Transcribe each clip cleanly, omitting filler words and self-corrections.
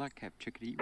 Black cap, check it.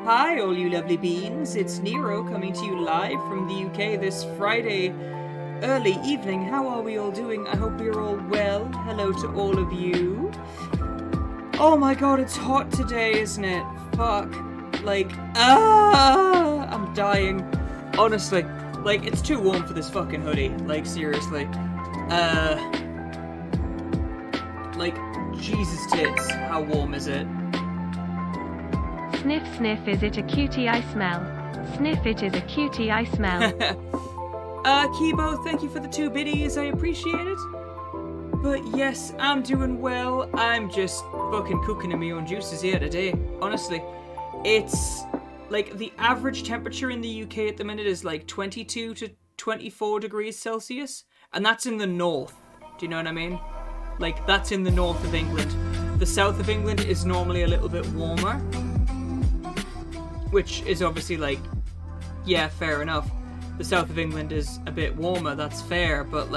Hi, all you lovely beans. It's Nero coming to you live from the UK this Friday early evening. How are we all doing? I hope you're all well. Hello to all of you. Oh my god, it's hot today, isn't it? Fuck. I'm dying. Honestly. It's too warm for this fucking hoodie. Seriously. Jesus tits, how warm is it? Sniff sniff, is it a cutie I smell? Sniff, it is a cutie I smell. Kibo, thank you for the 2 biddies, I appreciate it. But yes, I'm doing well. I'm just fucking cooking in my own juices here today. Honestly, it's the average temperature in the UK at the minute is 22 to 24 degrees Celsius, and that's in the north. Do you know what I mean? That's in the north of England. The south of England is normally a little bit warmer, which is obviously yeah, fair enough. The south of England is a bit warmer, that's fair, but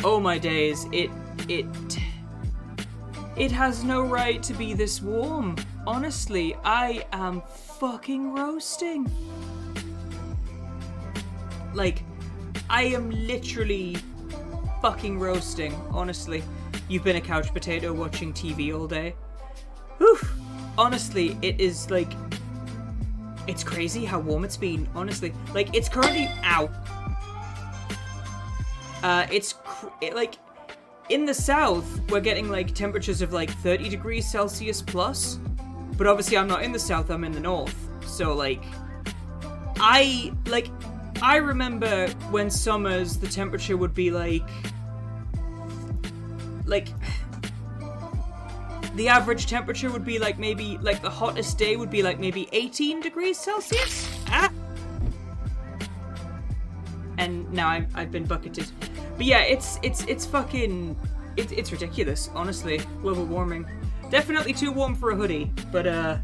oh my days, it has no right to be this warm. Honestly, I am fucking roasting. I am literally fucking roasting, honestly. You've been a couch potato watching TV all day. Whew. Honestly, it is It's crazy how warm it's been, honestly. Like, it's currently... Ow. Like, in the south, we're getting, like, temperatures of, like, 30 degrees Celsius plus. But obviously I'm not in the south, I'm in the north. So, like, I remember when summers, the temperature would be, like, the average temperature would be, like, maybe, like, the hottest day would be, like, maybe 18 degrees Celsius. And now I've been bucketed. But yeah, it's fucking... It's ridiculous, honestly. Global warming. Definitely too warm for a hoodie, but,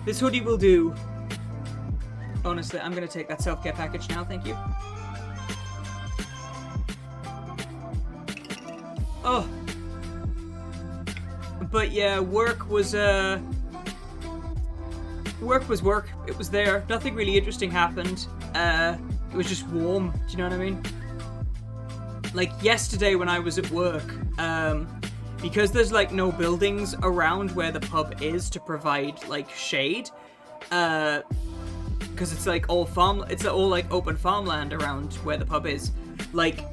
this hoodie will do. Honestly, I'm gonna take that self-care package now, thank you. Oh. But yeah, work was work. It was there. Nothing really interesting happened. It was just warm. Do you know what I mean? Like yesterday when I was at work, because there's like no buildings around where the pub is to provide like shade, because it's like all like open farmland around where the pub is. Like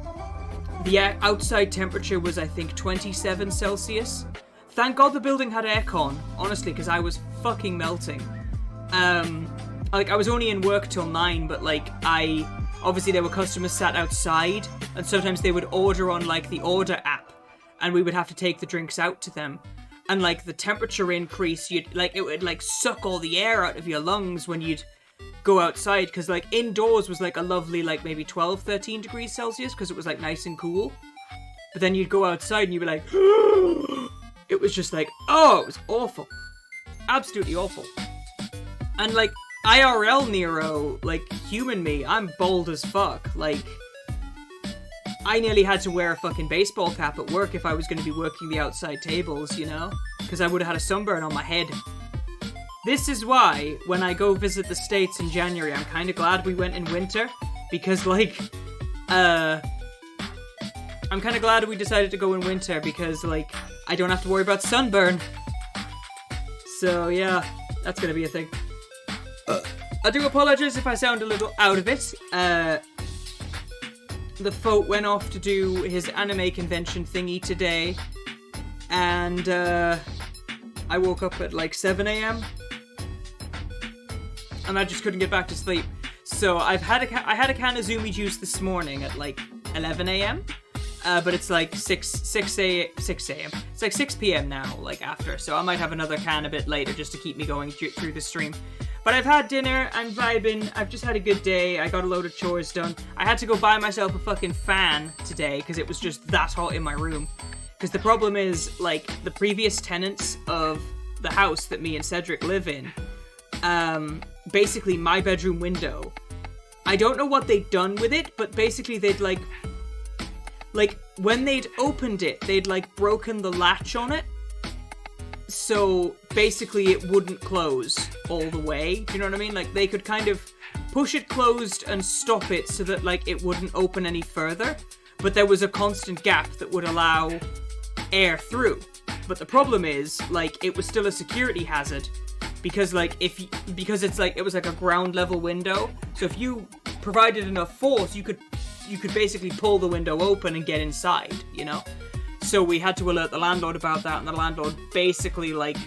the outside temperature was I think 27 Celsius. Thank God the building had aircon, honestly, because I was fucking melting. Like, I was only in work till 9, but, like, obviously there were customers sat outside, and sometimes they would order on, like, the order app, and we would have to take the drinks out to them. And, like, the temperature increase, it would, like, suck all the air out of your lungs when you'd go outside, because, like, indoors was, like, a lovely, like, maybe 12, 13 degrees Celsius, because it was, like, nice and cool. But then you'd go outside, and you'd be like... It was just like, oh, it was awful. Absolutely awful. And, like, IRL Nero, like, human me, I'm bold as fuck. Like, I nearly had to wear a fucking baseball cap at work if I was going to be working the outside tables, you know? Because I would have had a sunburn on my head. This is why, when I go visit the States in January, I'm kind of glad we went in winter. Because, like, I'm kind of glad we decided to go in winter because, like, I don't have to worry about sunburn. So, yeah, that's gonna be a thing. I do apologize if I sound a little out of it. The folk went off to do his anime convention thingy today. And, I woke up at, like, 7 a.m. And I just couldn't get back to sleep. So, I had a Kanazumi juice this morning at, like, 11 a.m. But it's like 6 a.m. It's like 6 p.m. now, like after. So I might have another can a bit later just to keep me going through the stream. But I've had dinner, I'm vibing, I've just had a good day, I got a load of chores done. I had to go buy myself a fucking fan today because it was just that hot in my room. Because the problem is, like, the previous tenants of the house that me and Cedric live in, basically my bedroom window, I don't know what they'd done with it, but basically they'd like, when they'd opened it, they'd, like, broken the latch on it. So, basically, it wouldn't close all the way. Do you know what I mean? Like, they could kind of push it closed and stop it so that, like, it wouldn't open any further. But there was a constant gap that would allow air through. But the problem is, like, it was still a security hazard. Because, like, because it's, like, it was, like, a ground level window. So if you provided enough force, you could basically pull the window open and get inside, you know? So we had to alert the landlord about that, and the landlord basically, like,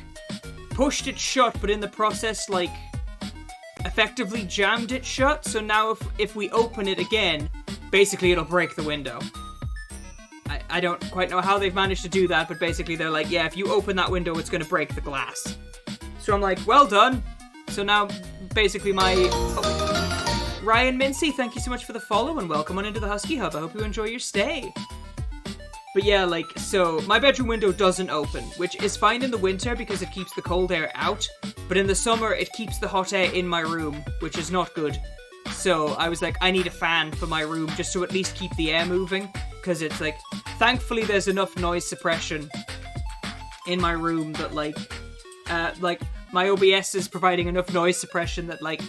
pushed it shut, but in the process, like, effectively jammed it shut, so now if we open it again, basically it'll break the window. I don't quite know how they've managed to do that, but basically they're like, yeah, if you open that window, it's gonna break the glass. So I'm like, well done. So now, basically Ryan Mincy, thank you so much for the follow and welcome on into the Husky Hub. I hope you enjoy your stay. But yeah, like, so my bedroom window doesn't open, which is fine in the winter because it keeps the cold air out, but in the summer it keeps the hot air in my room, which is not good. So I was like, I need a fan for my room just to at least keep the air moving, because it's like, thankfully there's enough noise suppression in my room that like my OBS is providing enough noise suppression that like,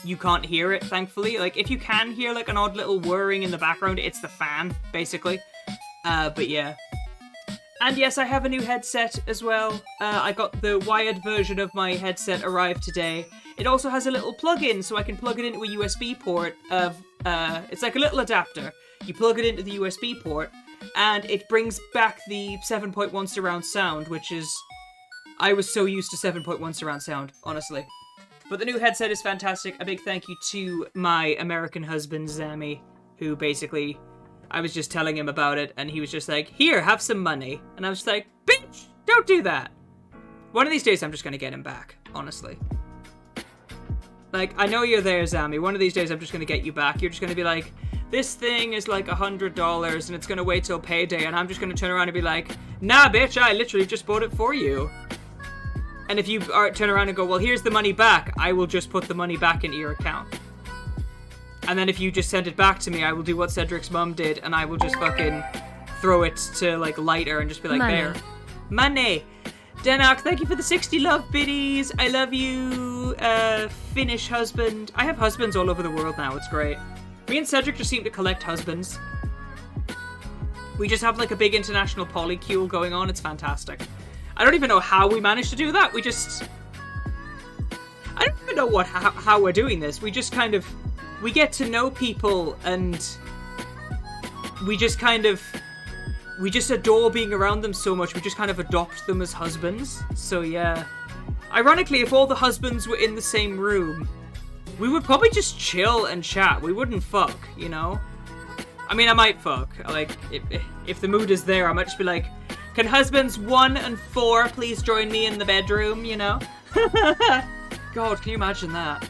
you can't hear it, thankfully. Like, if you can hear, like, an odd little whirring in the background, it's the fan, basically. But yeah. And yes, I have a new headset as well. I got the wired version of my headset arrived today. It also has a little plug-in, so I can plug it into a USB port of... it's like a little adapter. You plug it into the USB port, and it brings back the 7.1 surround sound, which is... I was so used to 7.1 surround sound, honestly. But the new headset is fantastic. A big thank you to my American husband, Zami, who basically... I was just telling him about it, and he was just like, here, have some money. And I was like, bitch, don't do that. One of these days, I'm just going to get him back, honestly. Like, I know you're there, Zami. One of these days, I'm just going to get you back. You're just going to be like, this thing is like $100, and it's going to wait till payday. And I'm just going to turn around and be like, nah, bitch, I literally just bought it for you. And if you turn around and go, well, here's the money back, I will just put the money back into your account. And then if you just send it back to me, I will do what Cedric's mum did, and I will just fucking throw it to, like, lighter and just be like, Money. there. Money. Denark, thank you for the 60 love biddies. I love you, Finnish husband. I have husbands all over the world now. It's great. Me and Cedric just seem to collect husbands. We just have, like, a big international polycule going on. It's fantastic. I don't even know how we managed to do that. We just... I don't even know how we're doing this. We just kind of... We get to know people, and we just adore being around them so much, we just kind of adopt them as husbands. So yeah. Ironically, if all the husbands were in the same room, we would probably just chill and chat. We wouldn't fuck, you know? I mean, I might fuck. Like, if the mood is there, I might just be like, can husbands 1 and 4 please join me in the bedroom, you know? God, can you imagine that?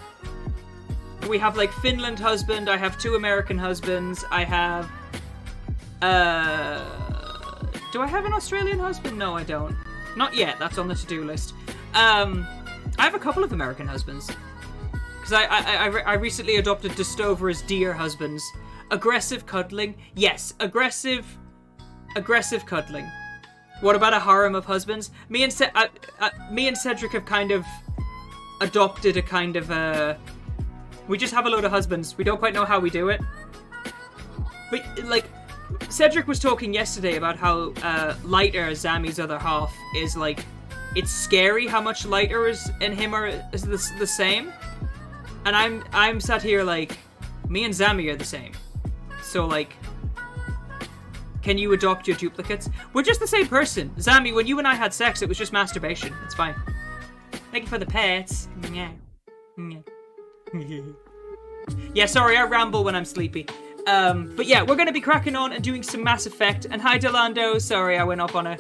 We have, like, Finland husband, I have 2 American husbands, I have, do I have an Australian husband? No, I don't. Not yet, that's on the to-do list. I have a couple of American husbands. Because I recently adopted Destover as dear husbands. Aggressive cuddling? Yes, aggressive cuddling. What about a harem of husbands? Me and Cedric have kind of adopted a kind of, we just have a load of husbands. We don't quite know how we do it. But, like, Cedric was talking yesterday about how Lighter, Zami's other half, is, like, it's scary how much Lighter is and him is the same. And I'm sat here like, me and Zami are the same. So, like, can you adopt your duplicates? We're just the same person. Zami, when you and I had sex, it was just masturbation. It's fine. Thank you for the pets. Yeah. Yeah, sorry, I ramble when I'm sleepy. But yeah, we're going to be cracking on and doing some Mass Effect. And hi, Delando. Sorry, I went off on a...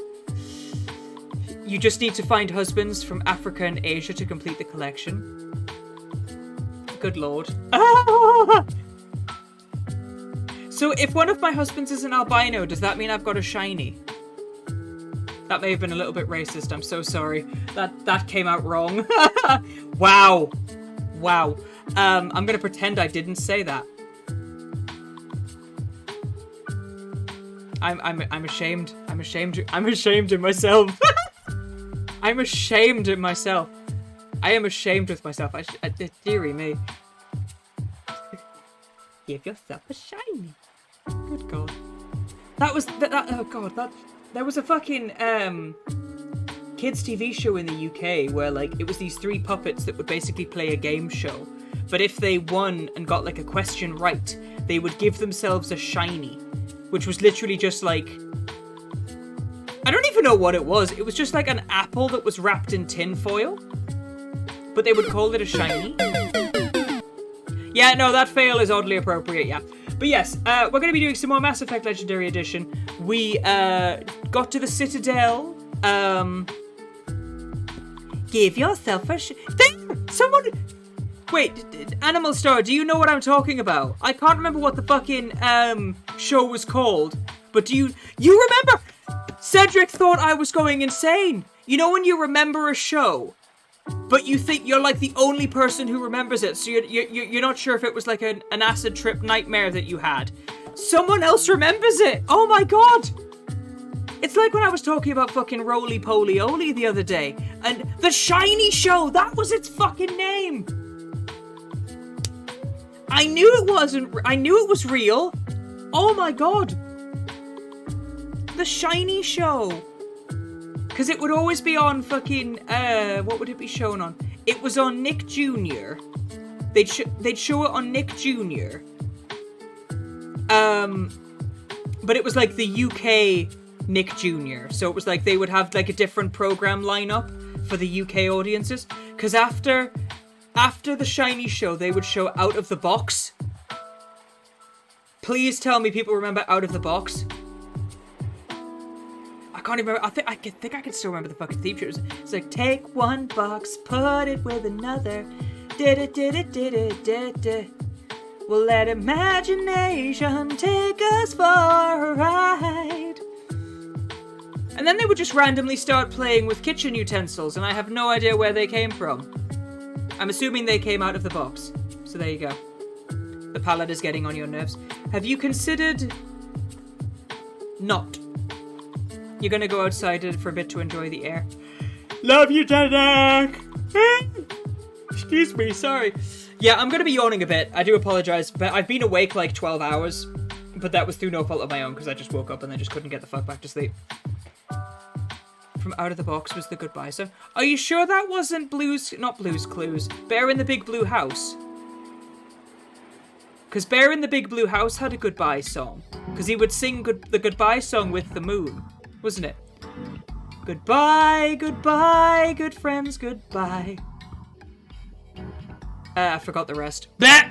You just need to find husbands from Africa and Asia to complete the collection. Good lord. So if one of my husbands is an albino, does that mean I've got a shiny? That may have been a little bit racist. I'm so sorry. That came out wrong. Wow. Wow. I'm gonna pretend I didn't say that. I'm ashamed. I'm ashamed of myself. I'm ashamed of myself. I am ashamed with myself. Dearie me. Give yourself a shiny. Good God. That was oh God. There was a fucking kids TV show in the UK where, like, it was these 3 puppets that would basically play a game show. But if they won and got, like, a question right, they would give themselves a shiny. Which was literally just, like... I don't even know what it was. It was just, like, an apple that was wrapped in tin foil. But they would call it a shiny. Yeah, no, that fail is oddly appropriate, yeah. But yes, we're going to be doing some more Mass Effect Legendary Edition. We got to the Citadel. Give yourself a someone... Wait, Animal Star, do you know what I'm talking about? I can't remember what the fucking show was called. But do you remember? Cedric thought I was going insane. You know when you remember a show, but you think you're like the only person who remembers it, so you're not sure if it was like an acid trip nightmare that you had. Someone else remembers it. Oh my God. It's like when I was talking about fucking Roly Poly Oly the other day, and the Shiny Show, that was its fucking name. I knew it was real. Oh my God. The Shiny Show. Because it would always be on fucking, what would it be shown on? It was on Nick Jr. They'd show it on Nick Jr. But it was like the UK Nick Jr. So it was like they would have like a different program lineup for the UK audiences. Because after the Shiny show, they would show Out of the Box. Please tell me people remember Out of the Box. I can't even remember. I think I can still remember the fucking theme tune. It's like, take one box, put it with another. Did it. We'll let imagination take us for a ride. And then they would just randomly start playing with kitchen utensils, and I have no idea where they came from. I'm assuming they came out of the box. So there you go. The palette is getting on your nerves. Have you considered not? You're gonna go outside for a bit to enjoy the air. Love you, Jack. Excuse me, sorry. Yeah, I'm gonna be yawning a bit. I do apologize, but I've been awake like 12 hours. But that was through no fault of my own, because I just woke up and I just couldn't get the fuck back to sleep. From Out of the Box was the goodbye song. Are you sure that wasn't not Blue's Clues, Bear in the Big Blue House? Because Bear in the Big Blue House had a goodbye song. Because he would sing the goodbye song with the moon, wasn't it? Goodbye, goodbye, good friends, goodbye. I forgot the rest. Blech!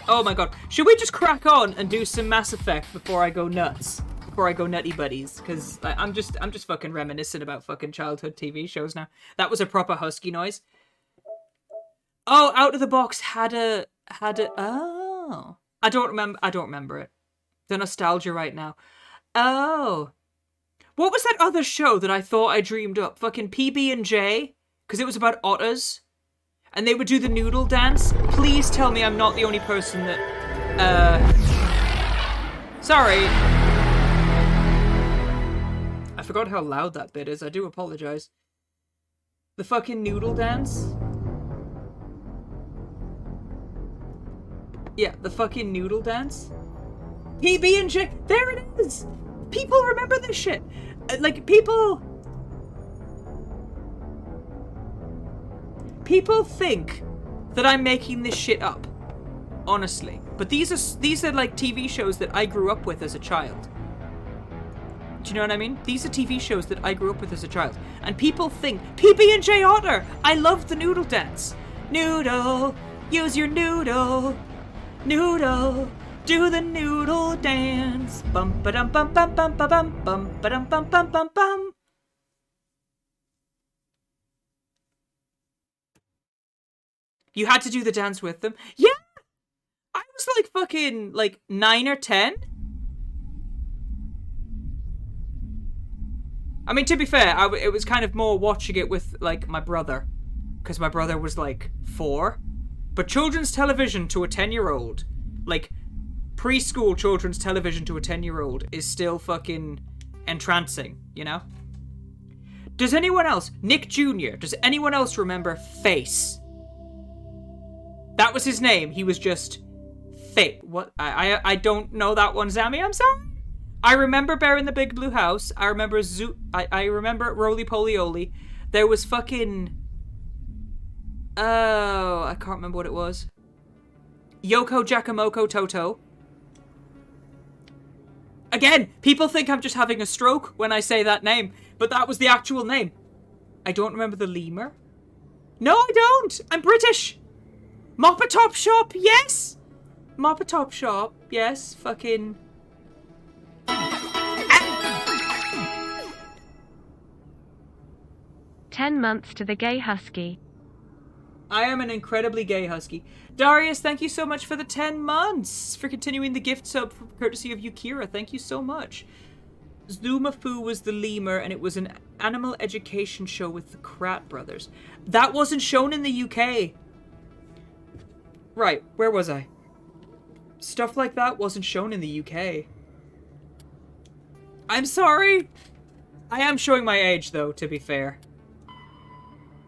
Oh my god. Should we just crack on and do some Mass Effect before I go nuts? Before I go nutty buddies? Because I'm just fucking reminiscent about fucking childhood TV shows now. That was a proper husky noise. Oh, Out of the Box had a oh. I don't remember it. The nostalgia right now. Oh. What was that other show that I thought I dreamed up? Fucking PB&J? Because it was about otters. And they would do the noodle dance. Please tell me I'm not the only person that... Sorry. I forgot how loud that bit is. I do apologize. The fucking noodle dance. Yeah, the fucking noodle dance. PB&J. There it is. People remember this shit. Like, people think that I'm making this shit up, honestly. But these are like TV shows that I grew up with as a child. Do you know what I mean? These are TV shows that I grew up with as a child. And people think, PB&J Otter! I love the noodle dance. Noodle, use your noodle. Noodle, do the noodle dance. Bum ba dum bum bum bum ba bum bum ba dum bum bum bum bum. You had to do the dance with them. Yeah! I was like fucking, like, 9 or 10. I mean, to be fair, it was kind of more watching it with, like, my brother. Because my brother was, like, 4. But children's television to a 10-year-old, like, preschool children's television to a 10-year-old is still fucking entrancing, you know? Does anyone else, Nick Jr., does anyone else remember Face? That was his name. He was just Fate. What? I don't know that one, Zammy. I'm sorry. I remember Bear in the Big Blue House. I remember I remember Roly Poly Oly. There was fucking... Oh, I can't remember what it was. Yoko Jakamoko Toto. Again, people think I'm just having a stroke when I say that name, but that was the actual name. I don't remember the lemur. No, I don't. I'm British. Mop-a-Top Shop, yes! Mop-a-Top Shop, yes, fucking... 10 months to the gay husky. I am an incredibly gay husky. Darius, thank you so much for the 10 months, for continuing the gift sub courtesy of Yukira. Thank you so much. Zumafu was the lemur, and it was an animal education show with the Krat brothers. That wasn't shown in the UK. Right, where was I? Stuff like that wasn't shown in the UK. I'm sorry. I am showing my age, though, to be fair.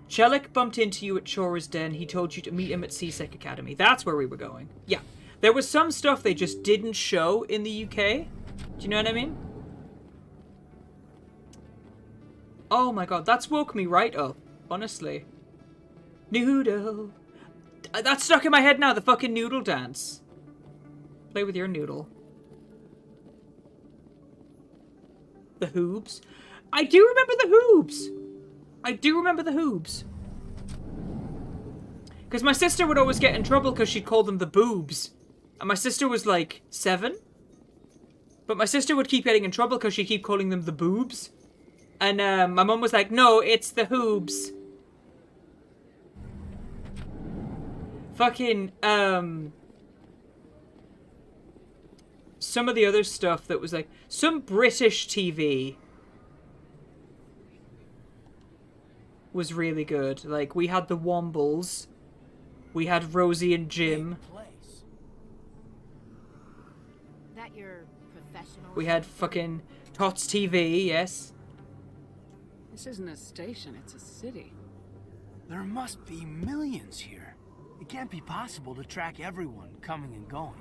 Chelik bumped into you at Chora's Den. He told you to meet him at CSEC Academy. That's where we were going. Yeah. There was some stuff they just didn't show in the UK. Do you know what I mean? Oh my god, that's woke me right up. Honestly. Noodle. That's stuck in my head now, the fucking noodle dance. Play with your noodle. The Hoobs. I do remember the Hoobs. I do remember the Hoobs. Because my sister would always get in trouble because she'd call them the boobs. And my sister was like 7. But my sister would keep getting in trouble because she'd keep calling them the boobs. And my mum was like, no, it's the Hoobs. Fucking, some of the other stuff that was like, some British TV was really good. Like, we had the Wombles. We had Rosie and Jim. That your professional? We had fucking Tots TV, yes. This isn't a station, it's a city. There must be millions here. It can't be possible to track everyone coming and going.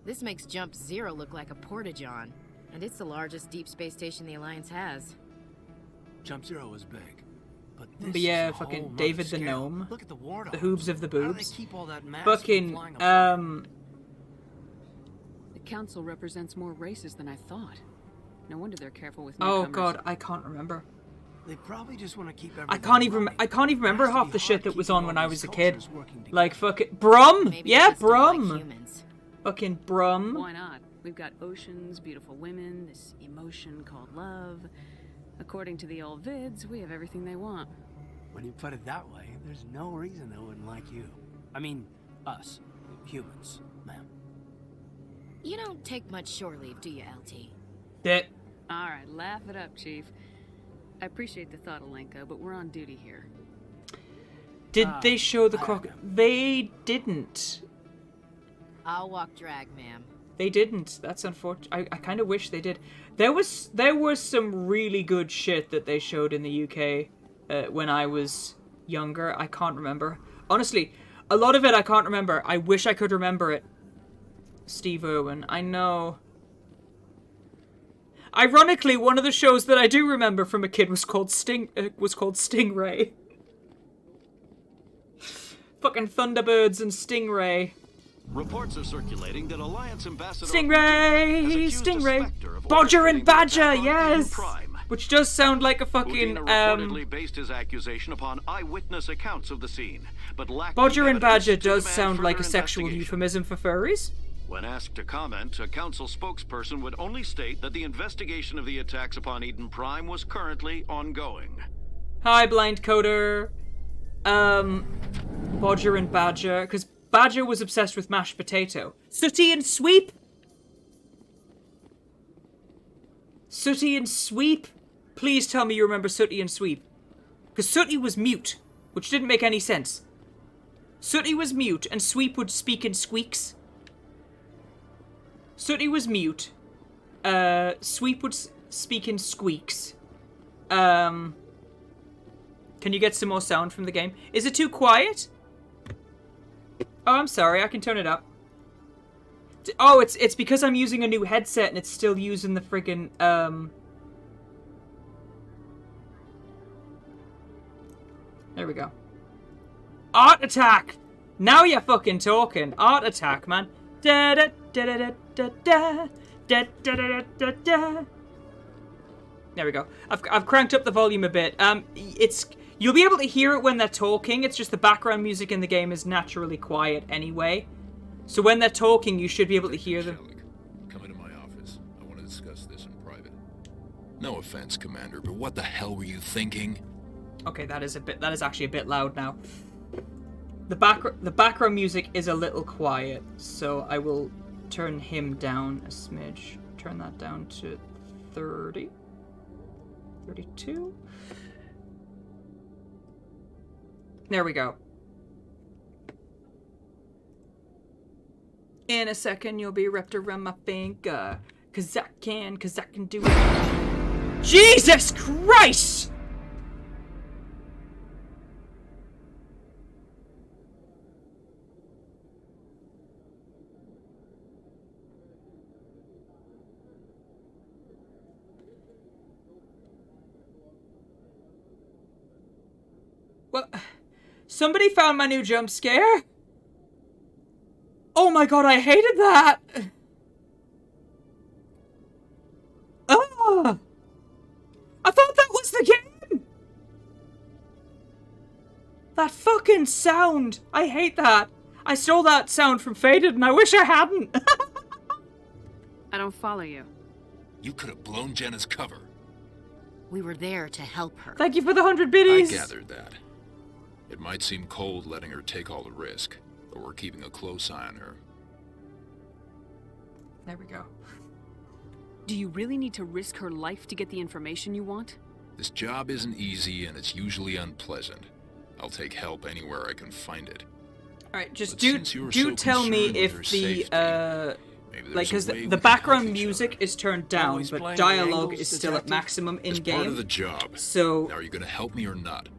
This makes Jump Zero look like a porta-john, and it's the largest deep space station the Alliance has. Jump Zero is big, but But this yeah, is a whole fucking nother David the scale. Gnome. Look at the war The dogs. Hoobs of the How do they Boobs. keep all that mass Fucking, from flying apart? The council represents more races than I thought. No wonder they're careful with oh newcomers. god, I can't remember. They probably just want to keep I everything can't even running. remember It has to half be the shit hard that was keeping on when all I these was a kid. cultures working together. Like fucking Brum! Maybe Yeah, they just don't like Brum! humans. Fucking Brum. Why not? We've got oceans, beautiful women, this emotion called love. According to the old vids, we have everything they want. When you put it that way, there's no reason they wouldn't like you. I mean, us, humans, ma'am. You don't take much shore leave, do you, LT? That. Alright, laugh it up, Chief. I appreciate the thought, Alenka, but we're on duty here. Did they show the I croc? have them. They didn't. I'll walk drag, ma'am. They didn't. That's unfortunate. I kind of wish they did. There was some really good shit that they showed in the UK when I was younger. I can't remember. Honestly, a lot of it I can't remember. I wish I could remember it. Steve Irwin. I know. Ironically, one of the shows that I do remember from a kid was called Stingray. Fucking Thunderbirds and Stingray. Reports are circulating that Alliance Ambassador Stingray! has accused a Stingray! Spectre of Bodger and orchestrating the Badger, attack on Eden yes! Prime. Which does sound like a fucking, Udina reportedly based his accusation upon eyewitness accounts of the scene, but lacked Bodger the and evidence Badger to does demand sound like a further sexual investigation. euphemism for furries. When asked to comment, a council spokesperson would only state that the investigation of the attacks upon Eden Prime was currently ongoing. Hi, Blind Coder. Bodger and Badger, because Badger was obsessed with mashed potato. Sooty and Sweep? Sooty and Sweep? Please tell me you remember Sooty and Sweep. Because Sooty was mute, which didn't make any sense. Sooty was mute, and Sweep would speak in squeaks. Sooty was mute. Sweep would speak in squeaks. Can you get some more sound from the game? Is it too quiet? Oh, I'm sorry. I can turn it up. Oh, it's because I'm using a new headset and it's still using the friggin', There we go. Art Attack! Now you're fucking talking. Art Attack, man. Da da da da da da da da da da da. There we go. I've cranked up the volume a bit. You'll be able to hear it when they're talking. It's just the background music in the game is naturally quiet anyway. So when they're talking, you should be able to hear them. Come into my office. I want to discuss this in private. No offense, Commander, but what the hell were you thinking? Okay, that is actually a bit loud now. The background music is a little quiet, so I will turn him down a smidge. Turn that down to 30. 32. There we go. In a second, you'll be wrapped around my finger. Cause I can do it. Jesus Christ! Somebody found my new jump scare. Oh my god, I hated that. Ah! I thought that was the game. That fucking sound. I hate that. I stole that sound from Faded and I wish I hadn't. I don't follow you. You could have blown Jenna's cover. We were there to help her. Thank you for the 100 biddies. I gathered that. It might seem cold letting her take all the risk, but we're keeping a close eye on her. There we go. Do you really need to risk her life to get the information you want? This job isn't easy and it's usually unpleasant. I'll take help anywhere I can find it. Alright, just But do since you were so tell me concerned with if her the safety, maybe there's like, a because way we the can background help each music other. is turned down, Always but playing dialogue angles, is still at detective? maximum in It's part of the game. job. So, Now, are you gonna help me or not?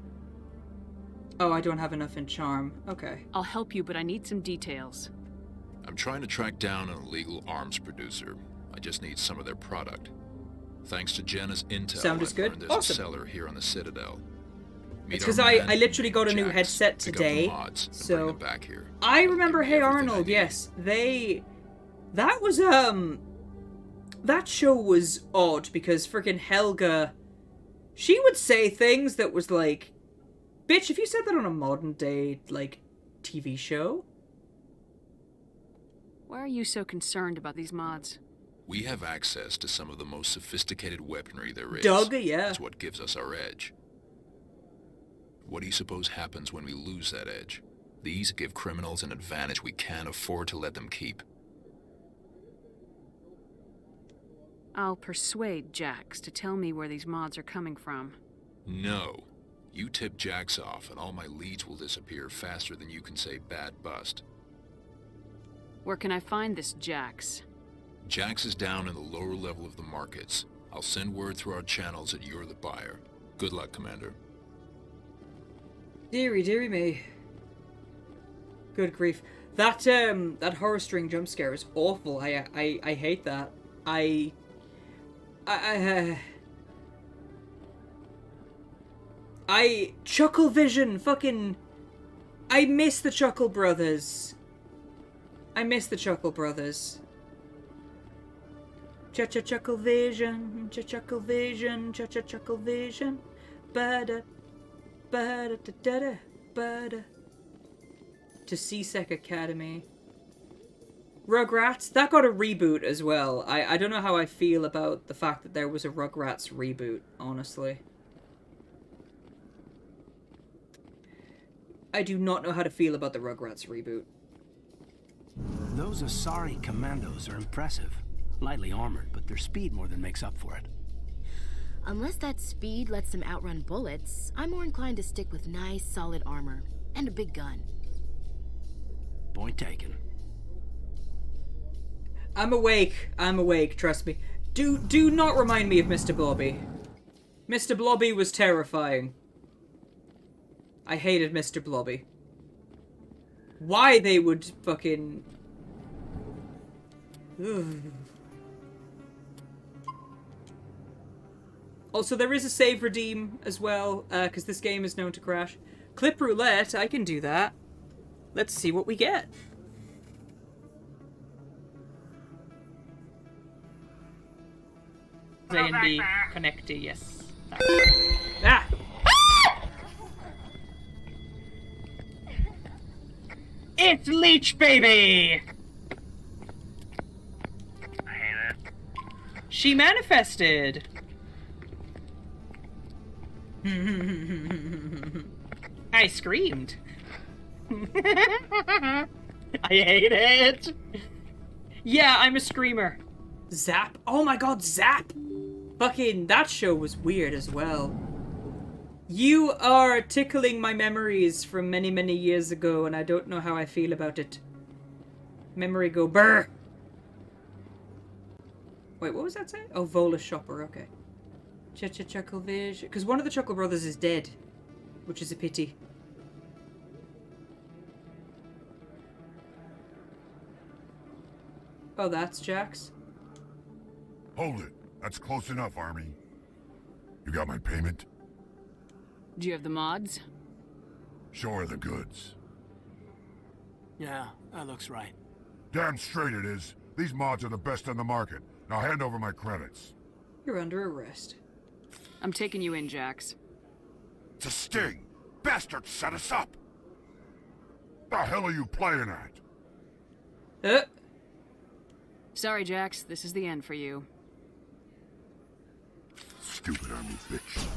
oh, I don't have enough in charm. Okay. I'll help you, but I need some details. I'm trying to track down an illegal arms producer. I just need some of their product. Thanks to Jenna's intel, Sound is I've good? learned there's Awesome. a cellar here on the Citadel. Meet It's our 'cause I man, literally got a new Jax. headset Pick up today, the mods and so bring them back here. I Give remember me Hey everything I Arnold, need. yes. That was, that show was odd because freaking Helga, she would say things that was like, bitch, if you said that on a modern day, like, TV show? Why are you so concerned about these mods? We have access to some of the most sophisticated weaponry there is. Doug, yeah. That's what gives us our edge. What do you suppose happens when we lose that edge? These give criminals an advantage we can't afford to let them keep. I'll persuade Jax to tell me where these mods are coming from. No. You tip Jax off and all my leads will disappear faster than you can say bad bust. Where can I find this Jax? Jax is down in the lower level of the markets. I'll send word through our channels that you're the buyer. Good luck, Commander. Dearie me. Good grief. That horror string jump scare is awful. I hate that. Chuckle Vision, fucking, I miss the Chuckle Brothers. Chuckle Vision, Chuckle Vision, Chuckle Vision, ba-da, ba-da, da-da, ba-da. To CSEC Academy. Rugrats, that got a reboot as well. I don't know how I feel about the fact that there was a Rugrats reboot, honestly. I do not know how to feel about the Rugrats reboot. Those Asari commandos are impressive. Lightly armored, but their speed more than makes up for it. Unless that speed lets them outrun bullets, I'm more inclined to stick with nice, solid armor. And a big gun. Point taken. I'm awake, trust me. Do not remind me of Mr. Blobby. Mr. Blobby was terrifying. I hated Mr. Blobby. Why they would fucking... Ugh. Also, there is a save redeem as well, because this game is known to crash. Clip roulette, I can do that. Let's see what we get. A&B connector, yes. Ah! It's Leech Baby! I hate it. She manifested! I screamed. I hate it! Yeah, I'm a screamer. Zap? Oh my god, Zap! Fucking, that show was weird as well. You are tickling my memories from many, many years ago, and I don't know how I feel about it. Memory go brr! Wait, what was that say? Oh, Vola Shopper, okay. Chuckle Vision. Because one of the Chuckle Brothers is dead, which is a pity. Oh, that's Jax. Hold it. That's close enough, Army. You got my payment? Do you have the mods? Show her the goods. Yeah, that looks right. Damn straight it is. These mods are the best on the market. Now hand over my credits. You're under arrest. I'm taking you in, Jax. It's a sting! Bastards set us up! The hell are you playing at? Sorry, Jax. This is the end for you. Stupid army bitch.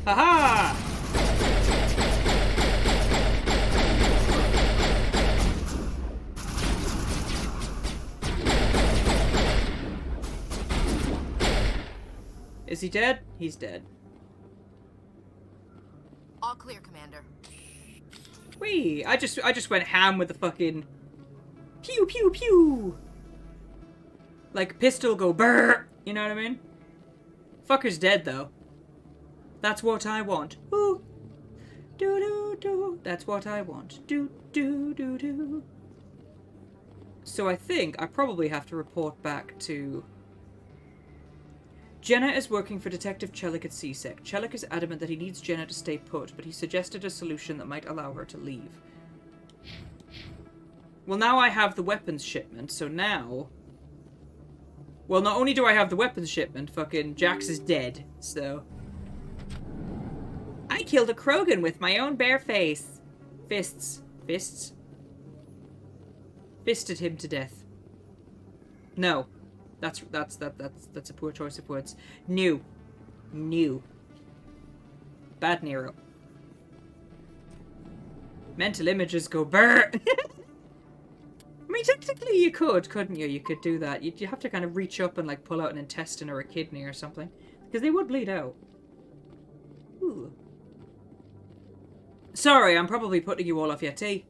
Haha! Is he dead? He's dead. All clear, Commander. Whee! I just went ham with the fucking pew pew pew. Like a pistol go brrr. You know what I mean? Fucker's dead though. That's what I want. Ooh. Do do do. That's what I want. Do do do do. So I think I probably have to report back to... Jenna is working for Detective Chelik at CSEC. Chelik is adamant that he needs Jenna to stay put, but he suggested a solution that might allow her to leave. Well, now I have the weapons shipment, so now... Well, not only do I have the weapons shipment, fucking Jax is dead, so... I killed a Krogan with my own bare face. Fists. Fists? Fisted him to death. No. That's a poor choice of words. New. Bad Nero. Mental images go brr. I mean, technically you could, couldn't you? You could do that. You'd have to kind of reach up and like pull out an intestine or a kidney or something, because they would bleed out. Ooh. Sorry, I'm probably putting you all off your tea.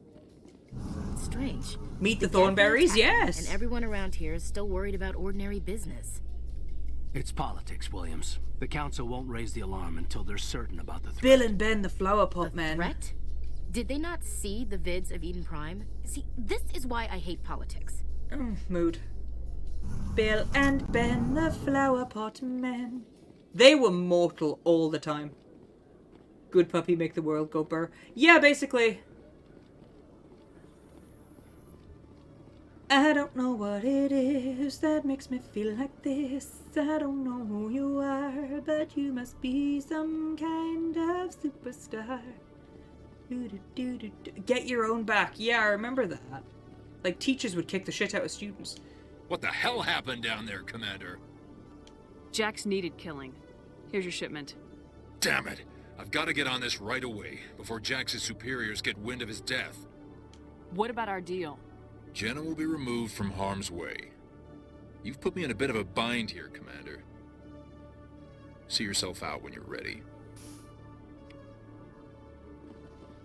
Strange. Meet the Thornberries, yes. And everyone around here is still worried about ordinary business. It's politics, Williams. The council won't raise the alarm until they're certain about the threat. Bill and Ben, the flower pot men. Threat? Did they not see the vids of Eden Prime? See, this is why I hate politics. Mood. Bill and Ben, the flower pot men. They were mortal all the time. Good puppy make the world go burr. Yeah, basically. I don't know what it is that makes me feel like this. I don't know who you are, but you must be some kind of superstar. Get your own back. Yeah, I remember that. Like, teachers would kick the shit out of students. What the hell happened down there, Commander? Jax needed killing. Here's your shipment. Damn it! I've got to get on this right away, before Jax's superiors get wind of his death. What about our deal? Jenna will be removed from harm's way. You've put me in a bit of a bind here, Commander. See yourself out when you're ready.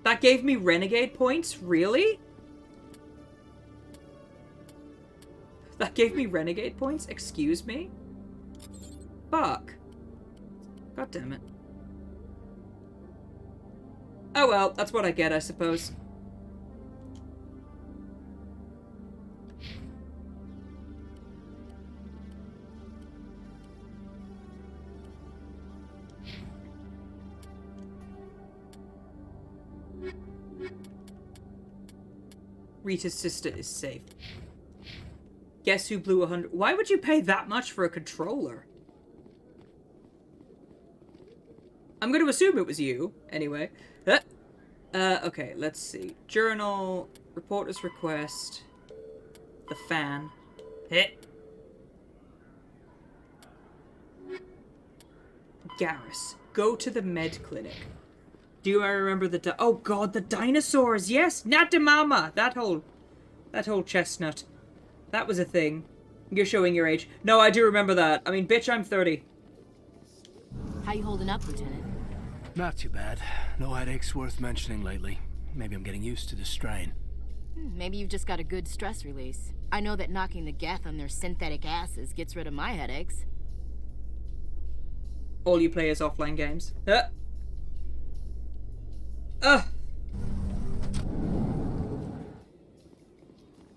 That gave me renegade points? Really? That gave me renegade points? Excuse me? Fuck. God damn it. Oh well, that's what I get, I suppose. Rita's sister is safe. Guess who blew 100? Why would you pay that much for a controller? I'm going to assume it was you, anyway. Okay, let's see. Journal, reporter's request, the fan. Hit. Garrus, go to the med clinic. Do I remember the oh god, the dinosaurs, yes! Not the mama! That whole chestnut. That was a thing. You're showing your age. No, I do remember that. I mean, bitch, I'm 30. How you holding up, Lieutenant? Not too bad. No headaches worth mentioning lately. Maybe I'm getting used to the strain. Maybe you've just got a good stress release. I know that knocking the geth on their synthetic asses gets rid of my headaches. All you play is offline games.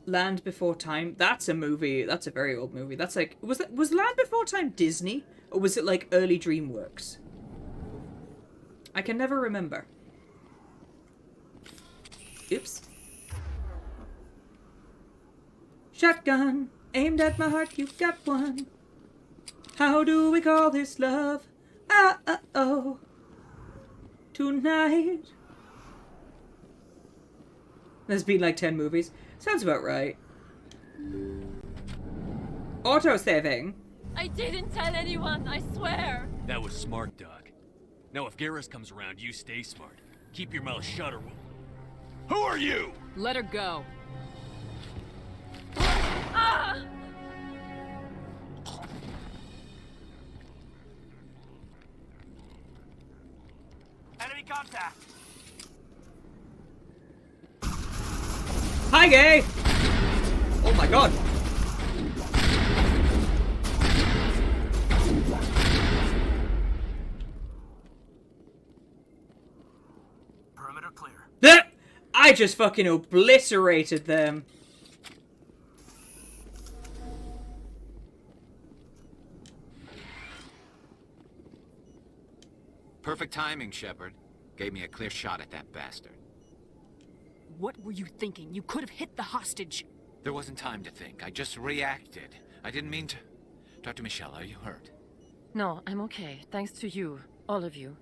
Land Before Time. That's a movie. That's a very old movie. That's like... Was Land Before Time Disney? Or was it like early DreamWorks? I can never remember. Oops. Shotgun, aimed at my heart, you've got one. How do we call this love? Oh. Tonight. There's been like 10 movies. Sounds about right. Auto-saving. I didn't tell anyone, I swear. That was smart, Doc. Now if Garrus comes around, you stay smart. Keep your mouth shut or we'll... Who are you? Let her go. Ah! Enemy contact! Hi, gay! Oh my god. Perimeter clear. I just fucking obliterated them. Perfect timing, Shepard. Gave me a clear shot at that bastard. What were you thinking? You could have hit the hostage. There wasn't time to think. I just reacted. I didn't mean to... Dr. Michelle, are you hurt? No, I'm okay. Thanks to you. All of you.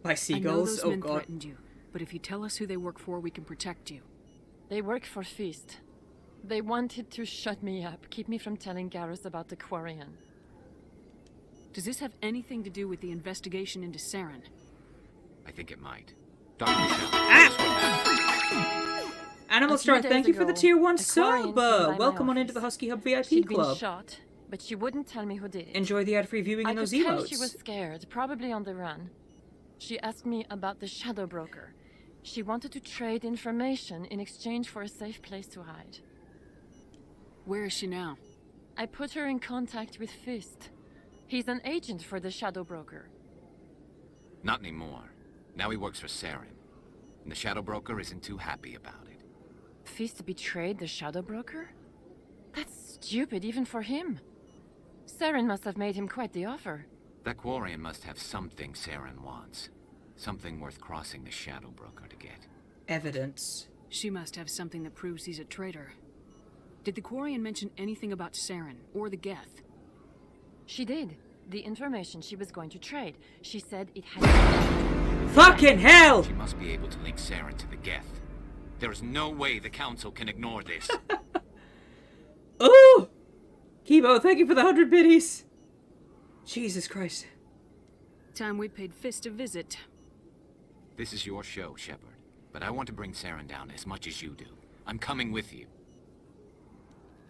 By I know seagulls? those Oh men god. threatened you, but if you tell us who they work for, we can protect you. They work for Feast. They wanted to shut me up, keep me from telling Garrus about the Quarian. Does this have anything to do with the investigation into Saren? I think it might. Dr. Michelle, Animal A few Star, days thank you for the ago, tier 1 a Quarian came sub. by Welcome my on into the office. Husky Hub VIP She'd been Club. shot, but she wouldn't tell me who did it. Enjoy the ad-free viewing I in could those tell emotes. she was scared, probably on the run. She asked me about the Shadow Broker. She wanted to trade information in exchange for a safe place to hide. Where is she now? I put her in contact with Fist. He's an agent for the Shadow Broker. Not anymore. Now he works for Saren. And the Shadow Broker isn't too happy about it. Fist betrayed the Shadow Broker? That's stupid even for him. Saren must have made him quite the offer. That Quarian must have something Saren wants. Something worth crossing the Shadow Broker to get. Evidence. She must have something that proves he's a traitor. Did the Quarian mention anything about Saren or the Geth? She did. The information she was going to trade. She said it had... Fucking hell! She must be able to link Saren to the Geth. There is no way the Council can ignore this. Oh! Kibo, thank you for the 100 biddies. Jesus Christ. Time we paid Fist a visit. This is your show, Shepard. But I want to bring Saren down as much as you do. I'm coming with you.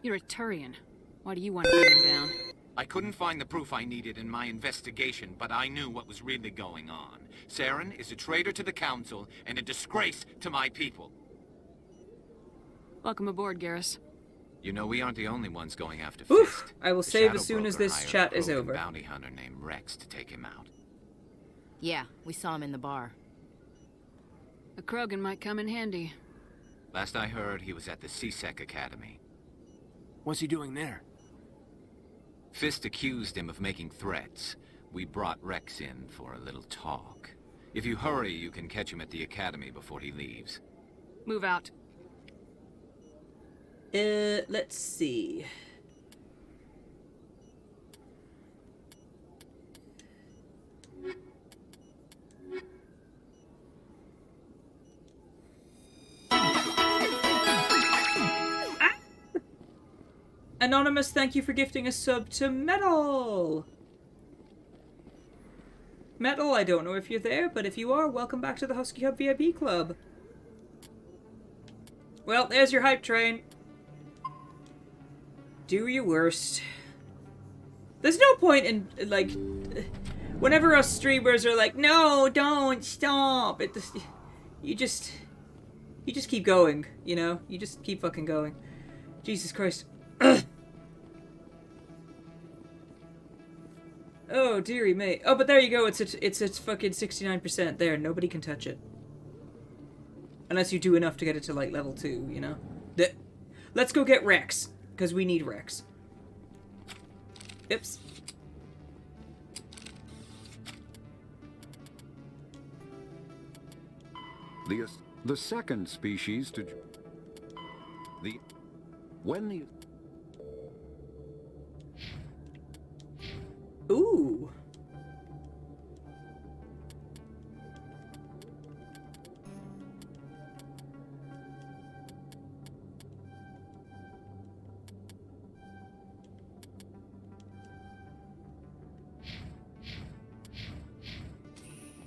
You're a Turian. Why do you want to bring him down? I couldn't find the proof I needed in my investigation, but I knew what was really going on. Saren is a traitor to the Council and a disgrace to my people. Welcome aboard, Garrus. You know, we aren't the only ones going after Oof, Fist. I will The save Shadow as soon as Broker this hired chat a is rogue over. bounty hunter named Rex to take him out. Yeah, we saw him in the bar. A Krogan might come in handy. Last I heard, he was at the CSEC Academy. What's he doing there? Fist accused him of making threats. We brought Rex in for a little talk. If you hurry, you can catch him at the Academy before he leaves. Move out. Let's see. Anonymous, thank you for gifting a sub to Metal. Metal, I don't know if you're there, but if you are, welcome back to the Husky Hub VIP Club. Well, there's your hype train. Do your worst. There's no point in, like, whenever us streamers are like, no, don't, stop. You just keep going, you know? You just keep fucking going. Jesus Christ. Oh, dearie me. Oh, but there you go. It's fucking 69% there. Nobody can touch it. Unless you do enough to get it to, like, level 2, you know? Let's go get Rex, because we need Rex. Oops. The second species to... When the... Ooh.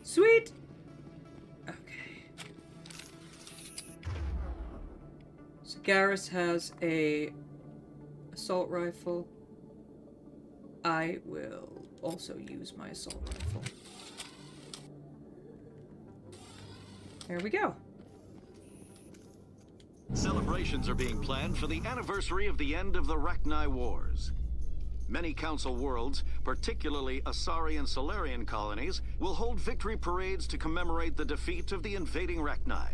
Sweet. Okay. So Garrus has a assault rifle. I will also use my assault rifle. There we go. Celebrations are being planned for the anniversary of the end of the Rachni Wars. Many Council worlds, particularly Asari and Solarian colonies, will hold victory parades to commemorate the defeat of the invading Rachni.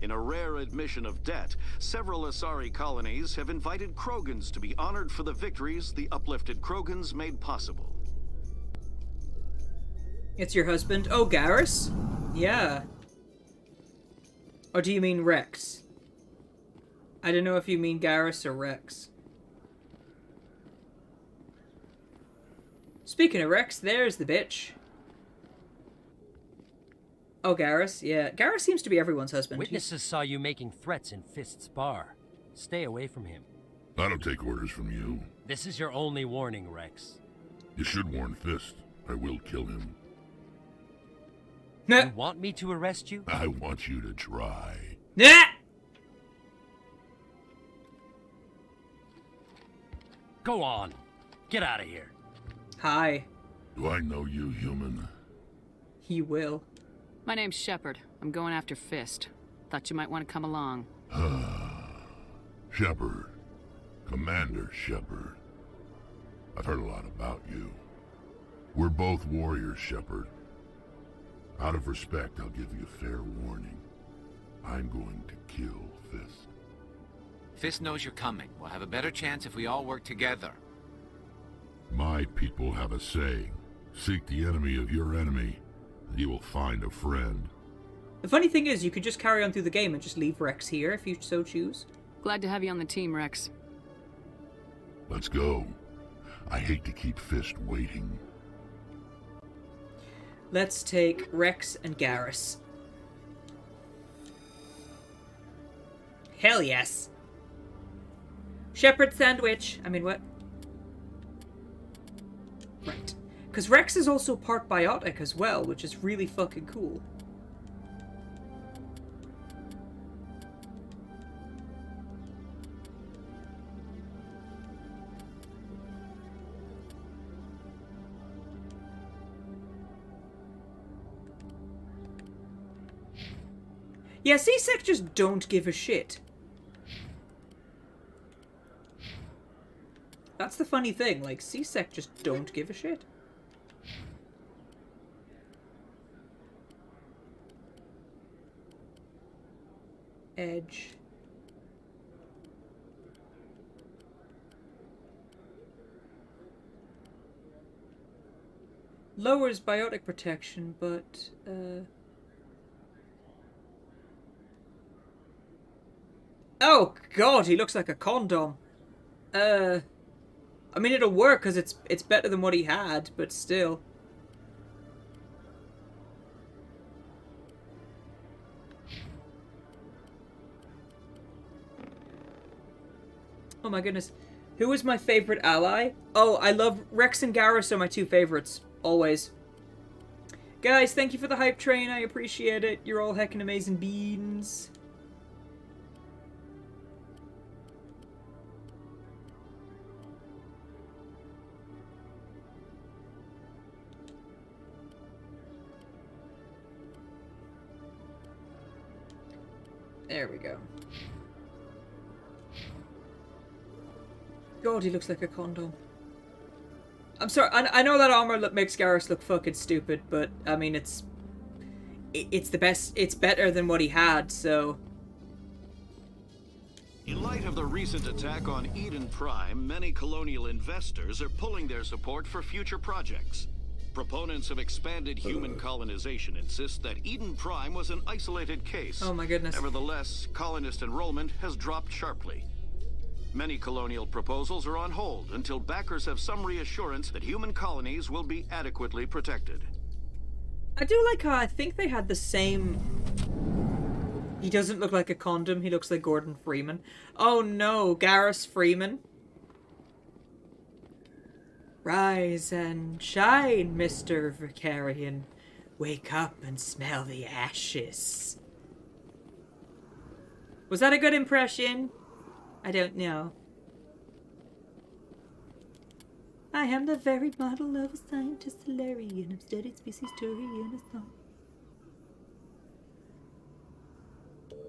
In a rare admission of debt, several Asari colonies have invited Krogans to be honored for the victories the uplifted Krogans made possible. It's your husband? Oh, Garrus? Yeah. Or do you mean Rex? I don't know if you mean Garrus or Rex. Speaking of Rex, there's the bitch. Oh, Garrus? Yeah. Garrus seems to be everyone's husband. Witnesses saw you making threats in Fist's bar. Stay away from him. I don't take orders from you. This is your only warning, Rex. You should warn Fist. I will kill him. You want me to arrest you? I want you to try. Go on. Get out of here. Hi. Do I know you, human? He will. My name's Shepard. I'm going after Fist. Thought you might want to come along. Shepard. Commander Shepard. I've heard a lot about you. We're both warriors, Shepard. Out of respect, I'll give you fair warning. I'm going to kill Fist. Fist knows you're coming. We'll have a better chance if we all work together. My people have a saying. Seek the enemy of your enemy, and you will find a friend. The funny thing is, you could just carry on through the game and just leave Rex here if you so choose. Glad to have you on the team, Rex. Let's go. I hate to keep Fist waiting. Let's take Rex and Garrus. Hell yes. Shepherd sandwich. I mean, what? Right. Because Rex is also part biotic as well, which is really fucking cool. Yeah, C-Sec just don't give a shit. That's the funny thing, like, C-Sec just don't give a shit. Edge. Lowers biotic protection, but, oh, God, he looks like a condom. I mean, it'll work because it's better than what he had, but still. Oh my goodness. Who is my favorite ally? Oh, I love Rex and Garrus are my two favorites. Always. Guys, thank you for the hype train. I appreciate it. You're all heckin' amazing beans. There we go. God, he looks like a condom. I'm sorry, I know that armor makes Garrus look fucking stupid, but, I mean, it's the best, it's better than what he had, so... In light of the recent attack on Eden Prime, many colonial investors are pulling their support for future projects. Proponents of expanded human colonization insist that Eden Prime was an isolated case. Oh my goodness. Nevertheless, colonist enrollment has dropped sharply. Many colonial proposals are on hold until backers have some reassurance that human colonies will be adequately protected. I do like how I think they had the same... He doesn't look like a condom, he looks like Gordon Freeman. Oh no, Garrus Freeman. Rise and shine, Mr. Vicarian. Wake up and smell the ashes. Was that a good impression? I don't know. I am the very model of a scientist Solarian. I've studied species story in a song.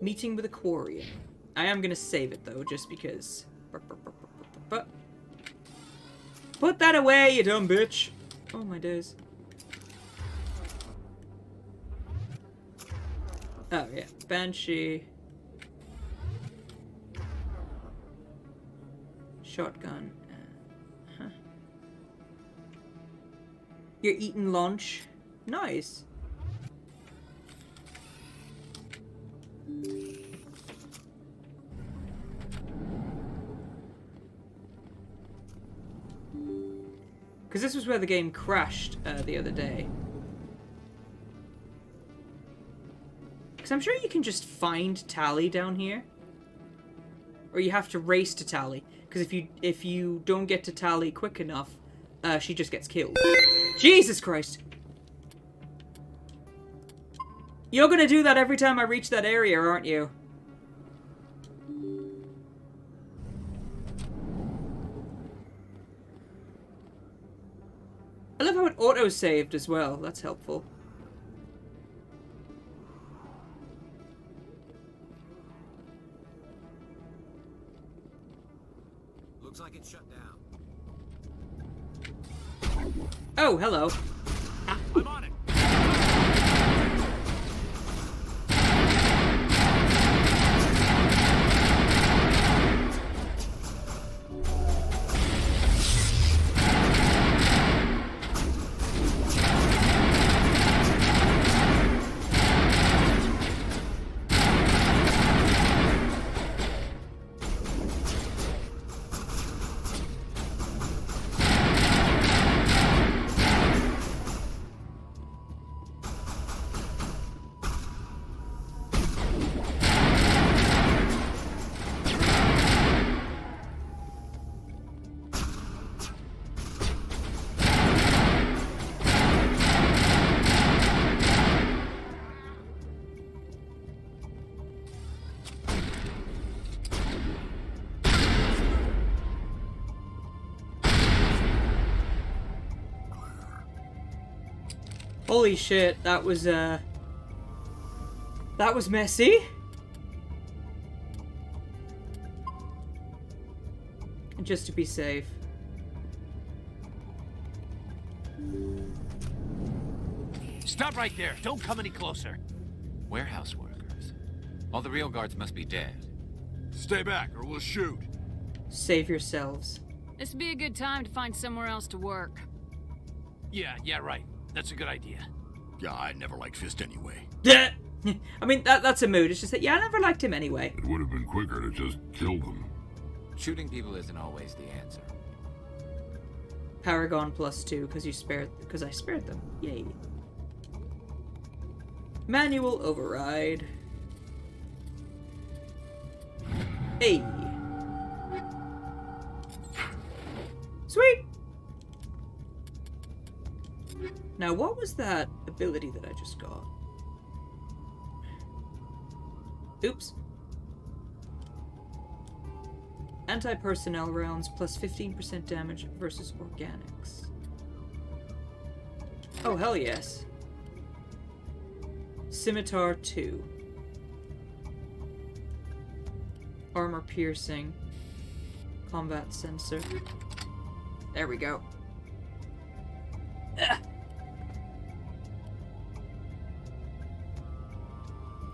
Meeting with Aquarian. I am gonna save it though, just because. Put that away, you dumb bitch! Oh my days. Oh yeah, Banshee. Shotgun. Huh. You're eating lunch? Nice. Because this was where the game crashed the other day. Because I'm sure you can just find Tally down here. Or you have to race to Tally. Because if you don't get to Tally quick enough, she just gets killed. Jesus Christ! You're gonna do that every time I reach that area, aren't you? I love how it auto-saved as well. That's helpful. Looks like it's shut down. Oh, hello. I'm on it. Holy shit, that was messy. And just to be safe. Stop right there. Don't come any closer. Warehouse workers. All the real guards must be dead. Stay back or we'll shoot. Save yourselves. This would be a good time to find somewhere else to work. Yeah, right. That's a good idea. Yeah, I never liked Fist anyway. Yeah. I mean, that's a mood. It's just that, yeah, I never liked him anyway. It would have been quicker to just kill them. Shooting people isn't always the answer. Paragon +2 because I spared them. Yay. Manual override. Hey. Sweet. Now, what was that ability that I just got? Oops. Anti-personnel rounds plus 15% damage versus organics. Oh, hell yes. Scimitar 2. Armor piercing. Combat sensor. There we go. Ugh.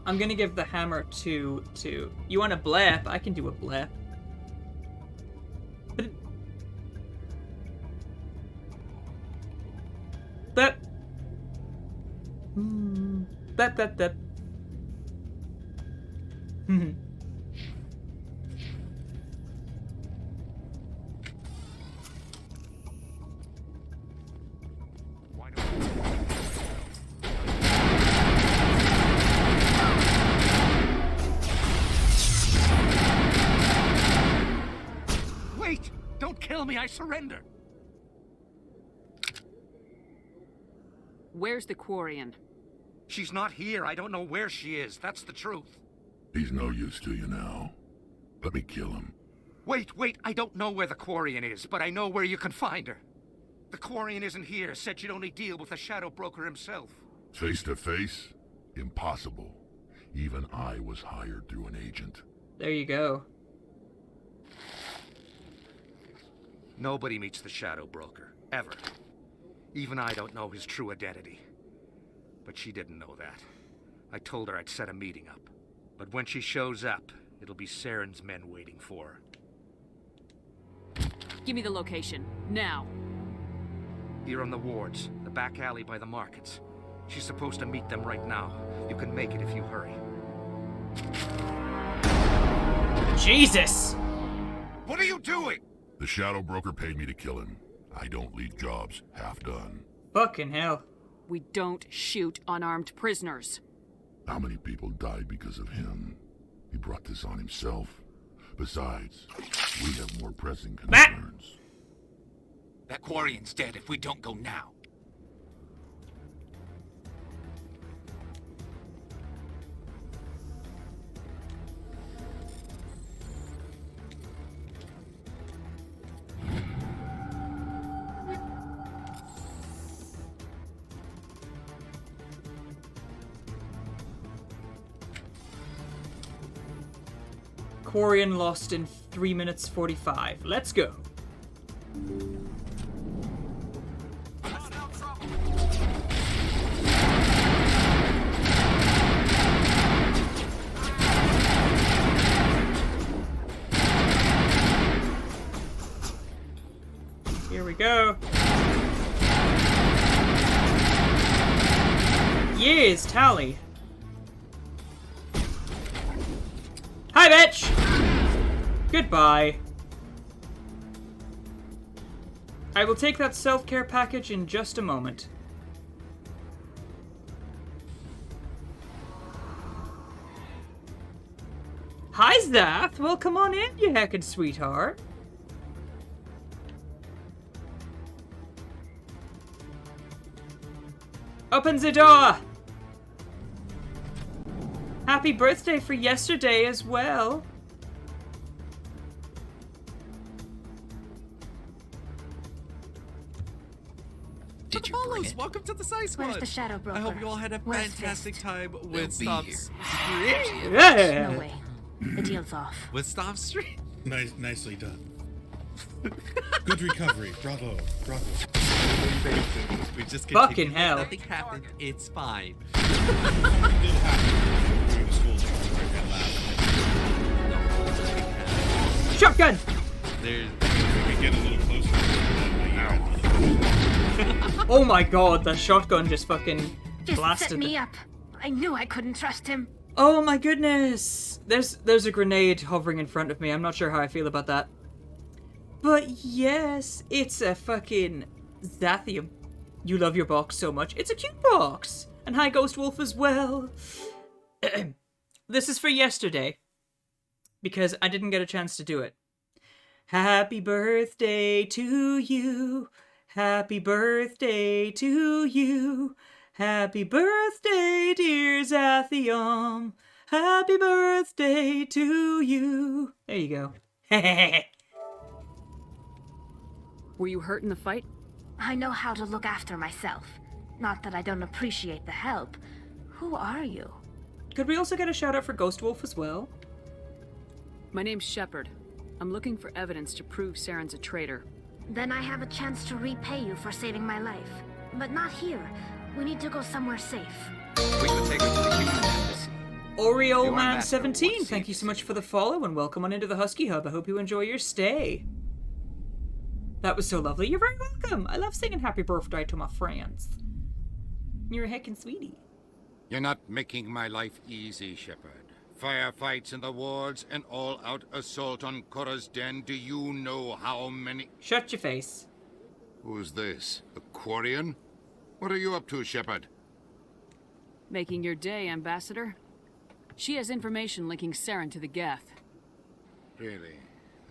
I'm gonna give the hammer to... You want a blep? I can do a blep. Blep. Blep, blep, blep. Wait! Don't kill me, I surrender! Where's the Quarian? She's not here. I don't know where she is. That's the truth. He's no use to you now. Let me kill him. Wait! I don't know where the Quarian is, but I know where you can find her. The Quarian isn't here. Said she'd only deal with the Shadow Broker himself. Face to face? Impossible. Even I was hired through an agent. There you go. Nobody meets the Shadow Broker. Ever. Even I don't know his true identity. But she didn't know that. I told her I'd set a meeting up. But when she shows up, it'll be Saren's men waiting for her. Give me the location. Now. Here on the wards, the back alley by the markets. She's supposed to meet them right now. You can make it if you hurry. Jesus! What are you doing? The Shadow Broker paid me to kill him. I don't leave jobs half done. Fucking hell. We don't shoot unarmed prisoners. How many people died because of him? He brought this on himself. Besides, we have more pressing concerns. That Quarian's dead if we don't go now. Quarian lost in 3 minutes 45. Let's go. Here we go. Yes, tally. Hi, bitch! Goodbye. I will take that self-care package in just a moment. Hi, Zath! Well, come on in, you heckin' sweetheart. Open the door! Happy birthday for yesterday as well. Did you Follows, bring it? welcome to the Sci Squad. Where's the Shadow Broker? I hope you all had a Where's fantastic Fist? time They'll with be Stomp's here. Street. Yeah. No way. The deal's off. With Stomp Street. Nicely done. Good recovery. Bravo. Bravo. We just Fucking continued like hell. Nothing happened. It's fine. It did happen during the school day. Right, Shotgun! There's... we get a little closer. Oh my god, that shotgun just fucking Just blasted set me up. I knew I couldn't trust him. Oh my goodness! There's a grenade hovering in front of me. I'm not sure how I feel about that. But yes, it's a fucking Zathium. You love your box so much. It's a cute box! And hi, Ghost Wolf as well. This is for yesterday. Because I didn't get a chance to do it. Happy birthday to you. Happy birthday to you. Happy birthday, dear Zathium. Happy birthday to you. There you go. Were you hurt in the fight? I know how to look after myself. Not that I don't appreciate the help. Who are you? Could we also get a shout out for Ghost Wolf as well? My name's Shepard. I'm looking for evidence to prove Saren's a traitor. Then I have a chance to repay you for saving my life. But not here. We need to go somewhere safe. We could take her to the human embassy. Your OreoMan17, thank you so much for the follow and welcome on into the Husky Hub. I hope you enjoy your stay. That was so lovely. You're very welcome. I love singing happy birthday to my friends. You're a heckin' sweetie. You're not making my life easy, Shepard. Firefights in the wards, an all-out assault on Korra's den. Do you know how many... Shut your face. Who's this? A Quarian? What are you up to, Shepard? Making your day, Ambassador. She has information linking Saren to the Geth. Really?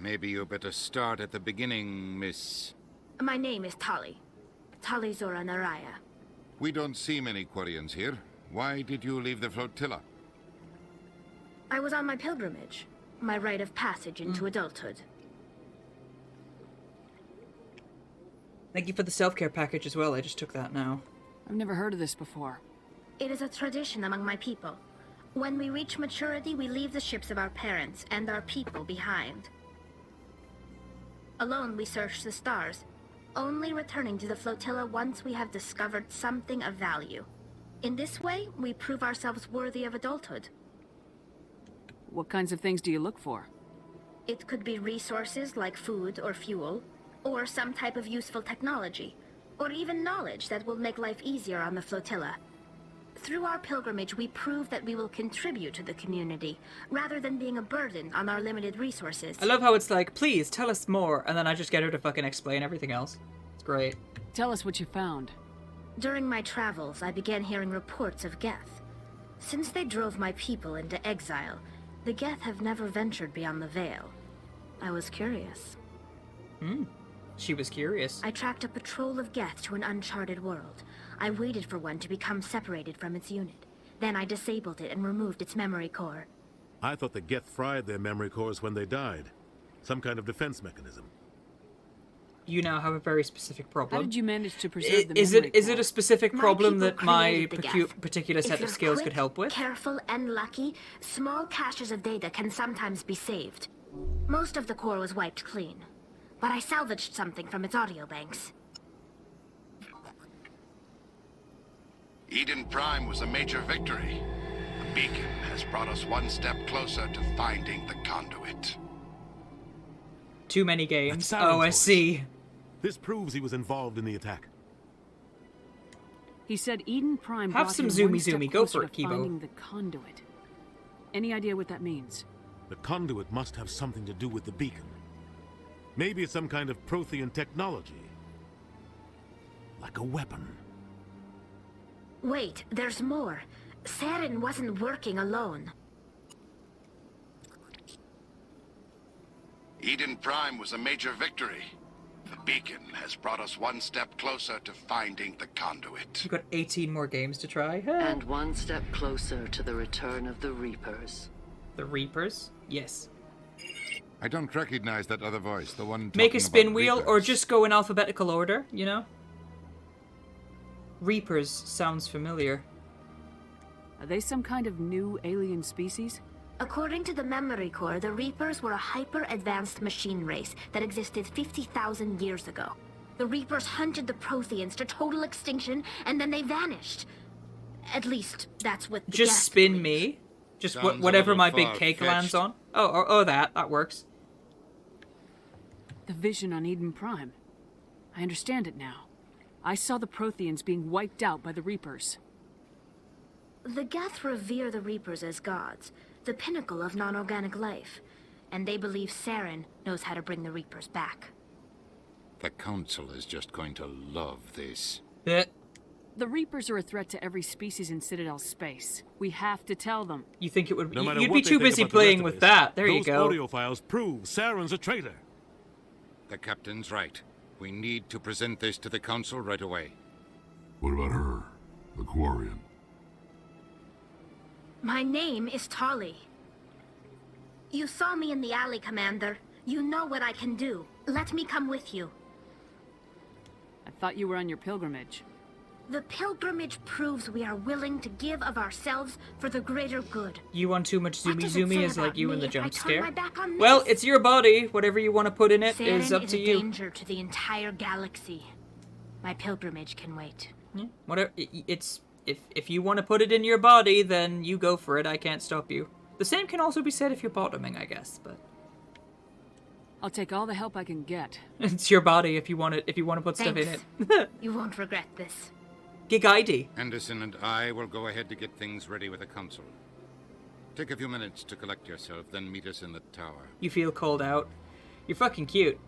Maybe you better start at the beginning, Miss... My name is Tali. Tali Zora Naraya. We don't see many Quarians here. Why did you leave the flotilla? I was on my pilgrimage. My rite of passage into adulthood. Thank you for the self-care package as well. I just took that now. I've never heard of this before. It is a tradition among my people. When we reach maturity, we leave the ships of our parents and our people behind. Alone, we search the stars, only returning to the flotilla once we have discovered something of value. In this way, we prove ourselves worthy of adulthood. What kinds of things do you look for? It could be resources like food or fuel, or some type of useful technology, or even knowledge that will make life easier on the flotilla. Through our pilgrimage, we prove that we will contribute to the community, rather than being a burden on our limited resources. I love how it's like, please, tell us more, and then I just get her to fucking explain everything else. It's great. Tell us what you found. During my travels, I began hearing reports of Geth. Since they drove my people into exile, the Geth have never ventured beyond the Veil. I was curious. She was curious. I tracked a patrol of Geth to an uncharted world. I waited for one to become separated from its unit. Then I disabled it and removed its memory core. I thought the Geth fried their memory cores when they died. Some kind of defense mechanism. You now have a very specific problem. How did you manage to preserve the Is memory it a specific problem that my Geth. particular set If of you're skills quick, could help with? Careful and lucky, small caches of data can sometimes be saved. Most of the core was wiped clean, but I salvaged something from its audio banks. Eden Prime was a major victory. The beacon has brought us one step closer to finding the conduit. Too many games. That's Oh, I Saren's see. This proves he was involved in the attack. He said Eden Prime Have brought some him one zoomy step zoomy. Go closer for it, to Kibo. finding the conduit. Any idea what that means? The conduit must have something to do with the beacon. Maybe it's some kind of Prothean technology. Like a weapon. Wait, there's more. Saren wasn't working alone. Eden Prime was a major victory. The beacon has brought us one step closer to finding the conduit. You got 18 more games to try. And one step closer to the return of the Reapers. The Reapers? Yes. I don't recognize that other voice, the one Make a talking spin about wheel Reapers. or just go in alphabetical order, you know? Reapers sounds familiar. Are they some kind of new alien species? According to the memory core, the Reapers were a hyper-advanced machine race that existed 50,000 years ago. The Reapers hunted the Protheans to total extinction, and then they vanished. At least, that's what the Just Geth spin believe. me. Just Sounds a whatever little my big far-fetched. cake lands on. Oh, that works. The vision on Eden Prime. I understand it now. I saw the Protheans being wiped out by the Reapers. The Geth revere the Reapers as gods, the pinnacle of non-organic life, and they believe Saren knows how to bring the Reapers back. The Council is just going to love this. The Reapers are a threat to every species in Citadel space. We have to tell them. You think it would No matter you'd what be they too think busy about the rest playing of with this, that. There you those go. audio files prove Saren's a traitor. The Captain's right. We need to present this to the Council right away. What about her? The Quarian? My name is Tali. You saw me in the alley, Commander. You know what I can do. Let me come with you. I thought you were on your pilgrimage. The pilgrimage proves we are willing to give of ourselves for the greater good. You want too much What zoomy does it zoomy say is like about you in me the if jump I turn scare. my back on Well, this? it's your body. Whatever you want to put in it is Saren up is to a you. danger to the entire galaxy. My pilgrimage can wait. Yeah, whatever. It's if you want to put it in your body, then you go for it. I can't stop you. The same can also be said if you're bottoming, I guess, but I'll take all the help I can get. it's your body if you want it. If you want to put stuff in it. You won't regret this. Gig ID. Anderson and I will go ahead to get things ready with the council. Take a few minutes to collect yourself, then meet us in the tower. You feel called out. You're fucking cute.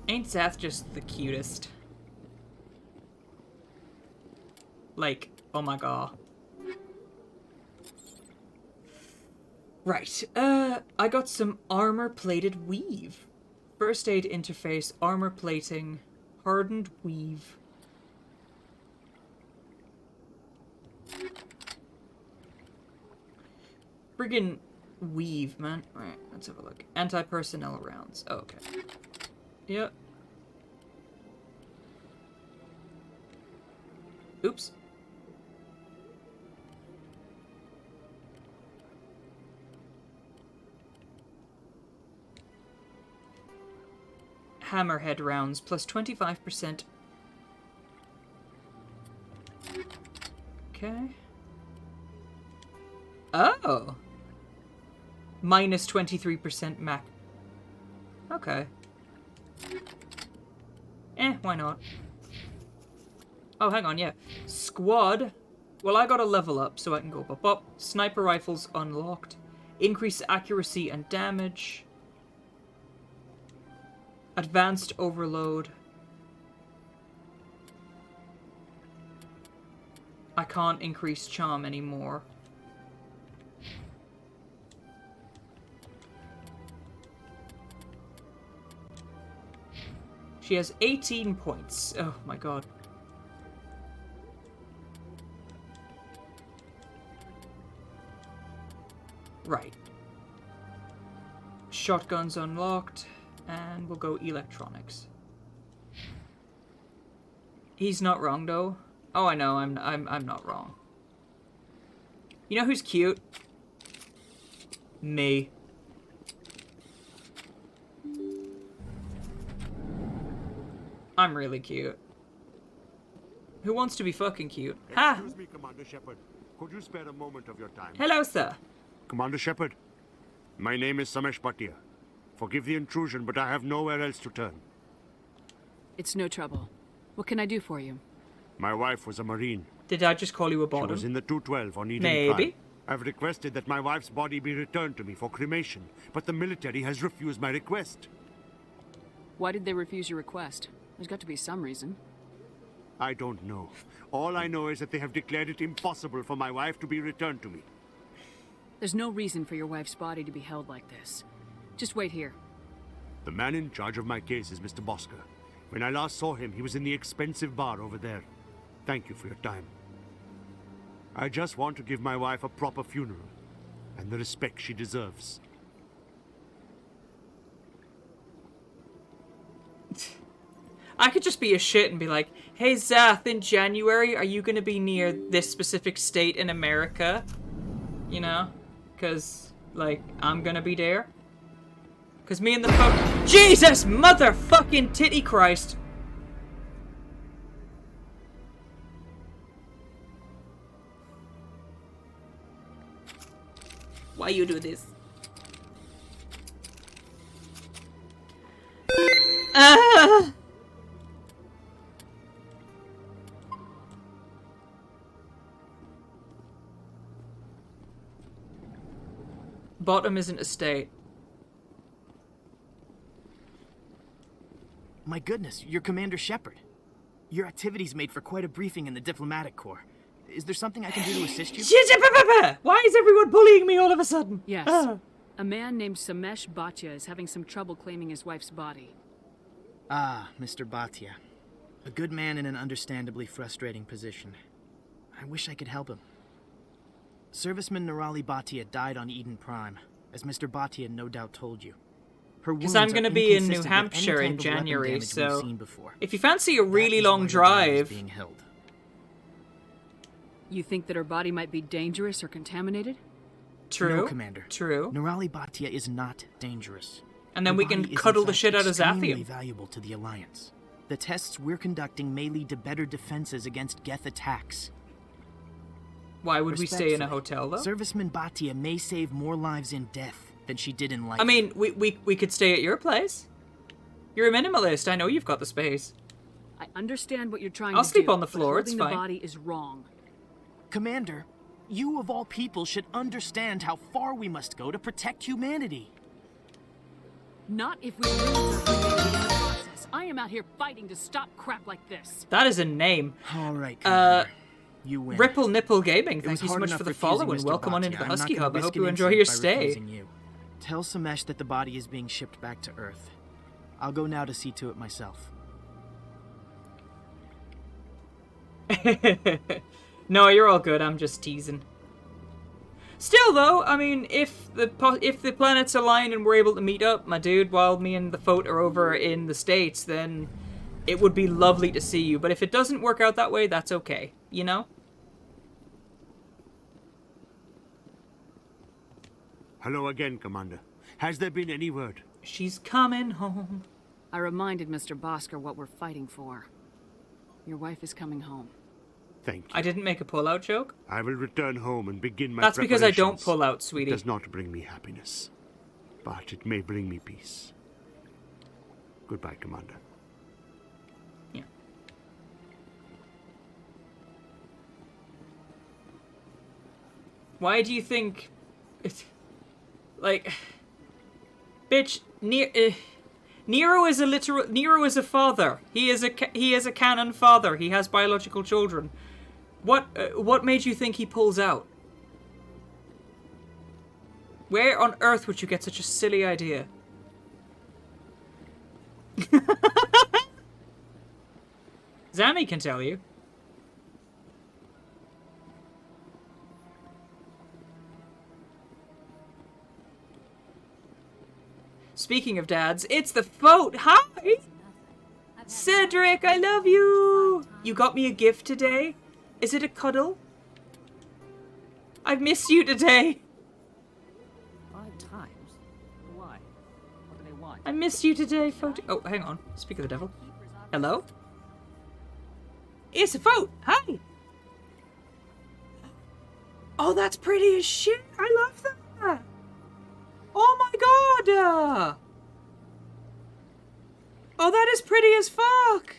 Ain't Zath just the cutest? Like, oh my god. Right, I got some armor-plated weave. First aid interface, armor plating, hardened weave. Friggin' weave, man. Alright, let's have a look. Anti-personnel rounds. Oh, okay. Yep. Oops. Hammerhead rounds, plus 25%. Okay. Oh! Minus 23% Mac. Okay. Why not? Oh, hang on, yeah. Squad. Well, I got a level up, so I can go up. Sniper rifles unlocked. Increase accuracy and damage. Advanced overload. I can't increase charm anymore. She has 18 points. Oh my god. Right. Shotguns unlocked, and we'll go electronics. He's not wrong though. Oh, I know. I'm not wrong. You know who's cute? Me. I'm really cute. Who wants to be fucking cute? Ha! Excuse me, Commander Shepard. Could you spare a moment of your time? Hello, sir. Commander Shepard, my name is Samesh Bhatia. Forgive the intrusion, but I have nowhere else to turn. It's no trouble. What can I do for you? My wife was a Marine. Did I just call you a bottom? She was in the 212 on Eden Maybe. Prime. I've requested that my wife's body be returned to me for cremation, but the military has refused my request. Why did they refuse your request? There's got to be some reason. I don't know. All I know is that they have declared it impossible for my wife to be returned to me. There's no reason for your wife's body to be held like this. Just wait here. The man in charge of my case is Mr. Bosker. When I last saw him, he was in the expensive bar over there. Thank you for your time. I just want to give my wife a proper funeral, and the respect she deserves. I could just be a shit and be like, hey Zath, in January, are you gonna be near this specific state in America? You know? Cause, like, I'm gonna be there. Cause me and the fuck— Jesus motherfucking titty Christ! Why you do this? Ah! Bottom isn't a state. My goodness, you're Commander Shepard. Your activities made for quite a briefing in the diplomatic corps. Is there something I can do to assist you? Why is everyone bullying me all of a sudden? Yes. Ah. A man named Samesh Bhatia is having some trouble claiming his wife's body. Ah, Mr. Bhatia. A good man in an understandably frustrating position. I wish I could help him. Serviceman Nirali Bhatia died on Eden Prime, as Mr. Bhatia no doubt told you. Because I'm going to be in New Hampshire in January, so if you fancy a really long drive, You think that her body might be dangerous or contaminated? True. No, Commander. True. Nerali Bhatia is not dangerous. And then Her we can body is, cuddle in the fact, shit out of extremely Zathiam. valuable to the Alliance. The tests we're conducting may lead to better defenses against Geth attacks. Why would we stay in a hotel, though? Serviceman Bhatia may save more lives in death than she did in life. I mean, we could stay at your place. You're a minimalist. I know you've got the space. I understand what you're trying I'll to do. sleep on the but floor, it's holding fine. the body is wrong. Commander, you of all people should understand how far we must go to protect humanity. Not if we lose our humanity in the process. I am out here fighting to stop crap like this. That is a name. All right, Commander. You win. Ripple Nipple Gaming, It thank was you so hard much enough for the refusing follow and Mr. welcome on into Bhatia. the I'm not Husky gonna Hub. I risk hope an you enjoy incident your by stay. refusing you. Tell Samesh that the body is being shipped back to Earth. I'll go now to see to it myself. No, you're all good. I'm just teasing. Still, though, I mean, if the planets align and we're able to meet up, my dude, while me and the Fote are over in the States, then it would be lovely to see you. But if it doesn't work out that way, that's okay. You know? Hello again, Commander. Has there been any word? She's coming home. I reminded Mr. Bosker what we're fighting for. Your wife is coming home. Thank you. I didn't make a pull-out joke. I will return home and begin my That's because I don't preparations. pull out, sweetie. It does not bring me happiness, but it may bring me peace. Goodbye, Commander. Yeah. Why do you think... Like... Bitch, Nero is a literal... Nero is a father. He is a canon father. He has biological children. What made you think he pulls out? Where on earth would you get such a silly idea? Zami can tell you. Speaking of dads, it's the Fote. Hi! Cedric, I love you! You got me a gift today? Is it a cuddle? I've missed you today. 5 times? Why? What do they want? I missed you today, Fote. Oh, hang on. Speak of the devil. Hello? It's a Fote. Hi! Oh, that's pretty as shit. I love that. Oh my god! Oh, that is pretty as fuck!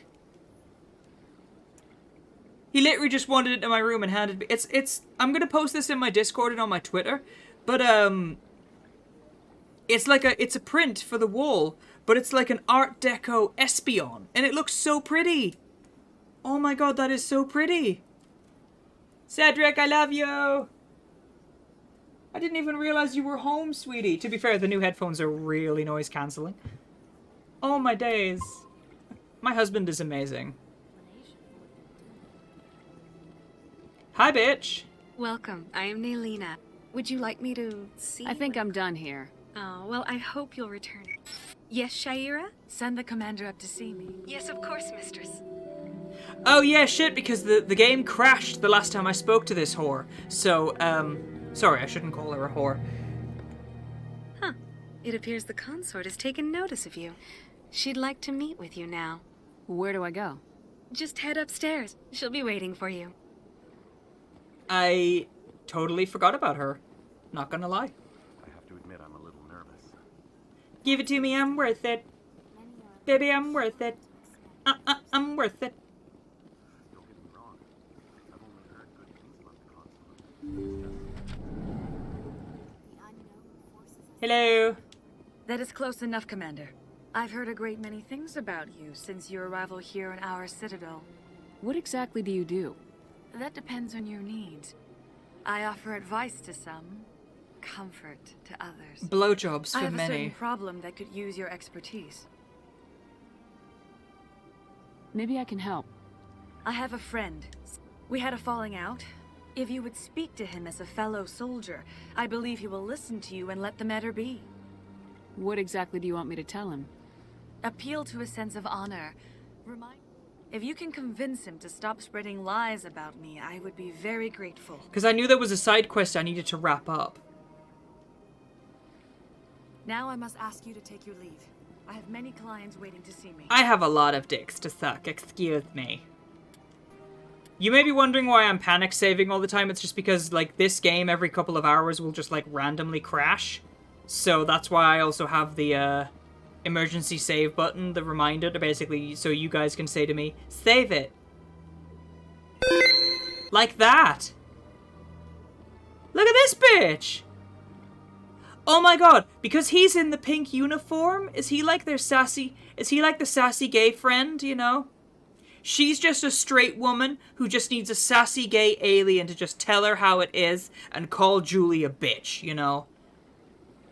He literally just wandered into my room and handed me... I'm gonna post this in my Discord and on my Twitter, but, it's a print for the wall, but it's like an Art Deco Espion, and it looks so pretty! Oh my god, that is so pretty! Cedric, I love you! I didn't even realize you were home, sweetie. To be fair, the new headphones are really noise cancelling. Oh my days. My husband is amazing. Hi, bitch. Welcome. I am Naylina. Would you like me to see? I think I'm done here. Oh, well, I hope you'll return. Yes, Shaira? Send the commander up to see me. Yes, of course, mistress. Oh yeah, shit, because the game crashed the last time I spoke to this whore. So, sorry, I shouldn't call her a whore. Huh. It appears the consort has taken notice of you. She'd like to meet with you now. Where do I go? Just head upstairs. She'll be waiting for you. I totally forgot about her. Not gonna lie. I have to admit I'm a little nervous. Give it to me, I'm worth it. Baby, I'm worth it. I'm worth it. Don't get me wrong. I've only heard good things about the consort. Hello. That is close enough, Commander. I've heard a great many things about you since your arrival here in our citadel. What exactly do you do? That depends on your needs. I offer advice to some, comfort to others. Blowjobs for I have many. a certain problem that could use your expertise. Maybe I can help. I have a friend. We had a falling out. If you would speak to him as a fellow soldier, I believe he will listen to you and let the matter be. What exactly do you want me to tell him? Appeal to a sense of honor. If you can convince him to stop spreading lies about me, I would be very grateful. Because I knew there was a side quest I needed to wrap up. Now I must ask you to take your leave. I have many clients waiting to see me. I have a lot of dicks to suck, excuse me. You may be wondering why I'm panic saving all the time. It's just because, like, this game every couple of hours will just, like, randomly crash. So that's why I also have the, emergency save button, the reminder to basically, so you guys can say to me, save it. Like that. Look at this bitch. Oh my god, because he's in the pink uniform, is he like their sassy, is he like the sassy gay friend, you know? She's just a straight woman who just needs a sassy gay alien to just tell her how it is and call Julie a bitch, you know?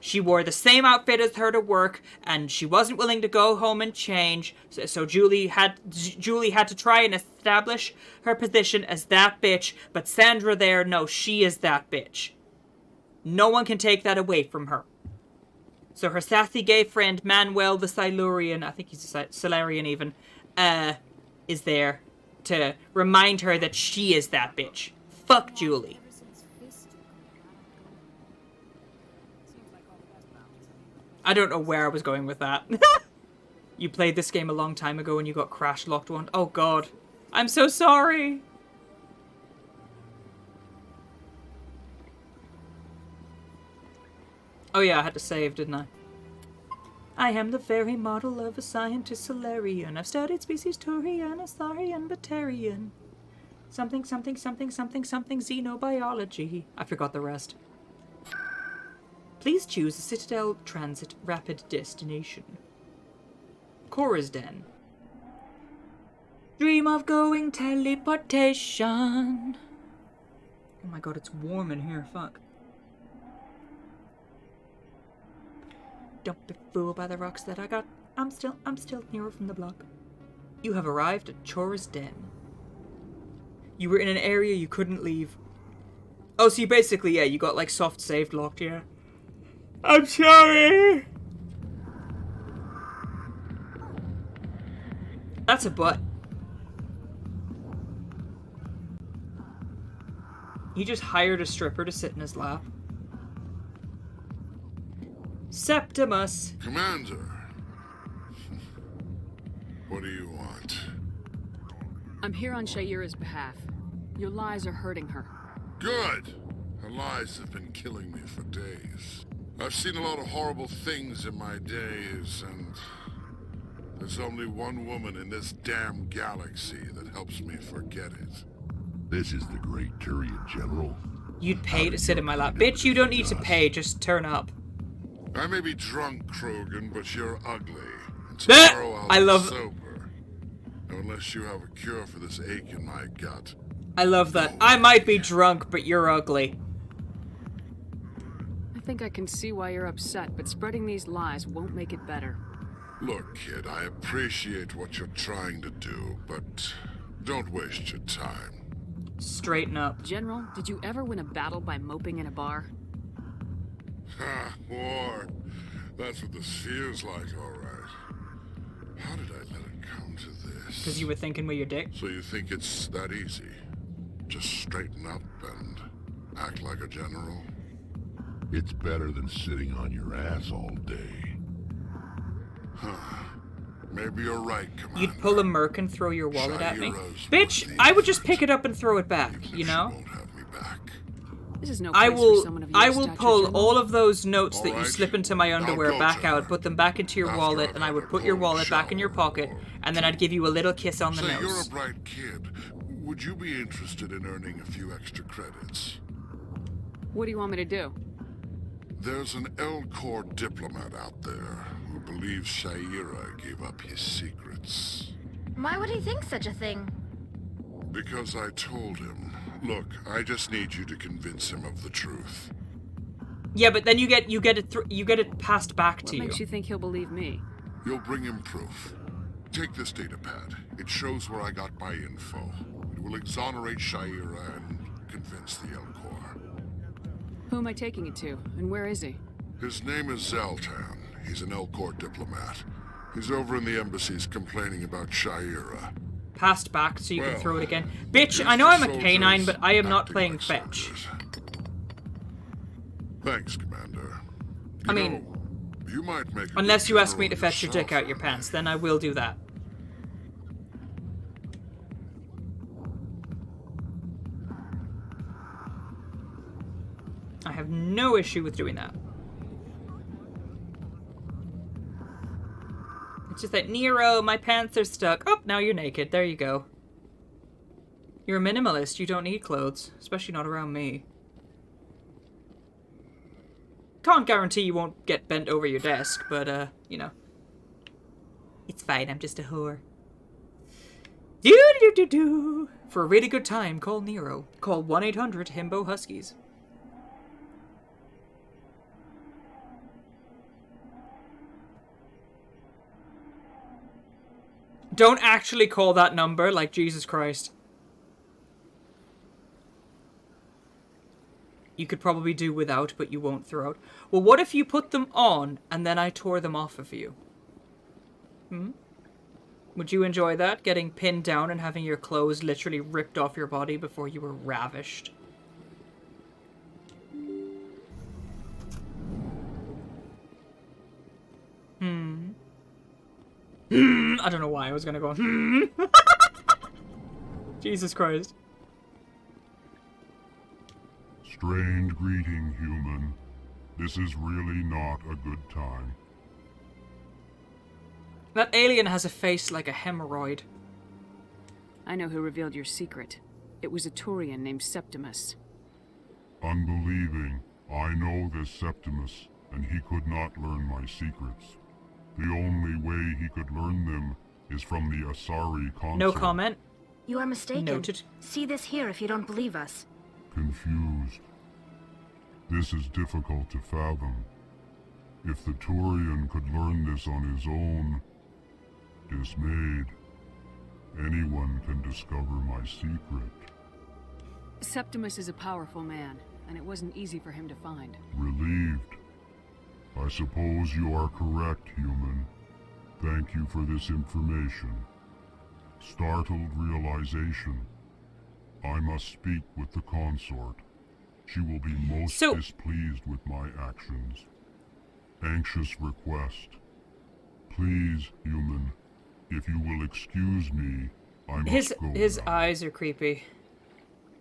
She wore the same outfit as her to work, and she wasn't willing to go home and change, so Julie had to try and establish her position as that bitch, but Sandra there, no, she is that bitch. No one can take that away from her. So her sassy gay friend, Manuel the Silurian, I think he's a Solarian even, is there to remind her that she is that bitch. Fuck Julie. I don't know where I was going with that. You played this game a long time ago and you got crash locked one. Oh god. I'm so sorry. Oh yeah, I had to save, didn't I? I am the very model of a scientist Solarian. I've studied species Turian, Astarian, Batarian. Something, something, something, something, something, xenobiology. I forgot the rest. Please choose a Citadel Transit Rapid Destination. Cora's Den. Dream of going teleportation. Oh my god, it's warm in here, fuck. Don't be fooled by the rocks that I got. I'm still nearer from the block. You have arrived at Chora's Den. You were in an area you couldn't leave. Oh, so you basically, yeah, you got like soft saved locked, yeah. I'm sorry! That's a butt. He just hired a stripper to sit in his lap. Septimus. Commander. What do you want? I'm here on Shaira's behalf. Your lies are hurting her. Good. Her lies have been killing me for days. I've seen a lot of horrible things in my days, and there's only one woman in this damn galaxy that helps me forget it. This is the great Turian General. You'd pay to sit in my lap. Bitch, you don't need to pay, just turn up. I may be drunk, Krogan, but you're ugly. And tomorrow I'll be sober. Unless you have a cure for this ache in my gut. I love that. I might be drunk, but you're ugly. I think I can see why you're upset, but spreading these lies won't make it better. Look, kid, I appreciate what you're trying to do, but don't waste your time. Straighten up. General, did you ever win a battle by moping in a bar? Ha, war. That's what this feels like, all right. How did I let it come to this? Because you were thinking with your dick? So you think it's that easy? Just straighten up and act like a general? It's better than sitting on your ass all day. Huh. Maybe you're right, Commander. You'd pull a merc and throw your wallet at me? Bitch, I would just pick it up and throw it back, you know? This is no I place will for someone of your stature, pull General. all of those notes that you slip into my underwear back out, put them back into your wallet, and I would put your wallet back in your pocket, and then I'd give you a little kiss on the Say, nose. you're a bright kid. Would you be interested in earning a few extra credits? What do you want me to do? There's an Elcor diplomat out there who believes Shaira gave up his secrets. Why would he think such a thing? Because I told him. Look, I just need you to convince him of the truth. Yeah, but then you get it passed back to you. What makes you think he'll believe me? You'll bring him proof. Take this datapad. It shows where I got my info. It will exonerate Shaira and convince the Elcor. Who am I taking it to, and where is he? His name is Zaltan. He's an Elcor diplomat. He's over in the embassies complaining about Shaira. passed back so you can Well, throw it again. Bitch, I know I'm a canine, but I am not playing fetch. Thanks, Commander. I mean, You might make a unless good you ask me to general fetch your dick out your pants, then I will do that. I have no issue with doing that. It's just that, Nero, my pants are stuck. Oh, now you're naked. There you go. You're a minimalist. You don't need clothes. Especially not around me. Can't guarantee you won't get bent over your desk, but, you know. It's fine. I'm just a whore. Do-do-do-do-do. For a really good time, call Nero. Call 1-800-HIMBO-HUSKIES. Don't actually call that number, like Jesus Christ. You could probably do without, but you won't throw out. Well, what if you put them on, and then I tore them off of you? Hmm? Would you enjoy that? Getting pinned down and having your clothes literally ripped off your body before you were ravished? I don't know why I was gonna go, Jesus Christ. Strange greeting, human. This is really not a good time. That alien has a face like a hemorrhoid. I know who revealed your secret. It was a Turian named Septimus. Unbelieving, I know this Septimus, and he could not learn my secrets. The only way he could learn them is from the Asari console. No comment. You are mistaken. Noted. See this here if you don't believe us. Confused. This is difficult to fathom. If the Turian could learn this on his own, dismayed, anyone can discover my secret. Septimus is a powerful man, and it wasn't easy for him to find. Relieved. I suppose you are correct, human. Thank you for this information. Startled realization. I must speak with the consort. She will be most displeased with my actions. Anxious request. Please, human, if you will excuse me, I must go His now. eyes are creepy.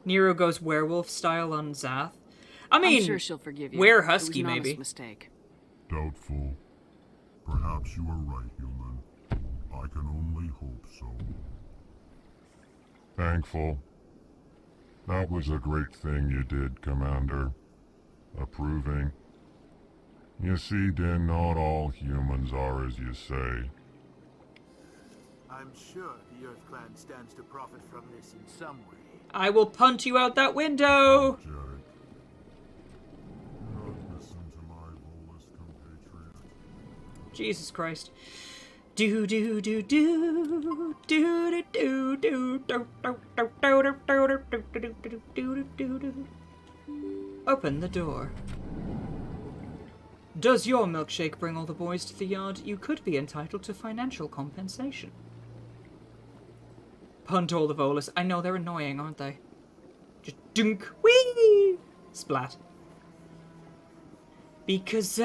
Nero goes werewolf style on Zath. I mean, I'm sure she'll forgive you. Were It was husky an honest maybe. mistake. Doubtful. Perhaps you are right, human. I can only hope so. Thankful. That was a great thing you did, Commander. Approving. You see, Din, not all humans are as you say. I'm sure the Earth Clan stands to profit from this in some way. I will punt you out that window. Jesus Christ. Do do do do do do do do do do do. Open the door. Does your milkshake bring all the boys to the yard? You could be entitled to financial compensation. Punt all the Volus. I know they're annoying, aren't they? Just dunk. Whee! Splat. Because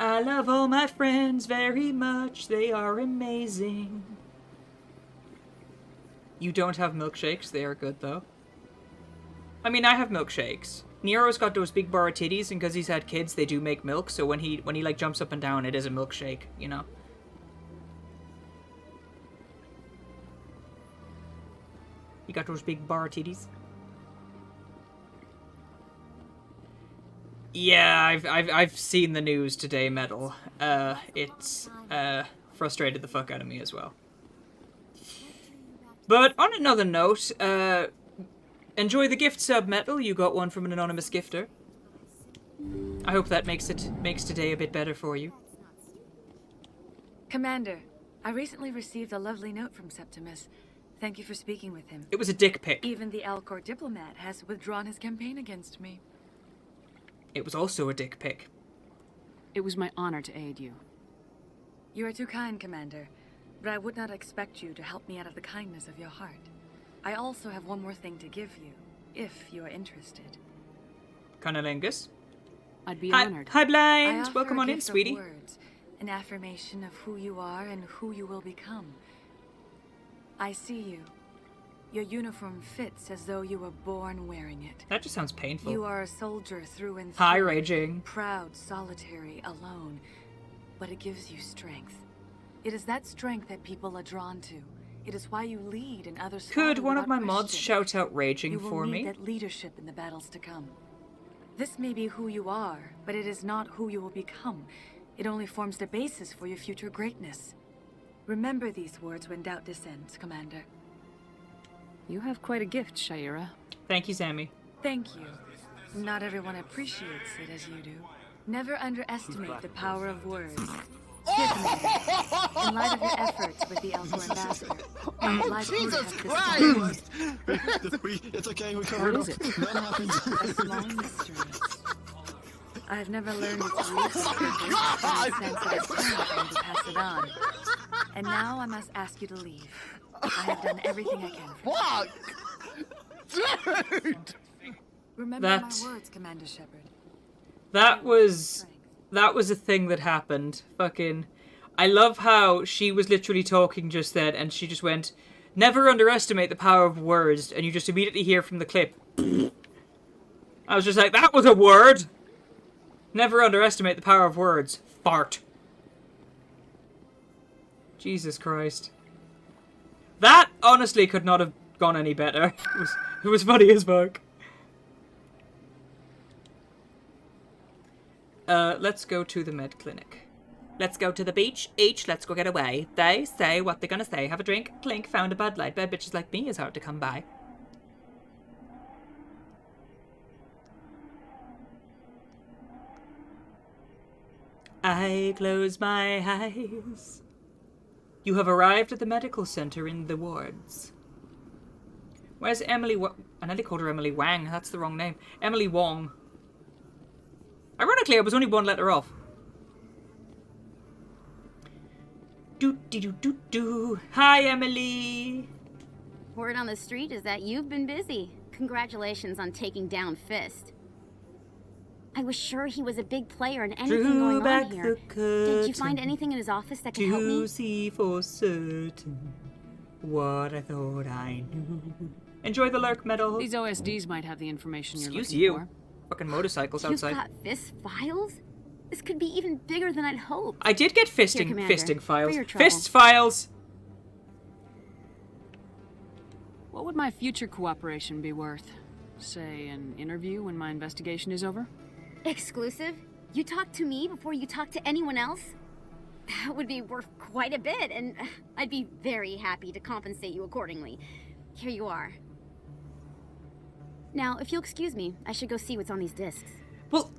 I love all my friends very much. They are amazing. You don't have milkshakes. They are good, though. I mean, I have milkshakes. Nero's got those big bar titties, and because he's had kids, they do make milk. So when he like jumps up and down, it is a milkshake, you know. You got those big bar titties. Yeah, I've seen the news today, Metal. It's frustrated the fuck out of me as well. But on another note, enjoy the gift sub, Metal. You got one from an anonymous gifter. I hope that makes today a bit better for you. Commander, I recently received a lovely note from Septimus. Thank you for speaking with him. It was a dick pic. Even the Alcor diplomat has withdrawn his campaign against me. It was also a dick pic. It was my honor to aid you. You are too kind, Commander, but I would not expect you to help me out of the kindness of your heart. I also have one more thing to give you, if you are interested. Cunnilingus. I'd be honored. Hi, I Blind. offer Welcome a on in, gift of sweetie. words, an affirmation of who you are and who you will become. I see you. Your uniform fits as though you were born wearing it. That just sounds painful. You are a soldier through and through. High raging. Proud, solitary, alone. But it gives you strength. It is that strength that people are drawn to. It is why you lead and others follow Could one of without my mods question. shout out raging You will for need me? that leadership in the battles to come. This may be who you are, but it is not who you will become. It only forms the basis for your future greatness. Remember these words when doubt descends, Commander. You have quite a gift, Shaira. Thank you, Sammy. Thank you. Not everyone appreciates it as you do. Never underestimate the power of words. Here, Commander, in light of your efforts with the Elfo Ambassador, I would like you to have this It's okay, we What covered is up. it? Nothing happens. a small mystery. I have never learned its use or purpose, but I sense that it's time for me to pass it on. And now I must ask you to leave. I have done everything I can for you. Dude! Remember That- my words, Commander Shepard. That was a thing that happened. Fucking, I love how she was literally talking just then, and she just went, "Never underestimate the power of words," and you just immediately hear from the clip. I was just like, that was a word. Never underestimate the power of words. Fart. Jesus Christ. That honestly could not have gone any better. It was funny as fuck. Let's go to the med clinic. Let's go to the beach. Let's go get away. They say what they're gonna say. Have a drink. Clink. Found a Bud Light. Bad bitches like me is hard to come by. I close my eyes. You have arrived at the medical center in the wards. Where's Emily? I nearly called her Emily Wang. That's the wrong name. Emily Wong. Ironically, I was only one letter off. Do. Hi, Emily. Word on the street is that you've been busy. Congratulations on taking down Fist. I was sure he was a big player in anything Drew going back on here. the Did you find curtain anything in his office that could help me? to see for certain what I thought I knew. Enjoy the lurk medal. These OSDs might have the information you're Excuse looking you. for. Fucking motorcycles You've outside. got Fist files? This could be even bigger than I'd hoped. I did get Here, fisting Commander, files. for your trouble. Fist files. What would my future cooperation be worth? Say, an interview when my investigation is over? Exclusive? You talk to me before you talk to anyone else? That would be worth quite a bit, and I'd be very happy to compensate you accordingly. Here you are. Now, if you'll excuse me, I should go see what's on these discs. Well,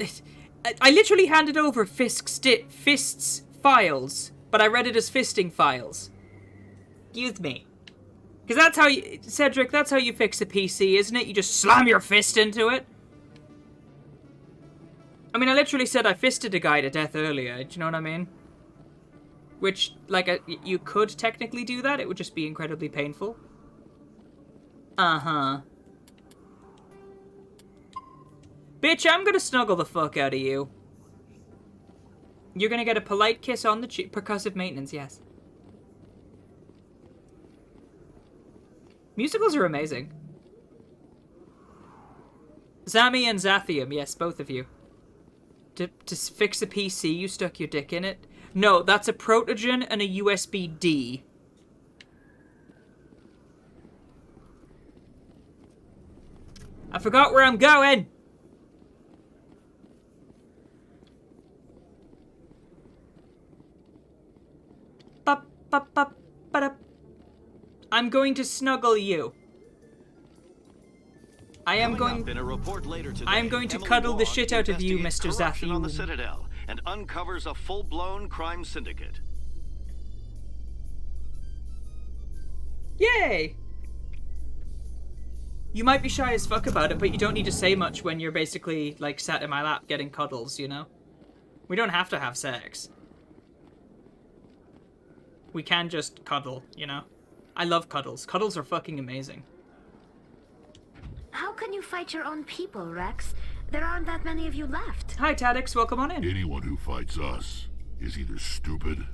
I literally handed over Fist's files, but I read it as fisting files. Excuse me. Because that's how you... Cedric, that's how you fix a PC, isn't it? You just slam your fist into it. I mean, I literally said I fisted a guy to death earlier, do you know what I mean? Which, like, you could technically do that, it would just be incredibly painful. Uh-huh. Bitch, I'm gonna snuggle the fuck out of you. You're gonna get a polite kiss on the cheek. Percussive maintenance, yes. Musicals are amazing. Zami and Zathium, yes, both of you. To fix a PC, you stuck your dick in it? No, that's a Protogen and a USB-D. I forgot where I'm going! I'm going to snuggle you. I am going to cuddle the shit out of you, Mr. Corruption on the Zathium. Citadel and uncovers a full-blown crime syndicate. Yay! You might be shy as fuck about it, but you don't need to say much when you're basically, like, sat in my lap getting cuddles, you know? We don't have to have sex. we can just cuddle, you know? I love cuddles. Cuddles are fucking amazing. How can you fight your own people, Rex? There aren't that many of you left. Hi, Tadix. Welcome on in. Anyone who fights us is either stupid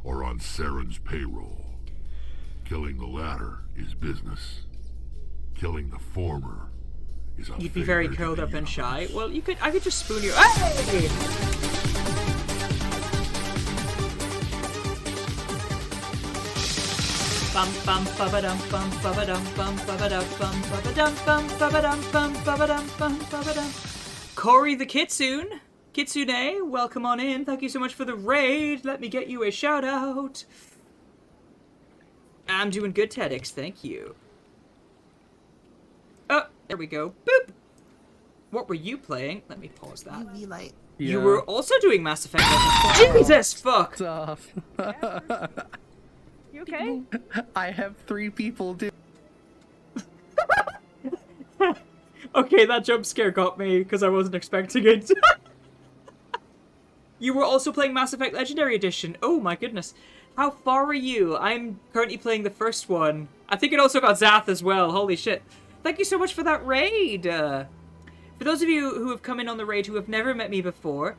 or on Saren's payroll. Killing the latter is business. Killing the former is a You'd be very curled up and shy. Well, I could just spoon you. Hey! Bum bum ba-ba-dum bum ba-ba-dum bum ba-ba-dum bum ba-ba-dum bum ba-ba-dum bum ba-ba-dum bum ba-ba-dum. Corey the Kitsune, welcome on in. Thank you so much for the raid. Let me get you a shout out. I'm doing good, Tedx. Thank you. Oh, there we go. Boop. What were you playing? Let me pause that. UV light. You were also doing Mass Effect. Jesus, fuck. Off. You okay? I have 3 people do. Okay, that jump scare got me because I wasn't expecting it. You were also playing Mass Effect Legendary Edition. Oh my goodness. How far are you? I'm currently playing the first one. I think it also got Zath as well. Holy shit. Thank you so much for that raid. For those of you who have come in on the raid who have never met me before,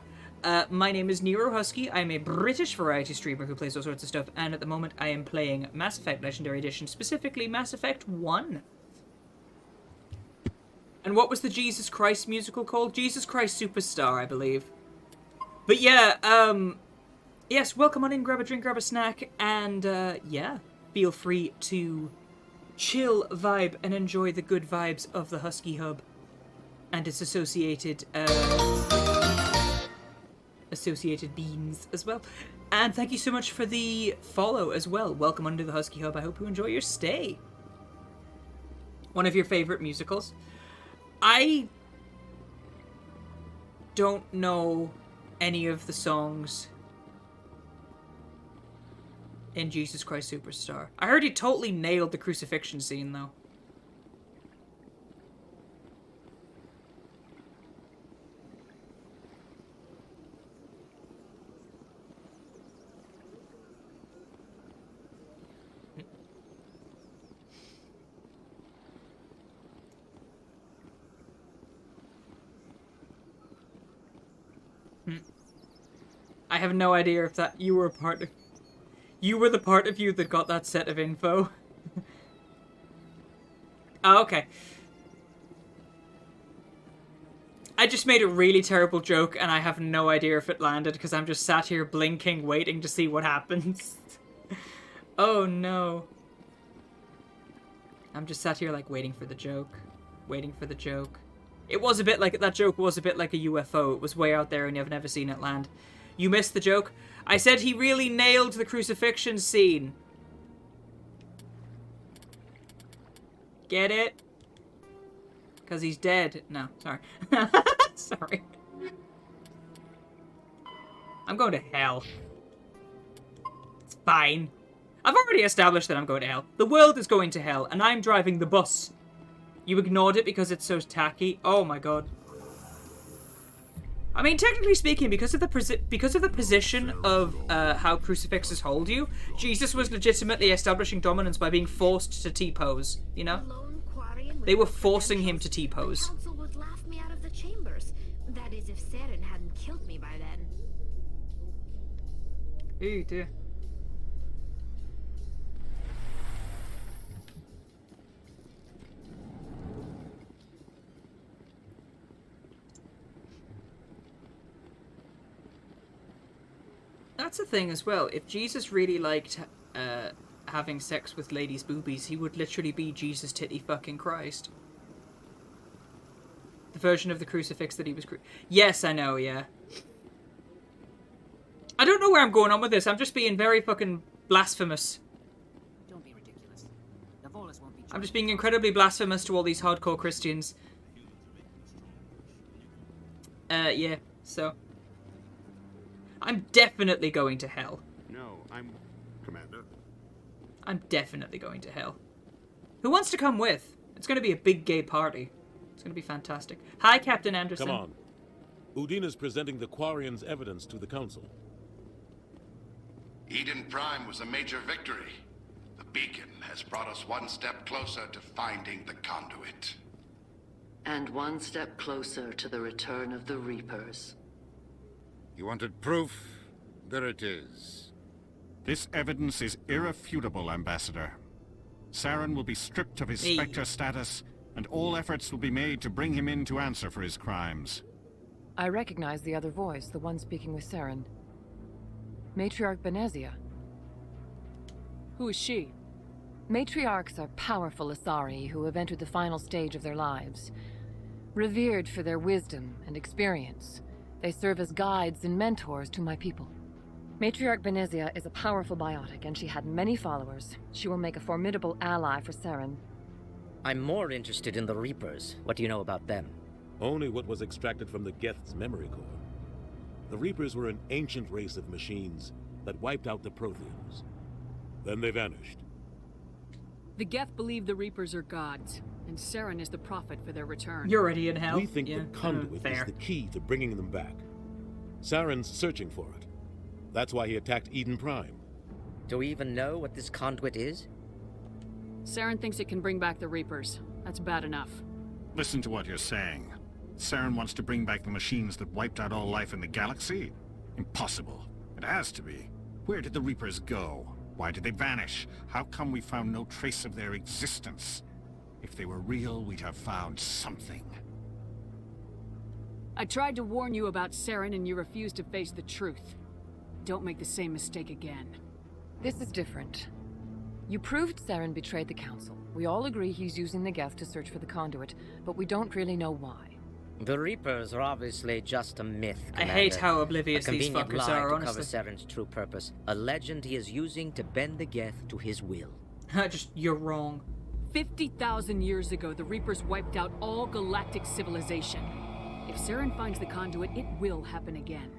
my name is Nero Husky. I'm a British variety streamer who plays all sorts of stuff, and at the moment I am playing Mass Effect Legendary Edition, specifically Mass Effect 1. And what was the Jesus Christ musical called? Jesus Christ Superstar, I believe. But yeah, yes, welcome on in, grab a drink, grab a snack, and yeah, feel free to chill, vibe, and enjoy the good vibes of the Husky Hub and its associated beans as well. And thank you so much for the follow as well. Welcome onto the Husky Hub. I hope you enjoy your stay. One of your favorite musicals. I don't know any of the songs in Jesus Christ Superstar. I heard he totally nailed the crucifixion scene though. I have no idea if that you were a part of. You were the part of you that got that set of info. Oh, okay. I just made a really terrible joke and I have no idea if it landed because I'm just sat here blinking, waiting to see what happens. Oh no. I'm just sat here like waiting for the joke. Waiting for the joke. It was a bit like, that joke was a bit like a UFO. It was way out there and you've never seen it land. You missed the joke? I said he really nailed the crucifixion scene. Get it? Because he's dead. No, sorry. Sorry. I'm going to hell. It's fine. I've already established that I'm going to hell. The world is going to hell, and I'm driving the bus. You ignored it because it's so tacky? Oh my god. I mean, technically speaking, because of the position of how crucifixes hold you, Jesus was legitimately establishing dominance by being forced to T-pose, you know? They were forcing him to T-pose. The council would laugh me out of the chambers. That is, if Saren hadn't killed me by then. Ooh, dear. That's the thing as well. If Jesus really liked having sex with ladies' boobies, he would literally be Jesus Titty fucking Christ. The version of the crucifix that he was... Yes, I know, yeah. I don't know where I'm going on with this. I'm just being very fucking blasphemous. Don't be ridiculous. The Volus won't be... I'm just being incredibly blasphemous to all these hardcore Christians. Yeah, so... I'm definitely going to hell. No, I'm... Commander? I'm definitely going to hell. Who wants to come with? It's going to be a big gay party. It's going to be fantastic. Hi, Captain Anderson. Come on. Udina's presenting the Quarians' evidence to the Council. Eden Prime was a major victory. The beacon has brought us one step closer to finding the conduit. And one step closer to the return of the Reapers. You wanted proof? There it is. This evidence is irrefutable, Ambassador. Saren will be stripped of his Spectre status, and all efforts will be made to bring him in to answer for his crimes. I recognize the other voice, the one speaking with Saren. Matriarch Benezia. Who is she? Matriarchs are powerful Asari who have entered the final stage of their lives. Revered for their wisdom and experience, they serve as guides and mentors to my people. Matriarch Benezia is a powerful biotic, and she had many followers. She will make a formidable ally for Saren. I'm more interested in the Reapers. What do you know about them? Only what was extracted from the Geth's memory core. The Reapers were an ancient race of machines that wiped out the Protheans. Then they vanished. The Geth believe the Reapers are gods, and Saren is the prophet for their return. You're already in hell. We think the conduit is the key to bringing them back. Saren's searching for it. That's why he attacked Eden Prime. Do we even know what this conduit is? Saren thinks it can bring back the Reapers. That's bad enough. Listen to what you're saying. Saren wants to bring back the machines that wiped out all life in the galaxy? Impossible. It has to be. Where did the Reapers go? Why did they vanish? How come we found no trace of their existence? If they were real, we'd have found something. I tried to warn you about Saren, and you refused to face the truth. Don't make the same mistake again. This is different. You proved Saren betrayed the Council. We all agree he's using the Geth to search for the conduit, but we don't really know why. The Reapers are obviously just a myth, Commander. I hate how oblivious these fuckers lie are, to honestly. cover Saren's true purpose. A legend he is using to bend the Geth to his will. You're wrong. 50,000 years ago, the Reapers wiped out all galactic civilization. If Saren finds the conduit, it will happen again.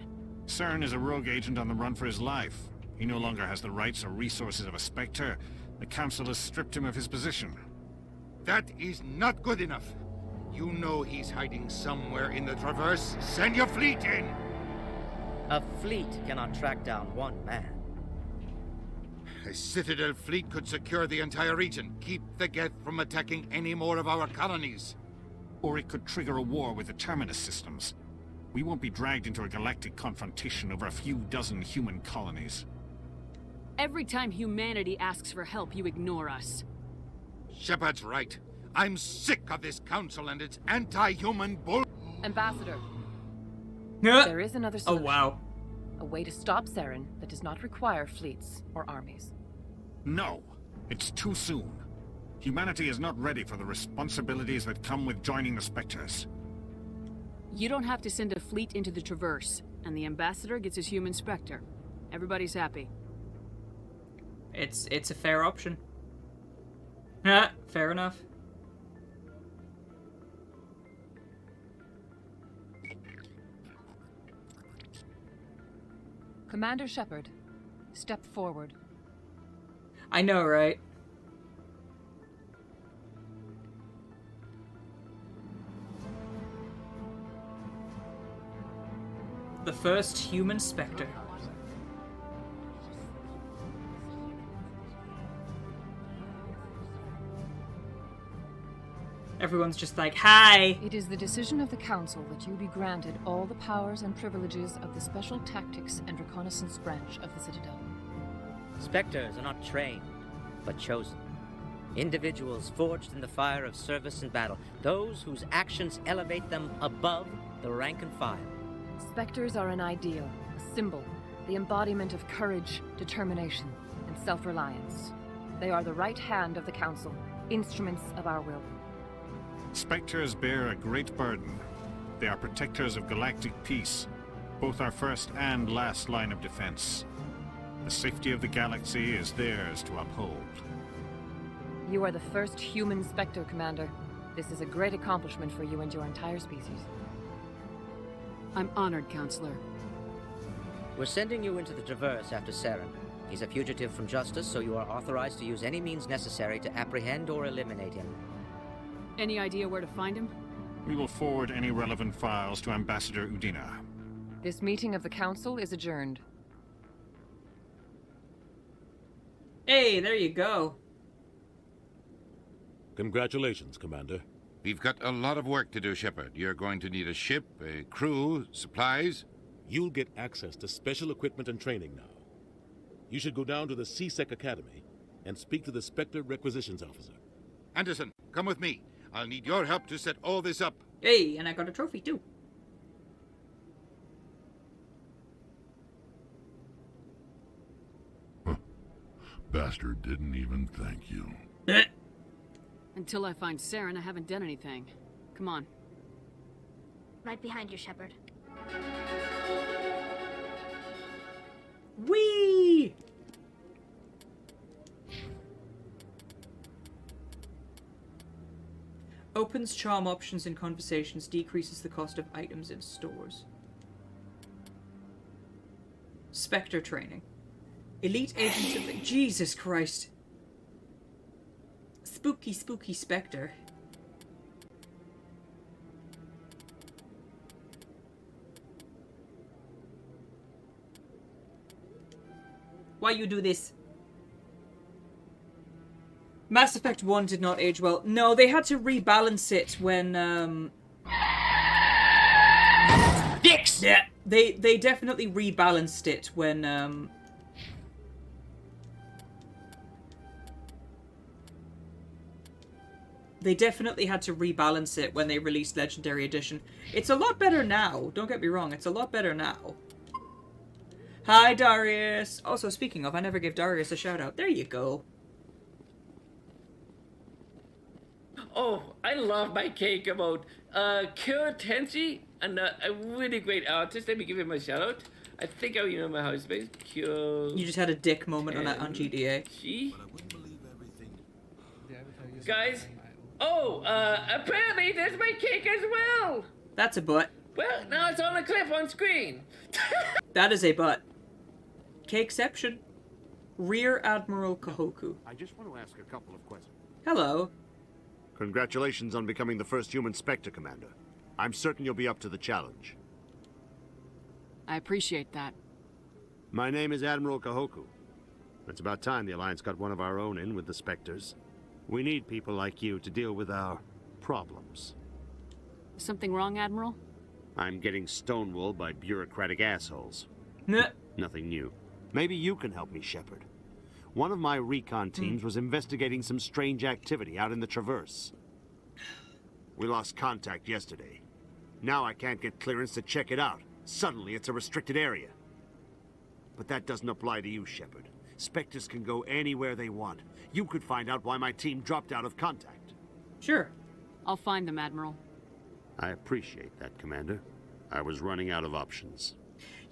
Saren is a rogue agent on the run for his life. He no longer has the rights or resources of a Spectre. The Council has stripped him of his position. That is not good enough. You know he's hiding somewhere in the Traverse. Send your fleet in! A fleet cannot track down one man. A Citadel fleet could secure the entire region, keep the Geth from attacking any more of our colonies. Or it could trigger a war with the Terminus systems. We won't be dragged into a galactic confrontation over a few dozen human colonies. Every time humanity asks for help, you ignore us. Shepard's right. I'm sick of this council and its anti-human bull... Ambassador. There is another solution. Oh, wow. A way to stop Saren that does not require fleets or armies. No. It's too soon. Humanity is not ready for the responsibilities that come with joining the Spectres. You don't have to send a fleet into the Traverse, and the Ambassador gets his human Spectre. Everybody's happy. It's a fair option. Fair enough. Commander Shepard, step forward. I know, right? The first human Spectre. Everyone's just like, hi! It is the decision of the Council that you be granted all the powers and privileges of the Special Tactics and Reconnaissance Branch of the Citadel. Spectres are not trained, but chosen. Individuals forged in the fire of service and battle. Those whose actions elevate them above the rank and file. Spectres are an ideal, a symbol, the embodiment of courage, determination, and self-reliance. They are the right hand of the Council, instruments of our will. Spectres bear a great burden. They are protectors of galactic peace, both our first and last line of defense. The safety of the galaxy is theirs to uphold. You are the first human Spectre, Commander. This is a great accomplishment for you and your entire species. I'm honored, Counselor. We're sending you into the Traverse after Saren. He's a fugitive from justice, so you are authorized to use any means necessary to apprehend or eliminate him. Any idea where to find him? We will forward any relevant files to Ambassador Udina. This meeting of the Council is adjourned. Hey, there you go. Congratulations, Commander. We've got a lot of work to do, Shepard. You're going to need a ship, a crew, supplies. You'll get access to special equipment and training now. You should go down to the C-Sec Academy and speak to the Spectre Requisitions Officer. Anderson, come with me. I'll need your help to set all this up. Hey, and I got a trophy too. Bastard didn't even thank you. Until I find Saren, I haven't done anything. Come on. Right behind you, Shepard. Whee! Opens charm options in conversations, decreases the cost of items in stores. Spectre training. Elite agents of the... Jesus Christ. Spooky, spooky Spectre. Why you do this? Mass Effect 1 did not age well. No, they had to rebalance it when, Dicks! Yeah, they definitely rebalanced it when, They definitely had to rebalance it when they released Legendary Edition. It's a lot better now. Don't get me wrong, it's a lot better now. Hi, Darius! Also, speaking of, I never give Darius a shout-out. There you go. Oh, I love my cake about Kyo Tenchi, and a really great artist. Let me give him a shout out. I think I remember how it's based. Kyo. You just had a dick moment on that on GDA. Guys, apparently there's my cake as well. That's a butt. Well, now it's on a clip on screen. That is a butt. Cakeception. Rear Admiral Kahoku. I just want to ask a couple of questions. Hello. Congratulations on becoming the first human Spectre, Commander. I'm certain you'll be up to the challenge. I appreciate that. My name is Admiral Kahoku. It's about time the Alliance got one of our own in with the Spectres. We need people like you to deal with our problems. Something wrong, Admiral? I'm getting stonewalled by bureaucratic assholes. Nothing new. Maybe you can help me, Shepard. One of my recon teams was investigating some strange activity out in the Traverse. We lost contact yesterday. Now I can't get clearance to check it out. Suddenly it's a restricted area. But that doesn't apply to you, Shepard. Spectres can go anywhere they want. You could find out why my team dropped out of contact. Sure. I'll find them, Admiral. I appreciate that, Commander. I was running out of options.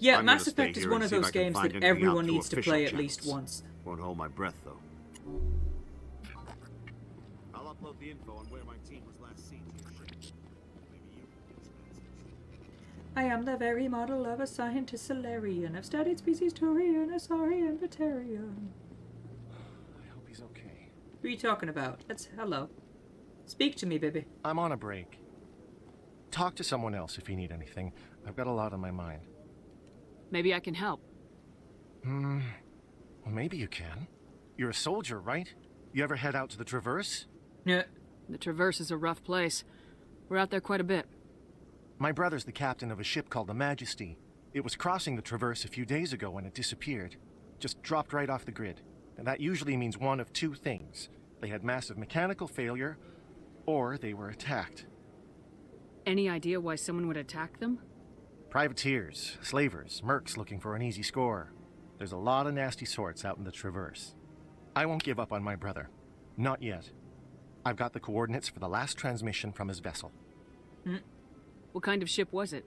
Yeah, Mass Effect is one of those games that everyone needs to play at least once. Won't hold my breath, though. I'll upload the info on where my team was last seen. I am the very model of a scientist Solarian. I've studied species Turian, Asarian, Batarian. I hope he's okay. Who are you talking about? That's hello. Speak to me, baby. I'm on a break. Talk to someone else if you need anything. I've got a lot on my mind. Maybe I can help. Well, maybe you can. You're a soldier, right? You ever head out to the Traverse? Yeah. The Traverse is a rough place. We're out there quite a bit. My brother's the captain of a ship called the Majesty. It was crossing the Traverse a few days ago when it disappeared. Just dropped right off the grid. And that usually means one of two things. They had massive mechanical failure, or they were attacked. Any idea why someone would attack them? Privateers, slavers, mercs looking for an easy score. There's a lot of nasty sorts out in the Traverse. I won't give up on my brother. Not yet. I've got the coordinates for the last transmission from his vessel. What kind of ship was it?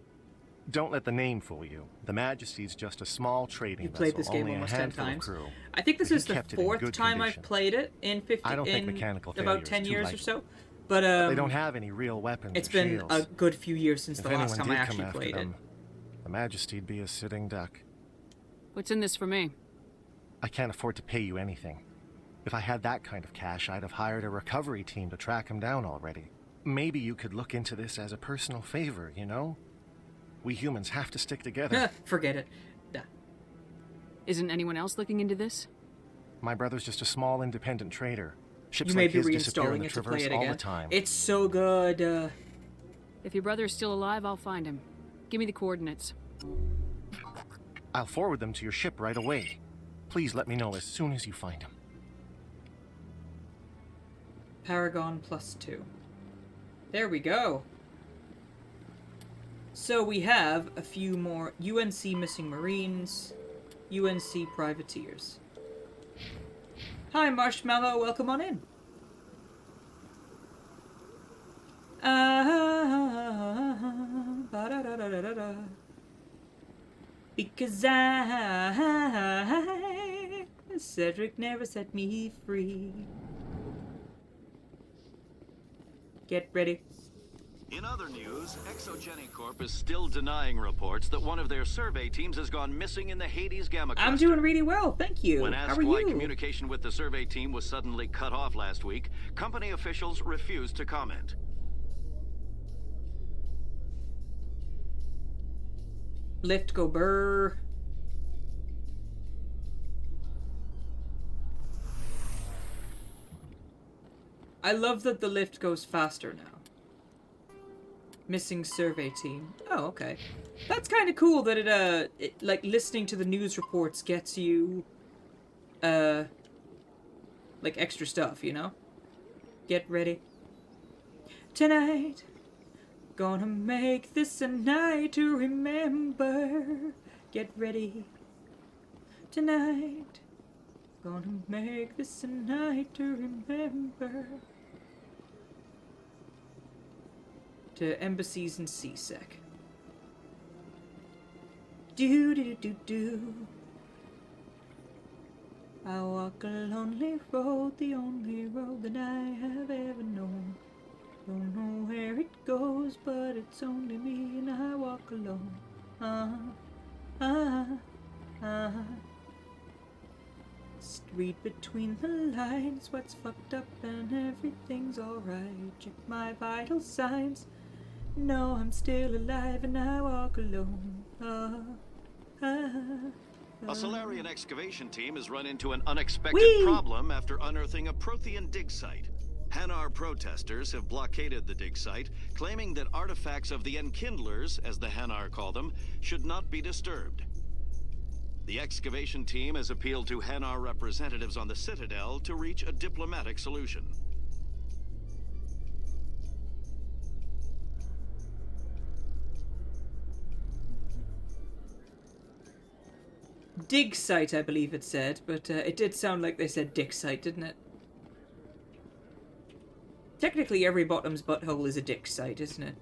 Don't let the name fool you. The Majesty's just a small trading vessel. You played this game only almost a 10 handful times. Of crew. I think this But is he the kept it in 4th good time condition. I've played it in 50. I don't think mechanical failure about is 10 too years or likely. so. But They don't have any real weapons. It's or been shields. a good few years since If the last anyone time did I come actually after played them, the Majesty'd be a sitting duck. What's in this for me? I can't afford to pay you anything. If I had that kind of cash, I'd have hired a recovery team to track him down already. Maybe you could look into this as a personal favor, you know? We humans have to stick together. Forget it. Isn't anyone else looking into this? My brother's just a small independent trader. Ships You may like be his disappear in reinstalling the it to play Traverse it all the again. time. It's so good. If your brother's still alive, I'll find him. Give me the coordinates. I'll forward them to your ship right away. Please let me know as soon as you find him. Paragon +2. There we go. So we have a few more UNC missing Marines, UNC privateers. Hi Marshmallow, welcome on in. Ba-da-da-da-da-da. Because Cedric never set me free. Get ready. In other news, Exogeny Corp is still denying reports that one of their survey teams has gone missing in the Hades Gamma cluster. I'm doing really well, thank you. When How asked are why you? communication with the survey team was suddenly cut off last week, company officials refused to comment. Lift go burr. I love that the lift goes faster now. Missing survey team. Oh, okay. That's kind of cool that it, like, listening to the news reports gets you, like, extra stuff, you know? Get ready. Tonight, gonna make this a night to remember. Get ready. Tonight, gonna make this a night to remember. To embassies and CSEC. Do. I walk a lonely road, the only road that I have ever known. Don't know where it goes, but it's only me and I walk alone. Read between the lines, what's fucked up and everything's alright. Check my vital signs. No, I'm still alive and I walk alone. A Solarian excavation team has run into an unexpected problem after unearthing a Prothean dig site. Hanar protesters have blockaded the dig site, claiming that artifacts of the Enkindlers, as the Hanar call them, should not be disturbed. The excavation team has appealed to Hanar representatives on the Citadel to reach a diplomatic solution. Dig site, I believe it said, but it did sound like they said dick site, didn't it? Technically, every bottom's butthole is a dick site, isn't it?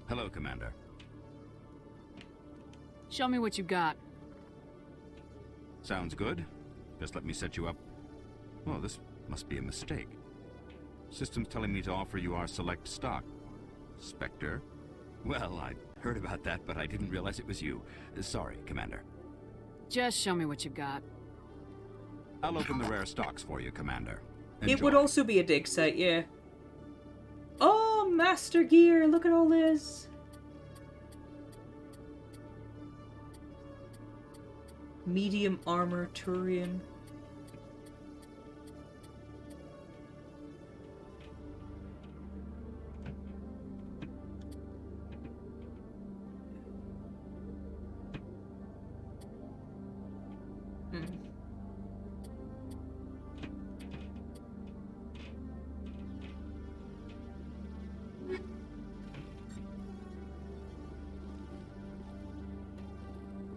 Hello, Commander. Show me what you got. Sounds good. Just let me set you up. Well, this must be a mistake. System's telling me to offer you our select stock. Spectre? Well, I heard about that, but I didn't realize it was you. Sorry, Commander. Just show me what you got. I'll open the rare stocks for you, Commander. It would also be a dig site, yeah. Oh, Master Gear, look at all this. Medium armor Turian.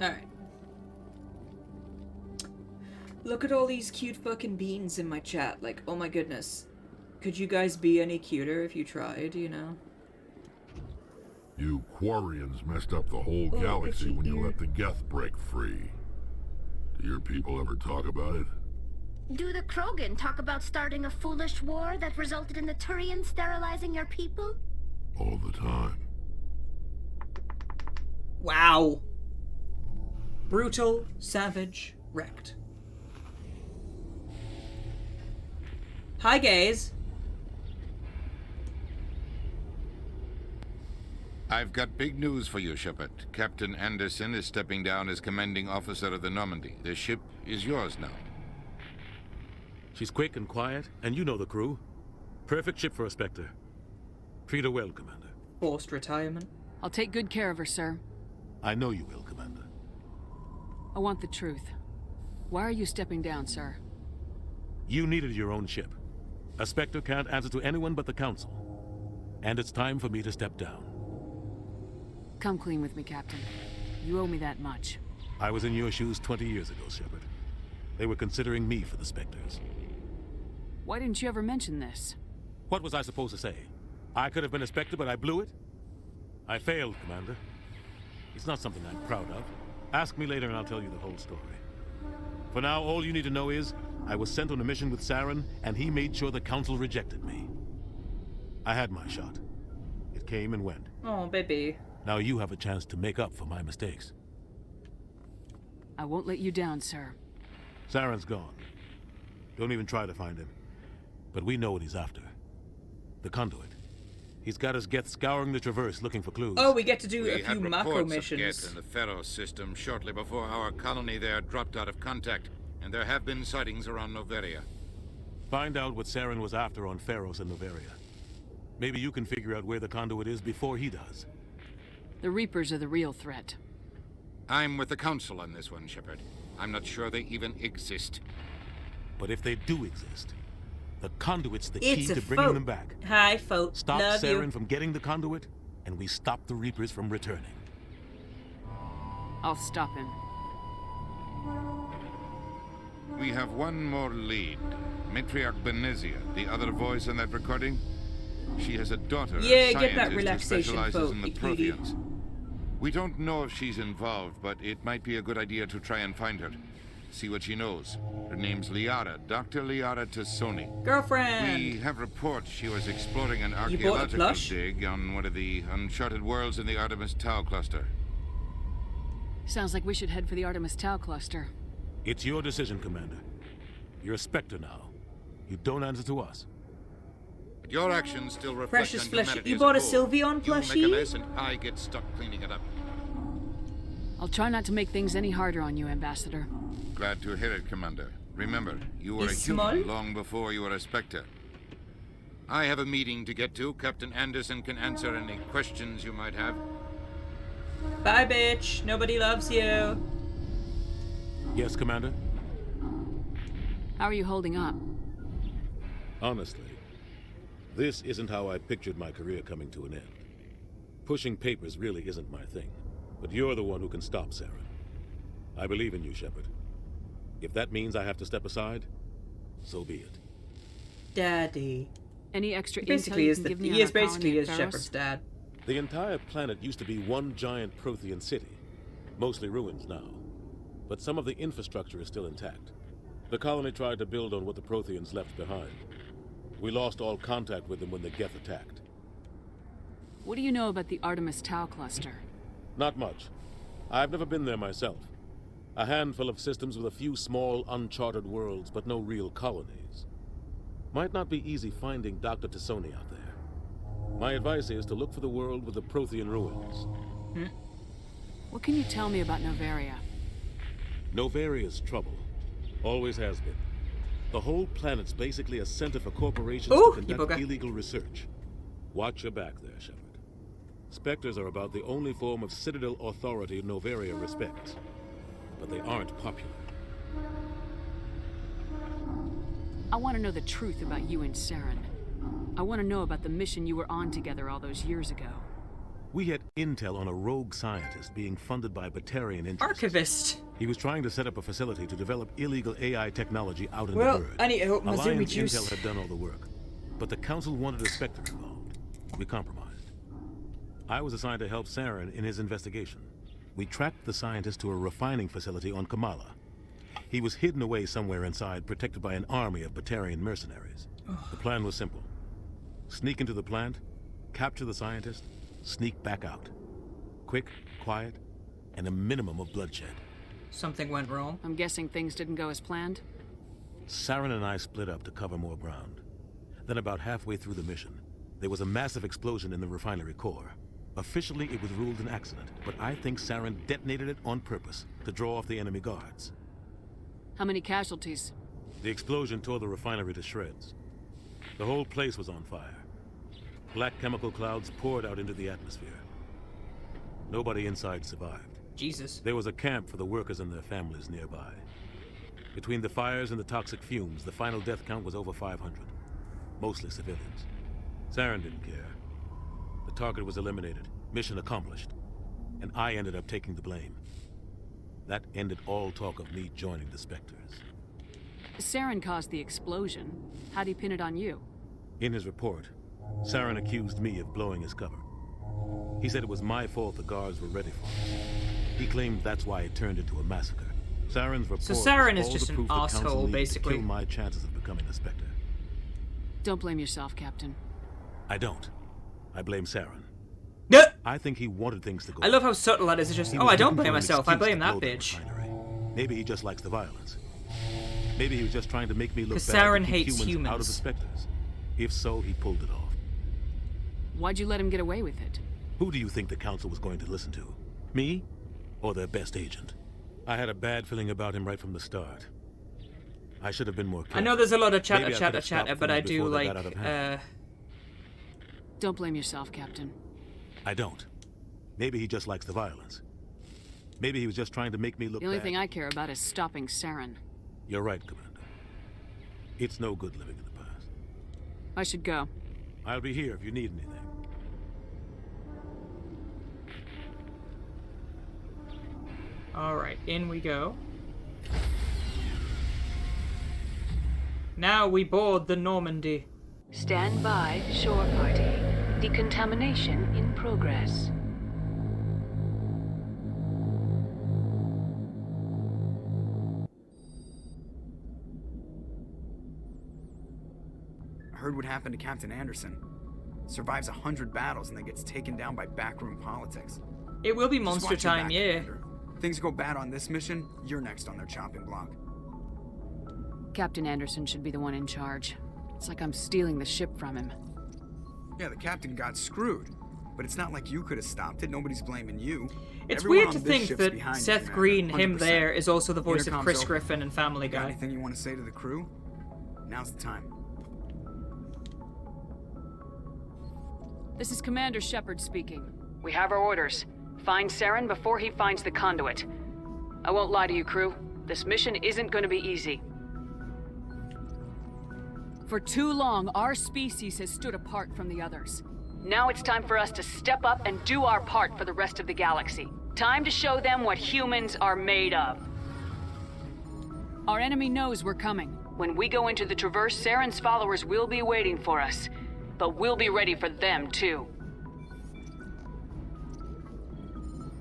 Alright. Look at all these cute fucking beans in my chat. Like, oh my goodness. Could you guys be any cuter if you tried, you know? You Quarians messed up the whole galaxy when you let the Geth break free. Do your people ever talk about it? Do the Krogan talk about starting a foolish war that resulted in the Turians sterilizing your people? All the time. Wow. Brutal, savage, wrecked. Hi, gays. I've got big news for you, Shepard. Captain Anderson is stepping down as commanding officer of the Normandy. The ship is yours now. She's quick and quiet, and you know the crew. Perfect ship for a Spectre. Treat her well, Commander. Forced retirement. I'll take good care of her, sir. I know you will, Commander. I want the truth. Why are you stepping down, sir? You needed your own ship. A Spectre can't answer to anyone but the Council. And it's time for me to step down. Come clean with me, Captain. You owe me that much. I was in your shoes 20 years ago, Shepard. They were considering me for the Spectres. Why didn't you ever mention this? What was I supposed to say? I could have been a Spectre, but I blew it? I failed, Commander. It's not something I'm proud of. Ask me later and I'll tell you the whole story. For now, all you need to know is, I was sent on a mission with Saren, and he made sure the Council rejected me. I had my shot. It came and went. Oh, baby. Now you have a chance to make up for my mistakes. I won't let you down, sir. Saren's gone. Don't even try to find him. But we know what he's after. The conduit. He's got us Geth scouring the Traverse looking for clues. Oh, we get to do We a had few macro reports of missions. Geth in the Pharaoh system shortly before our colony there dropped out of contact, and there have been sightings around Noveria. Find out what Saren was after on Pharos and Noveria. Maybe you can figure out where the conduit is before he does. The Reapers are the real threat. I'm with the Council on this one, Shepard. I'm not sure they even exist. But if they do exist, the conduit's the It's key a to bringing vote. them back. Hi, folk. Stop Love Saren you. from getting the conduit, and we stop the Reapers from returning. I'll stop him. We have one more lead. Matriarch Benezia, the other voice in that recording. She has a daughter, Yeah, a get that scientist who relaxation, specializes in the folk, you Protheans. We don't know if she's involved, but it might be a good idea to try and find her. See what she knows. Her name's Liara, Dr. Liara Tassoni. Girlfriend! We have reports she was exploring an You bought a archaeological plush? dig on one of the uncharted worlds in the Artemis Tau cluster. Sounds like we should head for the Artemis Tau cluster. It's your decision, Commander. You're a Spectre now. You don't answer to us. But your actions still reflect Precious on flesh. humanity You as bought a whole. Sylveon You make a plushie? mess and I get stuck cleaning it up. I'll try not to make things any harder on you, Ambassador. Glad to hear it, Commander. Remember, you were a He's human small? long before you were a Spectre. I have a meeting to get to. Captain Anderson can answer any questions you might have. Bye, bitch. Nobody loves you. Yes, Commander? How are you holding up? Honestly, this isn't how I pictured my career coming to an end. Pushing papers really isn't my thing, but you're the one who can stop Saren. I believe in you, Shepard. If that means I have to step aside, so be it. Daddy. Any extra Basically, intel you is can the give me he on is our colony basically in is Pharos? Shepard's dad. The entire planet used to be one giant Prothean city, mostly ruins now. But some of the infrastructure is still intact. The colony tried to build on what the Protheans left behind. We lost all contact with them when the Geth attacked. What do you know about the Artemis Tau cluster? Not much. I've never been there myself. A handful of systems with a few small, uncharted worlds, but no real colonies. Might not be easy finding Dr. Tassoni out there. My advice is to look for the world with the Prothean ruins. What can you tell me about Noveria? Novaria's trouble. Always has been. The whole planet's basically a center for corporations Ooh, to you conduct bugger. illegal research. Watch your back there, Shepard. Spectres are about the only form of Citadel authority Noveria respects. But they aren't popular. I want to know the truth about you and Saren. I want to know about the mission you were on together all those years ago. We had intel on a rogue scientist being funded by Batarian interests. Archivist. He was trying to set up a facility to develop illegal AI technology out in Well, the bird. I need to hope my Zoomy Alliance juice. Intel had done all the work, but the Council wanted a Spectre involved. We compromised. I was assigned to help Saren in his investigation. We tracked the scientist to a refining facility on Kamala. He was hidden away somewhere inside, protected by an army of Batarian mercenaries. The plan was simple. Sneak into the plant, capture the scientist, sneak back out. Quick, quiet, and a minimum of bloodshed. Something went wrong. I'm guessing things didn't go as planned? Saren and I split up to cover more ground. Then about halfway through the mission, there was a massive explosion in the refinery core. Officially, it was ruled an accident, but I think Saren detonated it on purpose to draw off the enemy guards. How many casualties? The explosion tore the refinery to shreds. The whole place was on fire. Black chemical clouds poured out into the atmosphere. Nobody inside survived. Jesus. There was a camp for the workers and their families nearby. Between the fires and the toxic fumes, the final death count was over 500. Mostly civilians. Saren didn't care. The target was eliminated, mission accomplished, and I ended up taking the blame. That ended all talk of me joining the Spectres. Saren caused the explosion. How'd he pin it on you? In his report, Saren accused me of blowing his cover. He said it was my fault the guards were ready for us. He claimed that's why it turned into a massacre. Saren's report So Saren was is all just the an proof the asshole, Council needed basically. to kill my chances of becoming a Spectre. Don't blame yourself, Captain. I don't. I blame Saren. No! I think he wanted things to go. I love how subtle that is. It's just, He oh, was I don't looking blame for an myself. I excuse blame to that blow the bitch. refinery. Maybe he just likes the violence. Maybe he was just trying to make me look 'Cause bad Saren to keep hates humans out of humans. the Spectres. If so, he pulled it off. Why'd you let him get away with it? Who do you think the Council was going to listen to? Me? Or their best agent? I had a bad feeling about him right from the start. I should have been more careful. I know there's a lot of Maybe I could chatter, have stopped but things I do before they like, got out of hand. Don't blame yourself, Captain. I don't. Maybe he just likes the violence. Maybe he was just trying to make me look The only bad. thing I care about is stopping Saren. You're right, Commander. It's no good living in the past. I should go. I'll be here if you need anything. Alright, in we go. Now we board the Normandy. Stand by, shore party. Decontamination in progress. I heard what happened to Captain Anderson. Survives 100 battles and then gets taken down by backroom politics. It will be Just monster watch your time, back, yeah. Commander. Things go bad on this mission, you're next on their chopping block. Captain Anderson should be the one in charge. It's like I'm stealing the ship from him. Yeah, the captain got screwed. But it's not like you could have stopped it. Nobody's blaming you. It's Everyone weird on to this think ship's that behind you, Seth Commander, Green, him 100%. there, is also the voice of Intercom's Chris open. Griffin in Family Got Guy. anything you want to say to the crew? Now's the time. This is Commander Shepard speaking. We have our orders. Find Saren before he finds the conduit. I won't lie to you, crew. This mission isn't going to be easy. For too long, our species has stood apart from the others. Now it's time for us to step up and do our part for the rest of the galaxy. Time to show them what humans are made of. Our enemy knows we're coming. When we go into the Traverse, Saren's followers will be waiting for us. But we'll be ready for them, too.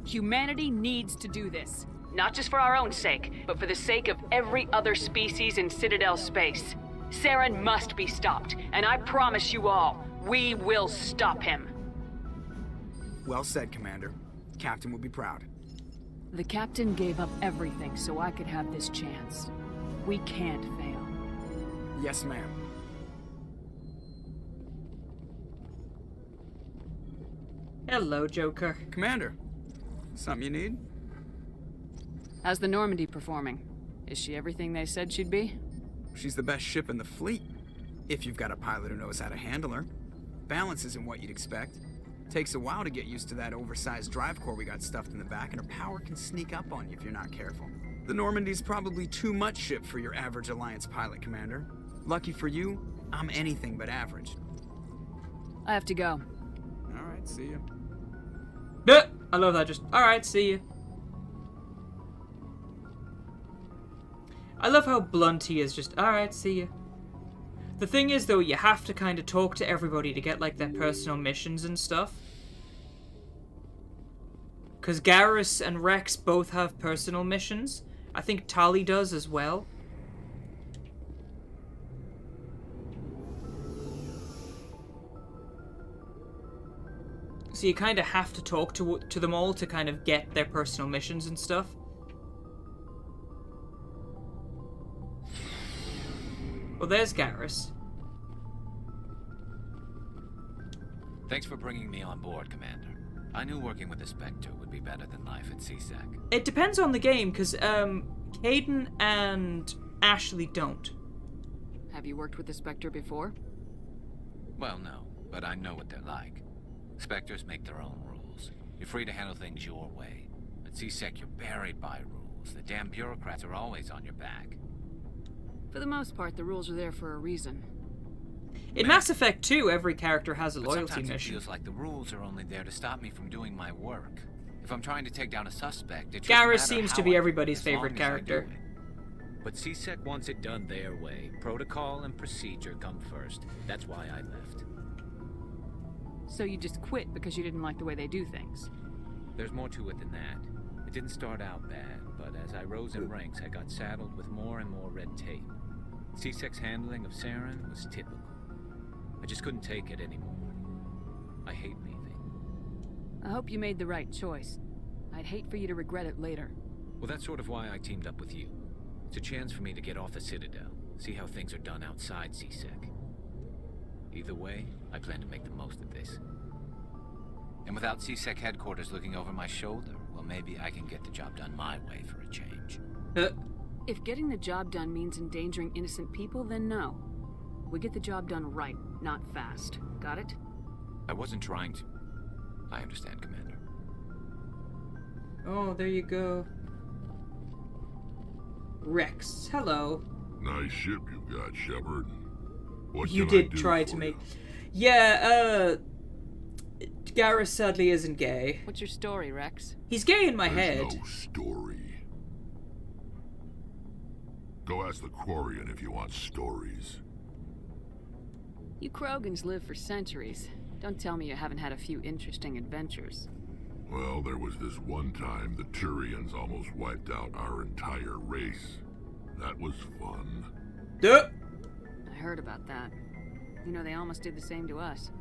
Humanity needs to do this. Not just for our own sake, but for the sake of every other species in Citadel space. Saren must be stopped, and I promise you all, we will stop him. Well said, Commander. Captain will be proud. The captain gave up everything so I could have this chance. We can't fail. Yes, ma'am. Hello, Joker. Commander, something you need? How's the Normandy performing? Is she everything they said she'd be? She's the best ship in the fleet. If you've got a pilot who knows how to handle her. Balance isn't what you'd expect. Takes a while to get used to that oversized drive core we got stuffed in the back, and her power can sneak up on you if you're not careful. The Normandy's probably too much ship for your average Alliance pilot, Commander. Lucky for you, I'm anything but average. I have to go. Alright, see ya. I love that, just, alright, see ya. I love how blunt he is, just, alright, see ya. The thing is, though, you have to kind of talk to everybody to get, like, their personal missions and stuff. Because Garrus and Rex both have personal missions. I think Tali does as well. So you kind of have to talk to them all to kind of get their personal missions and stuff. Well, there's Garrus. Thanks for bringing me on board, Commander. I knew working with a Spectre would be better than life at CSEC. It depends on the game, because Caden and Ashley don't. Have you worked with the Spectre before? Well, no, but I know what they're like. Spectres make their own rules. You're free to handle things your way. At CSEC, you're buried by rules. The damn bureaucrats are always on your back. For the most part, the rules are there for a reason. In Mass Effect 2, every character has a loyalty sometimes mission. It feels like the rules are only there to stop me from doing my work. If I'm trying to take down a suspect, it Garrus seems to be everybody's as long favorite as I character. do it. But CSEC wants it done their way. Protocol and procedure come first. That's why I left. So you just quit because you didn't like the way they do things? There's more to it than that. It didn't start out bad, but as I rose in ranks, I got saddled with more and more red tape. CSEC's handling of Saren was typical. I just couldn't take it anymore. I hate leaving. I hope you made the right choice. I'd hate for you to regret it later. Well, that's sort of why I teamed up with you. It's a chance for me to get off the Citadel, see how things are done outside CSEC. Either way, I plan to make the most of this. And without CSEC headquarters looking over my shoulder, well, maybe I can get the job done my way for a change. If getting the job done means endangering innocent people, then no. We get the job done right, not fast. Got it? I wasn't trying to. I understand, Commander. Oh, there you go. Rex, hello. Nice ship you got, Shepard. What You can I did do try for to you? make... Yeah, Garrus sadly isn't gay. What's your story, Rex? He's gay in my There's head. no story. Go ask the Quarian if you want stories. You Krogans live for centuries. Don't tell me you haven't had a few interesting adventures. Well, there was this one time the Turians almost wiped out our entire race. That was fun. I heard about that. You know, they almost did the same to us.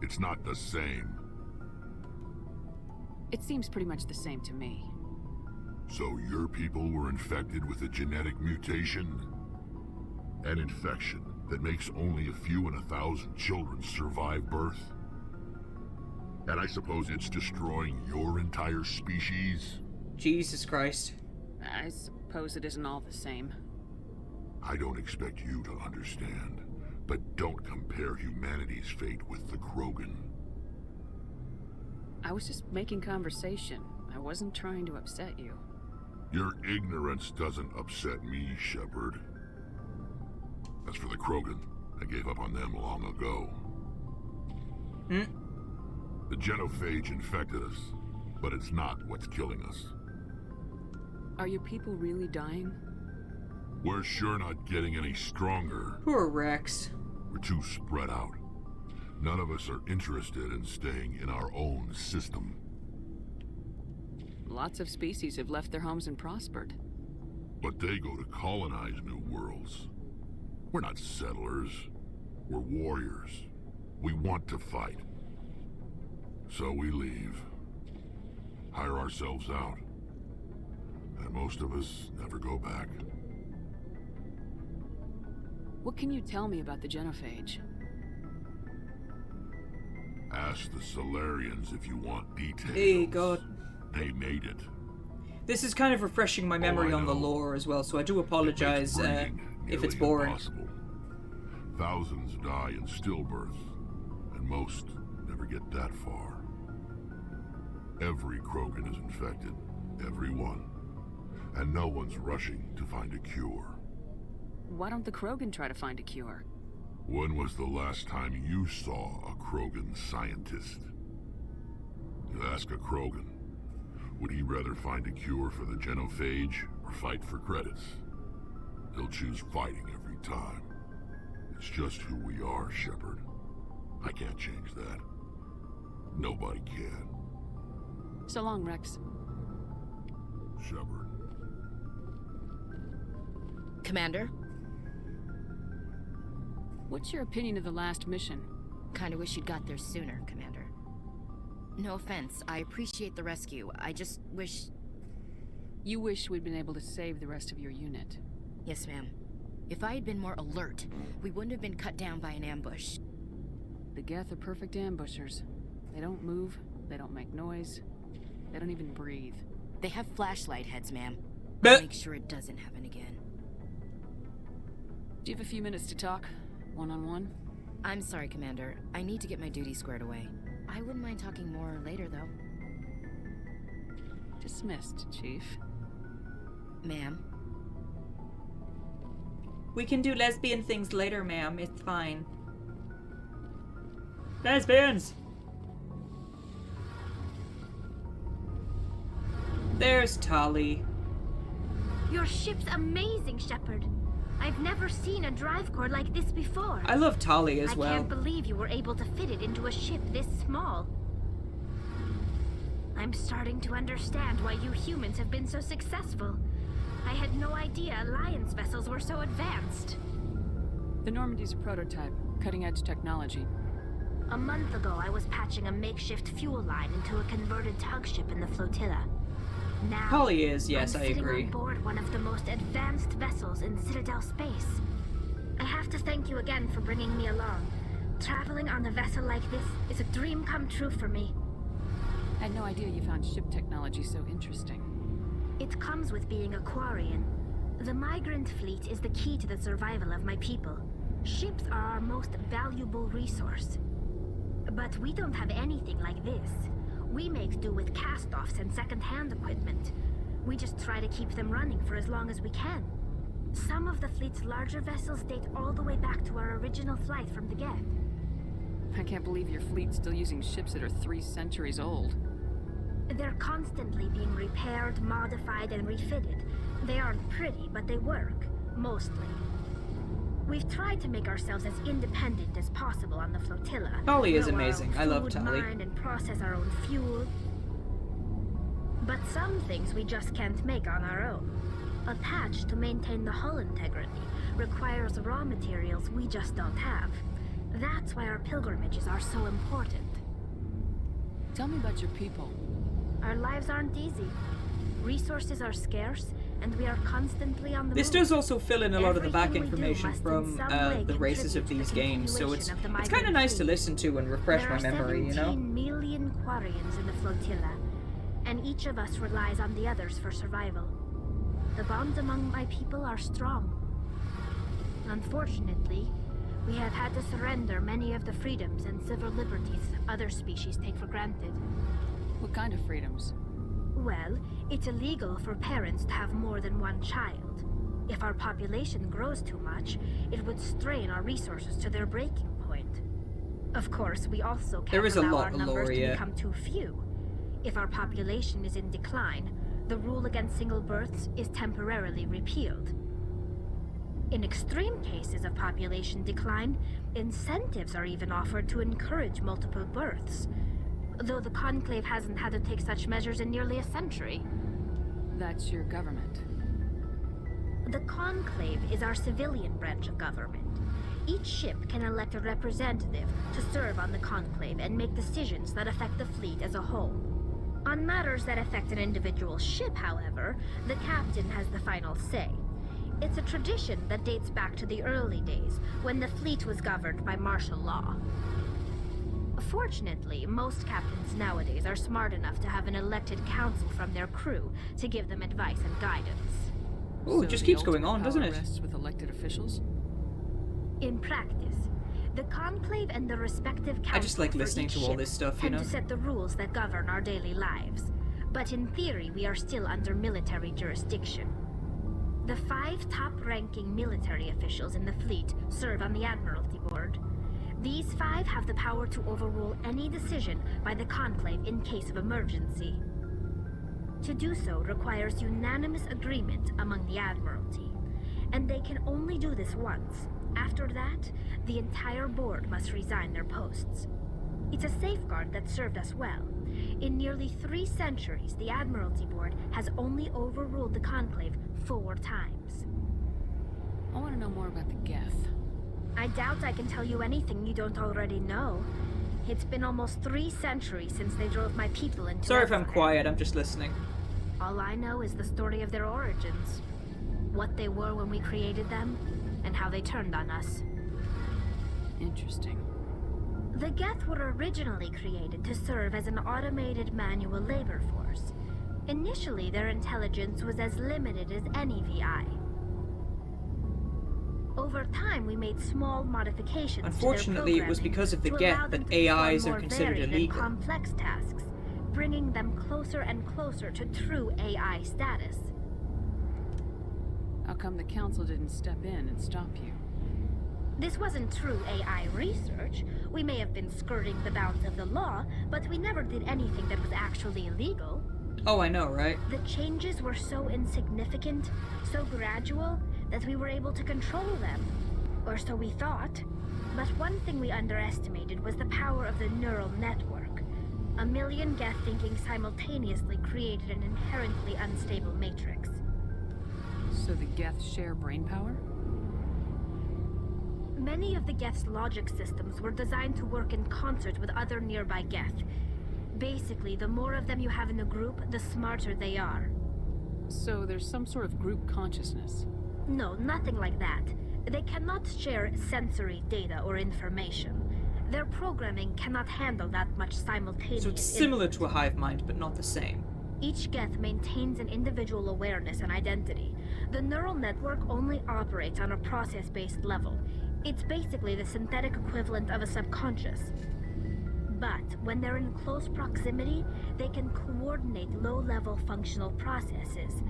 It's not the same. It seems pretty much the same to me. So your people were infected with a genetic mutation? An infection that makes only a few in 1,000 children survive birth? And I suppose it's destroying your entire species? Jesus Christ. I suppose it isn't all the same. I don't expect you to understand, but don't compare humanity's fate with the Krogan. I was just making conversation. I wasn't trying to upset you. Your ignorance doesn't upset me, Shepard. As for the Krogan, I gave up on them long ago. The genophage infected us, but it's not what's killing us. Are your people really dying? We're sure not getting any stronger. Poor Rex. We're too spread out. None of us are interested in staying in our own system. Lots of species have left their homes and prospered. But they go to colonize new worlds. We're not settlers. We're warriors. We want to fight. So we leave. Hire ourselves out. And most of us never go back. What can you tell me about the genophage? Ask the Solarians if you want details. Hey, God. They made it. This is kind of refreshing my memory on the lore as well, so I do apologize if it's boring. Impossible. Thousands die in stillbirth, and most never get that far. Every Krogan is infected. Every one. And no one's rushing to find a cure. Why don't the Krogan try to find a cure? When was the last time you saw a Krogan scientist? You ask a Krogan, would he rather find a cure for the genophage or fight for credits? He'll choose fighting every time. It's just who we are, Shepard. I can't change that. Nobody can. So long, Rex. Shepard. Commander? What's your opinion of the last mission? Kinda wish you'd got there sooner, Commander. No offense, I appreciate the rescue. I just wish... You wish we'd been able to save the rest of your unit. Yes, ma'am. If I had been more alert, we wouldn't have been cut down by an ambush. The Geth are perfect ambushers. They don't move, They don't make noise. They don't even breathe. They have flashlight heads, ma'am. But I'll make sure it doesn't happen again. Do you have a few minutes to talk? One-on-one? I'm sorry, Commander. I need to get my duty squared away. I wouldn't mind talking more later, though. Dismissed, Chief. Ma'am. We can do lesbian things later, ma'am. It's fine. Lesbians! There's Tali. Your ship's amazing, Shepard. I've never seen a drive core like this before. I love Tali as well. I can't believe you were able to fit it into a ship this small. I'm starting to understand why you humans have been so successful. I had no idea Alliance vessels were so advanced. The Normandy's a prototype, cutting-edge technology. A month ago, I was patching a makeshift fuel line into a converted tug ship in the flotilla. Now, Tali is, yes, I'm I sitting agree. on board one of the most advanced vessels in Citadel space. I have to thank you again for bringing me along. Traveling on a vessel like this is a dream come true for me. I had no idea you found ship technology so interesting. It comes with being a Quarian. The migrant fleet is the key to the survival of my people. Ships are our most valuable resource. But we don't have anything like this. We make do with cast-offs and second-hand equipment. We just try to keep them running for as long as we can. Some of the fleet's larger vessels date all the way back to our original flight from the Geth. I can't believe your fleet's still using ships that are 3 centuries old. They're constantly being repaired, modified, and refitted. They aren't pretty, but they work. Mostly. We've tried to make ourselves as independent as possible on the flotilla. Tali is Grow our amazing. own I love food, Tali. mine, and process our own fuel. But some things we just can't make on our own. A patch to maintain the hull integrity requires raw materials we just don't have. That's why our pilgrimages are so important. Tell me about your people. Our lives aren't easy. Resources are scarce, and we are constantly on the This move. does also fill in a lot of the back Everything we do information must in from some way the races of contribute these to the games, so it's continuation of the kind of migrant nice to fleet. listen to and refresh There my are memory, you know? 17 million Quarians in the flotilla, and each of us relies on the others for survival. The bonds among my people are strong. Unfortunately, we have had to surrender many of the freedoms and civil liberties other species take for granted. What kind of freedoms? Well, it's illegal for parents to have more than one child. If our population grows too much, it would strain our resources to their breaking point. Of course, we also There can't is a allow lot our of numbers lore, to yeah. become too few. If our population is in decline, the rule against single births is temporarily repealed. In extreme cases of population decline, incentives are even offered to encourage multiple births, though the Conclave hasn't had to take such measures in nearly a century. That's your government. The Conclave is our civilian branch of government. Each ship can elect a representative to serve on the Conclave and make decisions that affect the fleet as a whole. On matters that affect an individual ship, however, the captain has the final say. It's a tradition that dates back to the early days, when the fleet was governed by martial law. Fortunately, most captains nowadays are smart enough to have an elected council from their crew to give them advice and guidance. Ooh, it just keeps going on, doesn't it? Rests with elected officials? In practice, the Conclave and the respective councils I just like listening to all this stuff, you know? tend to set the rules that govern our daily lives. But in theory, we are still under military jurisdiction. The 5 top-ranking military officials in the fleet serve on the Admiralty Board. These 5 have the power to overrule any decision by the Conclave in case of emergency. To do so requires unanimous agreement among the Admiralty, and they can only do this once. After that, the entire board must resign their posts. It's a safeguard that served us well. In nearly 3 centuries, the Admiralty Board has only overruled the Conclave 4 times. I want to know more about the Geth. I doubt I can tell you anything you don't already know. It's been almost 3 centuries since they drove my people into Sorry if I'm exile. quiet, I'm just listening. All I know is the story of their origins. What they were when we created them, and how they turned on us. Interesting. The Geth were originally created to serve as an automated manual labor force. Initially, their intelligence was as limited as any VI. Over time, we made small modifications. Unfortunately, it was because of the Geth that AIs are considered illegal. Complex tasks, bringing them closer and closer to true AI status. How come the Council didn't step in and stop you? This wasn't true AI research. We may have been skirting the bounds of the law, but we never did anything that was actually illegal. Oh, I know, right? The changes were so insignificant, so gradual, that we were able to control them. Or so we thought. But one thing we underestimated was the power of the neural network. A million Geth thinking simultaneously created an inherently unstable matrix. So the Geth share brainpower? Many of the Geth's logic systems were designed to work in concert with other nearby Geth. Basically, the more of them you have in a group, the smarter they are. So there's some sort of group consciousness? No, nothing like that. They cannot share sensory data or information. Their programming cannot handle that much simultaneous So it's similar to a hive mind, but not the same. Each Geth maintains an individual awareness and identity. The neural network only operates on a process-based level. It's basically the synthetic equivalent of a subconscious. But when they're in close proximity, they can coordinate low-level functional processes,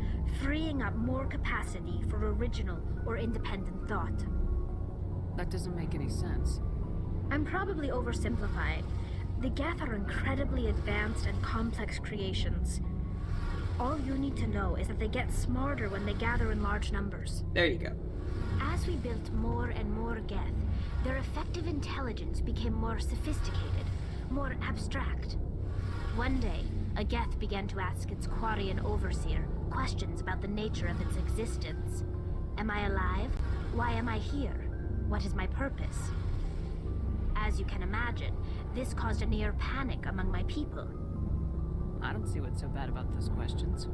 freeing up more capacity for original or independent thought. That doesn't make any sense. I'm probably oversimplifying. The Geth are incredibly advanced and complex creations. All you need to know is that they get smarter when they gather in large numbers. There you go. As we built more and more Geth, their effective intelligence became more sophisticated, more abstract. One day, a Geth began to ask its Quarian overseer questions about the nature of its existence. Am I alive? Why am I here? What is my purpose? As you can imagine, this caused a near panic among my people. I don't see what's so bad about those questions.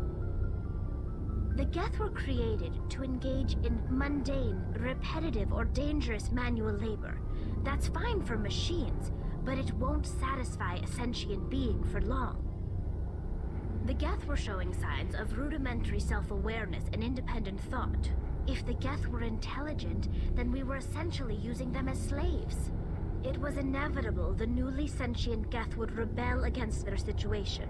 The Geth were created to engage in mundane, repetitive, or dangerous manual labor. That's fine for machines, but it won't satisfy a sentient being for long. The Geth were showing signs of rudimentary self-awareness and independent thought. If the Geth were intelligent, then we were essentially using them as slaves. It was inevitable the newly sentient Geth would rebel against their situation.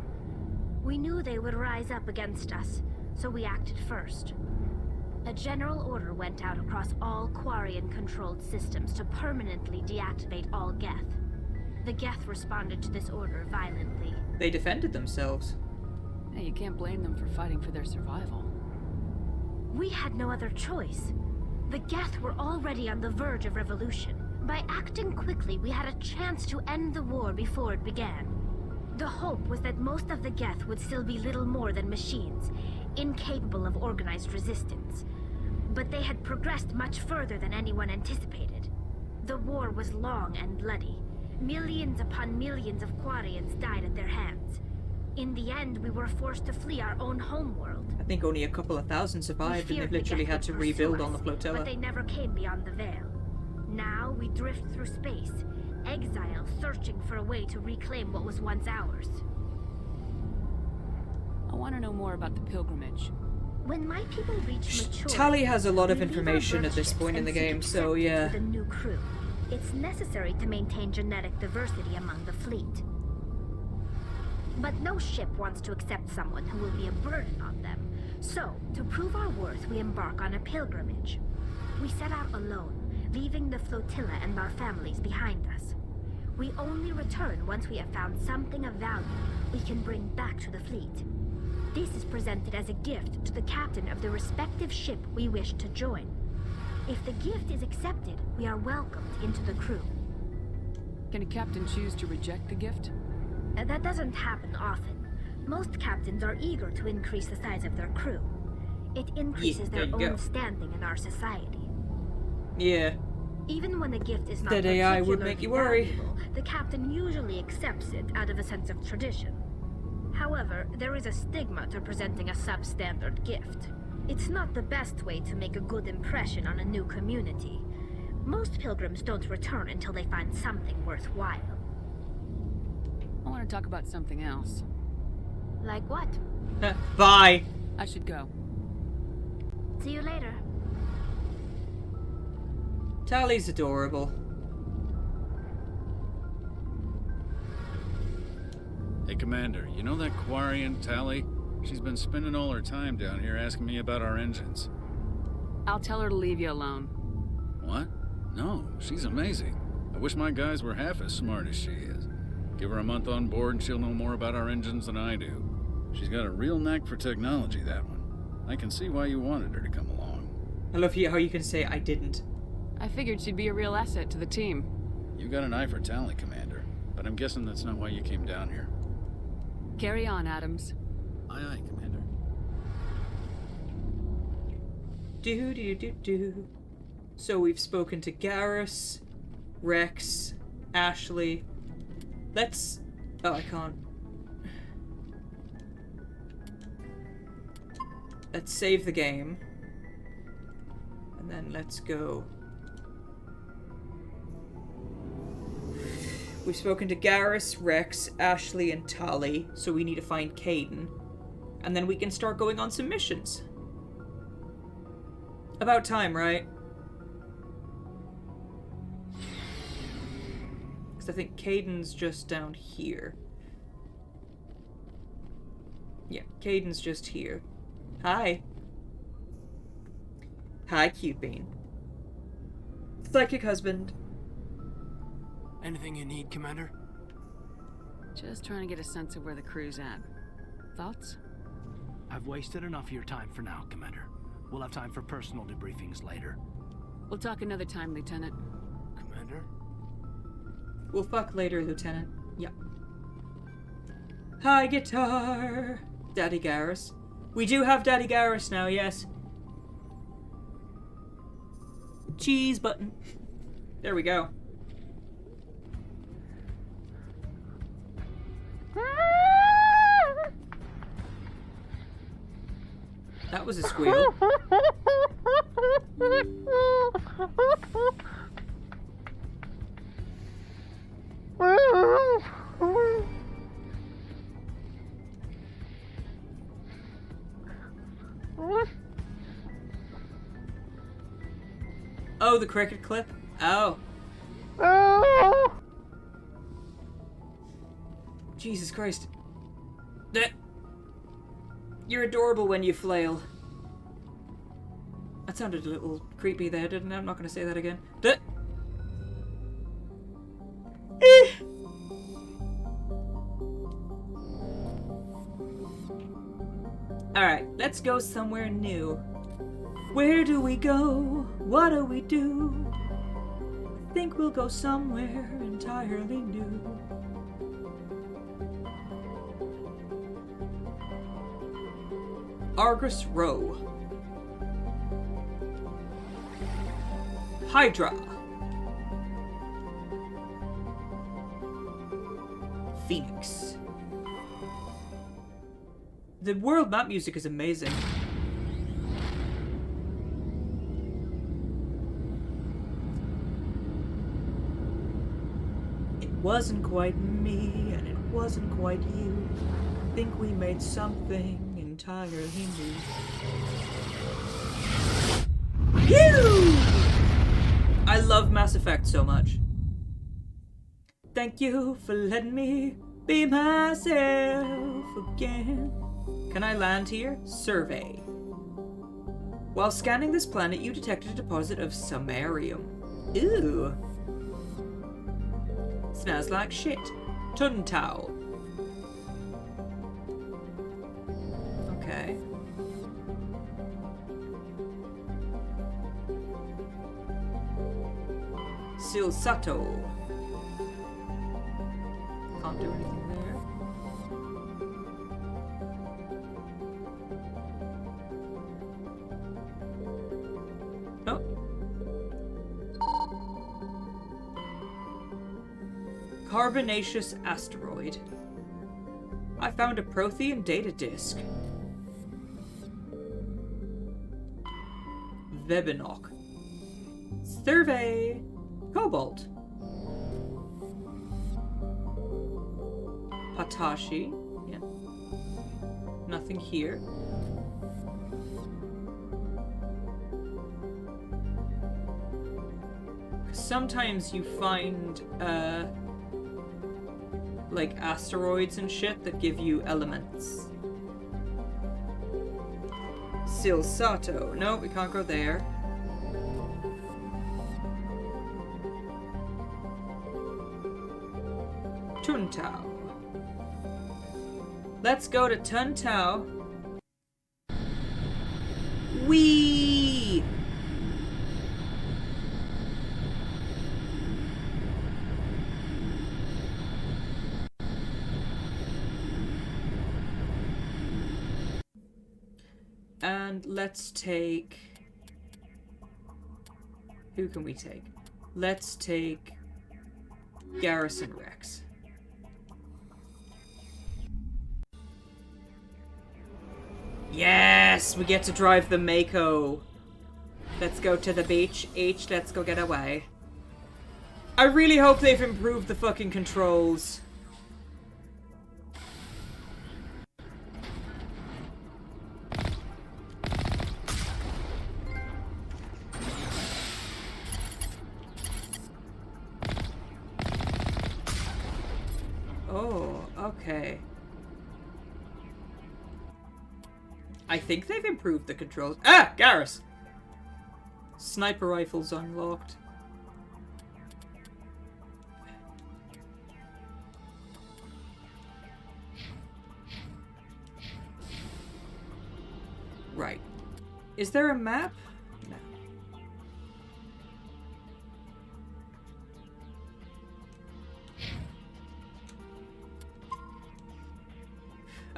We knew they would rise up against us, so we acted first. A general order went out across all Quarian-controlled systems to permanently deactivate all Geth. The Geth responded to this order violently. They defended themselves. Hey, you can't blame them for fighting for their survival. We had no other choice. The Geth were already on the verge of revolution. By acting quickly, we had a chance to end the war before it began. The hope was that most of the Geth would still be little more than machines, incapable of organized resistance. But they had progressed much further than anyone anticipated. The war was long and bloody. Millions upon millions of Quarians died at their hands. In the end, we were forced to flee our own homeworld. I think only a couple of thousand survived, and they've literally had to rebuild on the flotilla. But they never came beyond the veil. Now we drift through space, exile, searching for a way to reclaim what was once ours. I want to know more about the pilgrimage. When my people reach maturity, Tali has a lot of information at this point in the game, so yeah. With a new crew, it's necessary to maintain genetic diversity among the fleet. But no ship wants to accept someone who will be a burden on them. So, to prove our worth, we embark on a pilgrimage. We set out alone, leaving the flotilla and our families behind us. We only return once we have found something of value we can bring back to the fleet. This is presented as a gift to the captain of the respective ship we wish to join. If the gift is accepted, we are welcomed into the crew. Can a captain choose to reject the gift? That doesn't happen often. Most captains are eager to increase the size of their crew. It increases their own standing in our society. Yeah. Even when the gift is not that AI would make you worry. Valuable, the captain usually accepts it out of a sense of tradition. However, there is a stigma to presenting a substandard gift. It's not the best way to make a good impression on a new community. Most pilgrims don't return until they find something worthwhile. I want to talk about something else. Like what? Bye. I should go. See you later. Tally's adorable. Hey, Commander, you know that Quarian, Tally? She's been spending all her time down here asking me about our engines. I'll tell her to leave you alone. What? No, she's amazing. I wish my guys were half as smart as she is. Give her a month on board and she'll know more about our engines than I do. She's got a real knack for technology, that one. I can see why you wanted her to come along. I love how you can say I didn't. I figured she'd be a real asset to the team. You got an eye for Tally, Commander, but I'm guessing that's not why you came down here. Carry on, Adams. Aye, aye, Commander. Do. So we've spoken to Garrus, Rex, Ashley. Let's... Oh, I can't. Let's save the game. And then let's go. We've spoken to Garrus, Rex, Ashley, and Tally, so we need to find Caden. And then we can start going on some missions. About time, right? Because I think Caden's just down here. Yeah, Caden's just here. Hi. Hi, Cupine. Psychic husband. Anything you need, Commander? Just trying to get a sense of where the crew's at. Thoughts? I've wasted enough of your time for now, Commander. We'll have time for personal debriefings later. We'll talk another time, Lieutenant. Commander? We'll fuck later, Lieutenant. Yep. Hi, guitar. Daddy Garrus. We do have Daddy Garrus now, yes. Cheese button. There we go. That was a squeal. Oh, the cricket clip? Oh. Jesus Christ. You're adorable when you flail. That sounded a little creepy there, didn't it? I'm not going to say that again. Alright, let's go somewhere new. Where do we go? What do we do? I think we'll go somewhere entirely new. Argus Row. Hydra. Phoenix. The world map music is amazing. It wasn't quite me, and it wasn't quite you. I think we made something entirely new. Phew! I love Mass Effect so much. Thank you for letting me be myself again. Can I land here? Survey. While scanning this planet, you detected a deposit of samarium. Ew. Smells like shit. Tuntau. Okay. Silsato. Can't do anything there. Oh. Carbonaceous asteroid. I found a Prothean data disk. Vebinok. Survey. Cobalt. Hatashi. Yeah. Nothing here. Sometimes you find, like asteroids and shit that give you elements. Silsato. No, we can't go there. Tuntao. Let's go to Tuntao. Whee! And let's take... Who can we take? Let's take Garrison Rex. Yes! We get to drive the Mako. Let's go to the beach. H, let's go get away. I really hope they've improved the fucking controls. Oh, okay. I think they've improved the controls. Ah! Garrus! Sniper rifles unlocked. Right. Is there a map? No.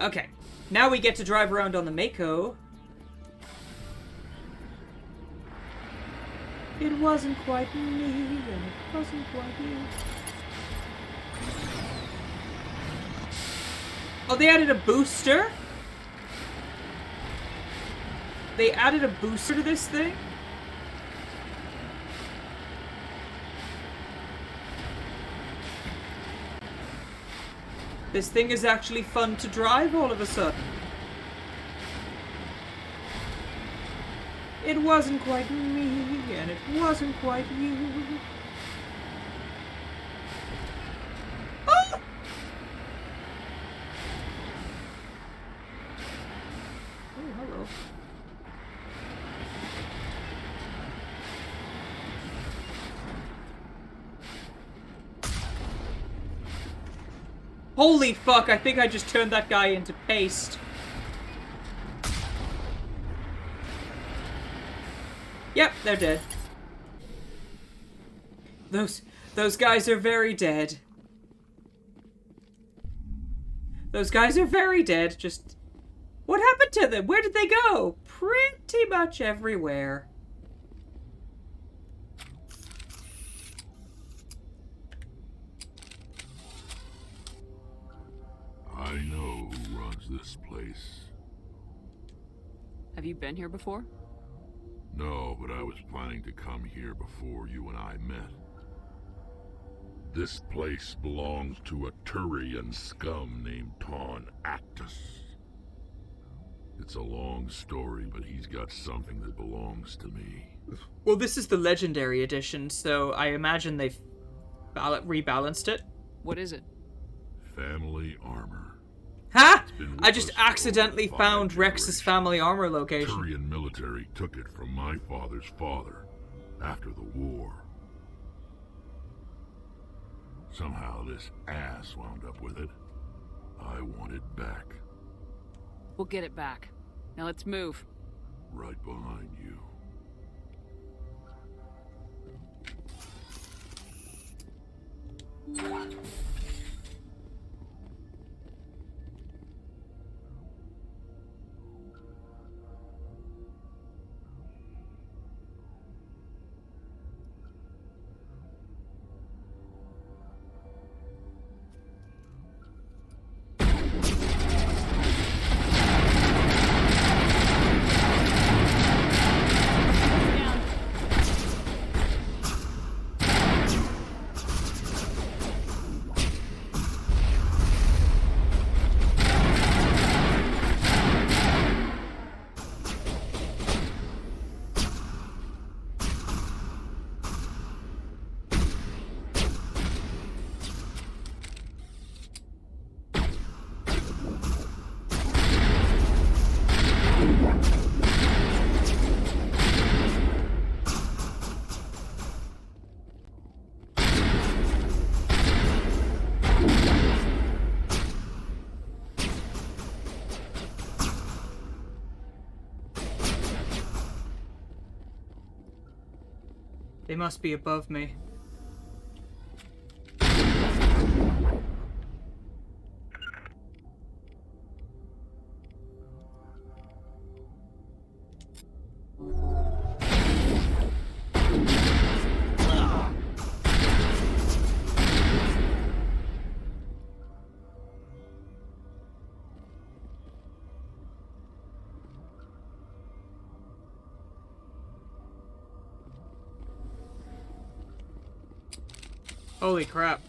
Okay. Now we get to drive around on the Mako. It wasn't quite me, and it wasn't quite you. Oh, they added a booster? They added a booster to this thing? This thing is actually fun to drive all of a sudden. It wasn't quite me, and it wasn't quite you. Oh! Oh, hello. Holy fuck, I think I just turned that guy into paste. Yep, they're dead. Those guys are very dead. Those guys are very dead. Just... What happened to them? Where did they go? Pretty much everywhere. I know who runs this place. Have you been here before? No, but I was planning to come here before you and I met. This place belongs to a Turian scum named Ton Actus. It's a long story, but he's got something that belongs to me. Well, this is the Legendary Edition, so I imagine they've rebalanced it. What is it? Family armor. Huh? I just accidentally found Rex's family armor location. Turian military took it from my father's father after the war. Somehow this ass wound up with it. I want it back. We'll get it back. Now let's move. Right behind you. They must be above me. Holy crap.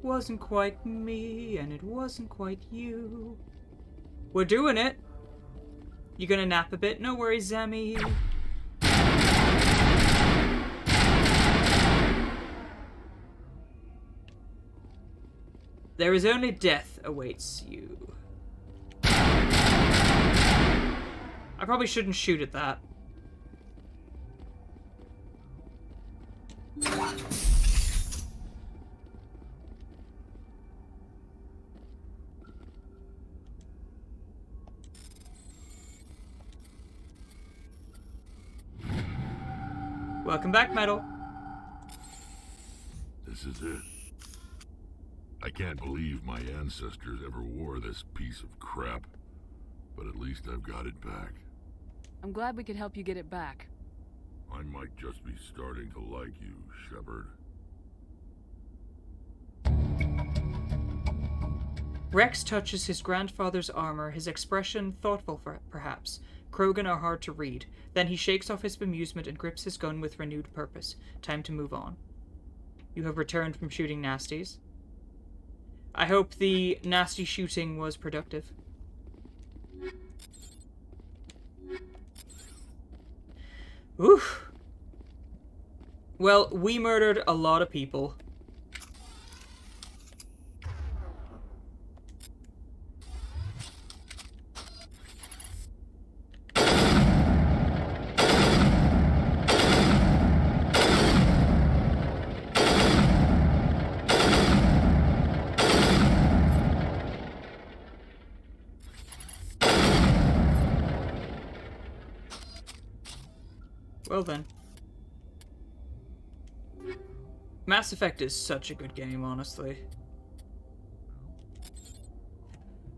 Wasn't quite me, and it wasn't quite you. We're doing it. You gonna nap a bit? No worries, Zammy. There is only death awaits you. I probably shouldn't shoot at that. Welcome back, Metal. This is it. I can't believe my ancestors ever wore this piece of crap, but at least I've got it back. I'm glad we could help you get it back. I might just be starting to like you, Shepard. Rex touches his grandfather's armor, his expression thoughtful perhaps. Krogan are hard to read. Then he shakes off his bemusement and grips his gun with renewed purpose. Time to move on. You have returned from shooting nasties. I hope the nasty shooting was productive. Oof. Well, we murdered a lot of people. Well then. Mass Effect is such a good game, honestly.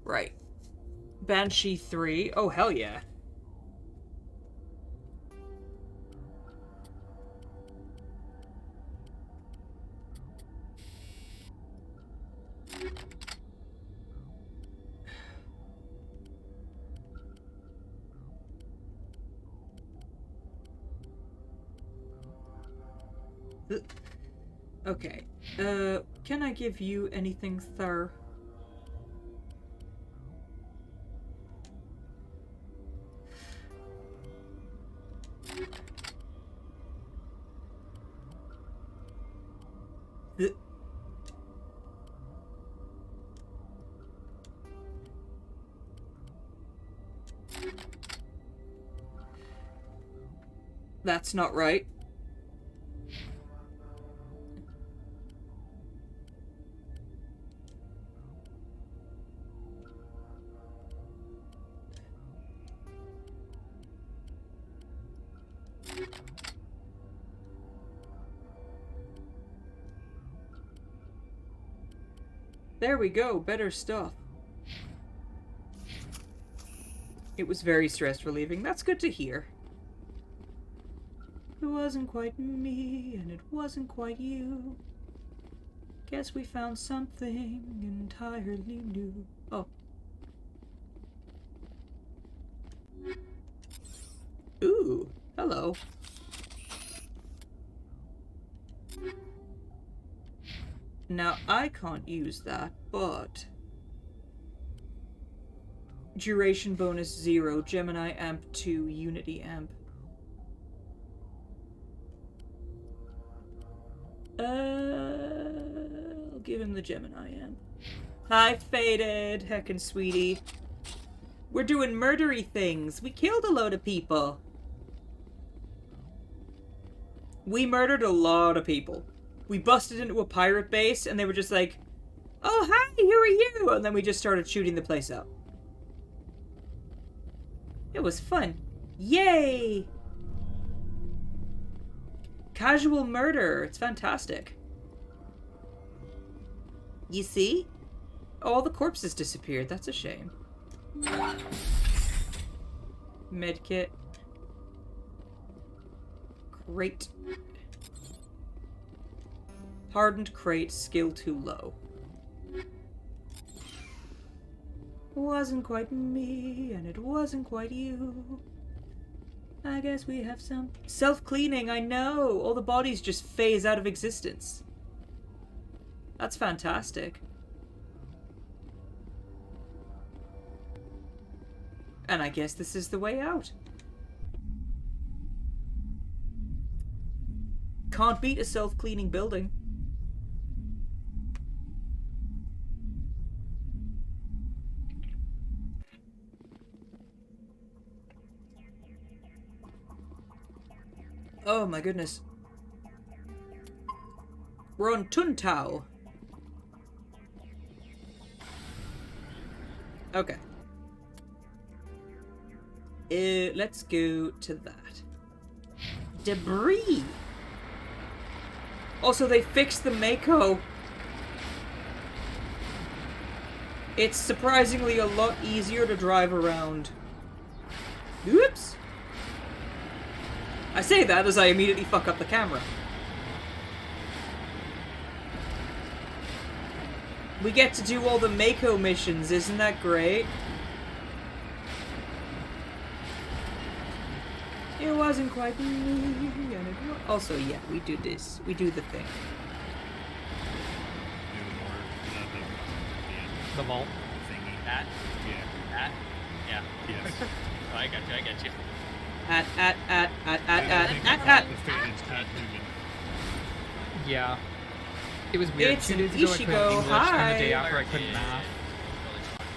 Right. Banshee 3. Oh, hell yeah. Okay. Can I give you anything, sir? That's not right. There we go, better stuff. It was very stress relieving. That's good to hear. It wasn't quite me, and it wasn't quite you. Guess we found something entirely new. Oh. Ooh, hello. Now, I can't use that, but... Duration bonus 0, Gemini amp 2, Unity amp. I'll give him the Gemini amp. Hi, Faded, heckin' sweetie. We're doing murdery things. We killed a load of people. We murdered a lot of people. We busted into a pirate base, and they were just like, oh, hi, who are you? And then we just started shooting the place up. It was fun. Yay! Casual murder. It's fantastic. You see? Oh, all the corpses disappeared. That's a shame. Medkit. Crate. Hardened crate. Skill too low. Wasn't quite me, and it wasn't quite you. I guess we have some... Self-cleaning, I know! All the bodies just phase out of existence. That's fantastic. And I guess this is the way out. Can't beat a self-cleaning building. Oh my goodness. We're on Tuntao. Okay. Let's go to that. Debris! Also, they fixed the Mako. It's surprisingly a lot easier to drive around. Oops! I say that as I immediately fuck up the camera. We get to do all the Mako missions, isn't that great? It wasn't quite me, and it was... Also, yeah, we do this. We do the thing. The vault. Thingy. That? Yeah. That? Yeah. Yes. Oh, I got you. At. Yeah. It was weird. It's 2 an days ago I couldn't Ishigo, English, hi! and the day after I couldn't math.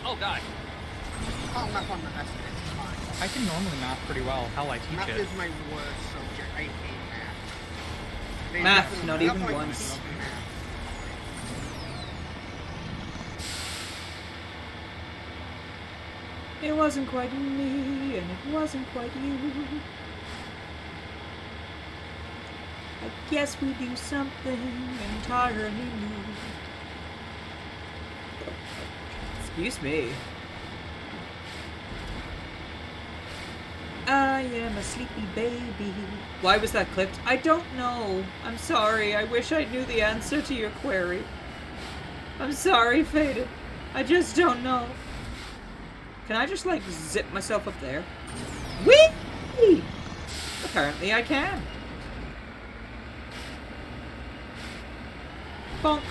Oh god. Oh, math on the best of it. It's fine. I can normally math pretty well. Hell, I teach Math it. is my worst subject. I hate math. There's Math, nothing- not even nothing once. like math. It wasn't quite me, and it wasn't quite you. I guess we do something entirely new. Excuse me. I am a sleepy baby. Why was that clipped? I don't know. I'm sorry. I wish I knew the answer to your query. I'm sorry, Faded. I just don't know. Can I just, like, zip myself up there? Whee! Apparently I can. Bonk.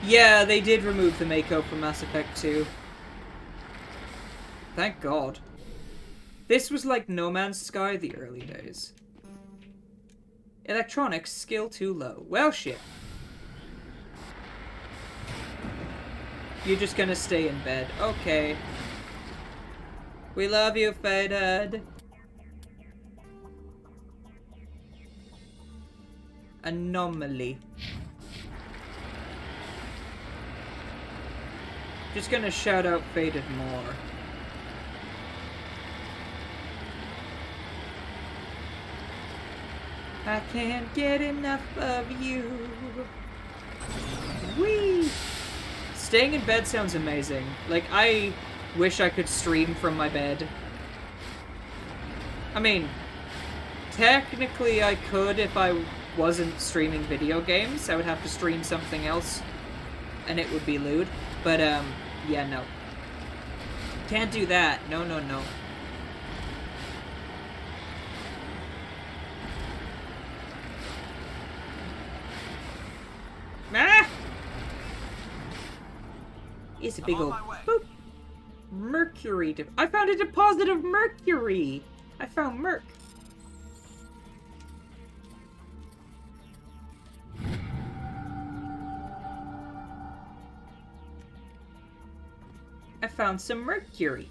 Yeah, they did remove the Mako from Mass Effect 2. Thank God. This was like No Man's Sky the early days. Electronics, skill too low. Well, shit. You're just gonna stay in bed. Okay. We love you, Faded. Anomaly. Just gonna shout out Faded more. I can't get enough of you. Whee! Staying in bed sounds amazing. Like, I wish I could stream from my bed. I mean, technically I could if I wasn't streaming video games. I would have to stream something else, and it would be lewd. But, yeah, no. Can't do that. No, no, no. Ah! It's a big old boop. Mercury. I found a deposit of mercury. I found merc. I found some mercury.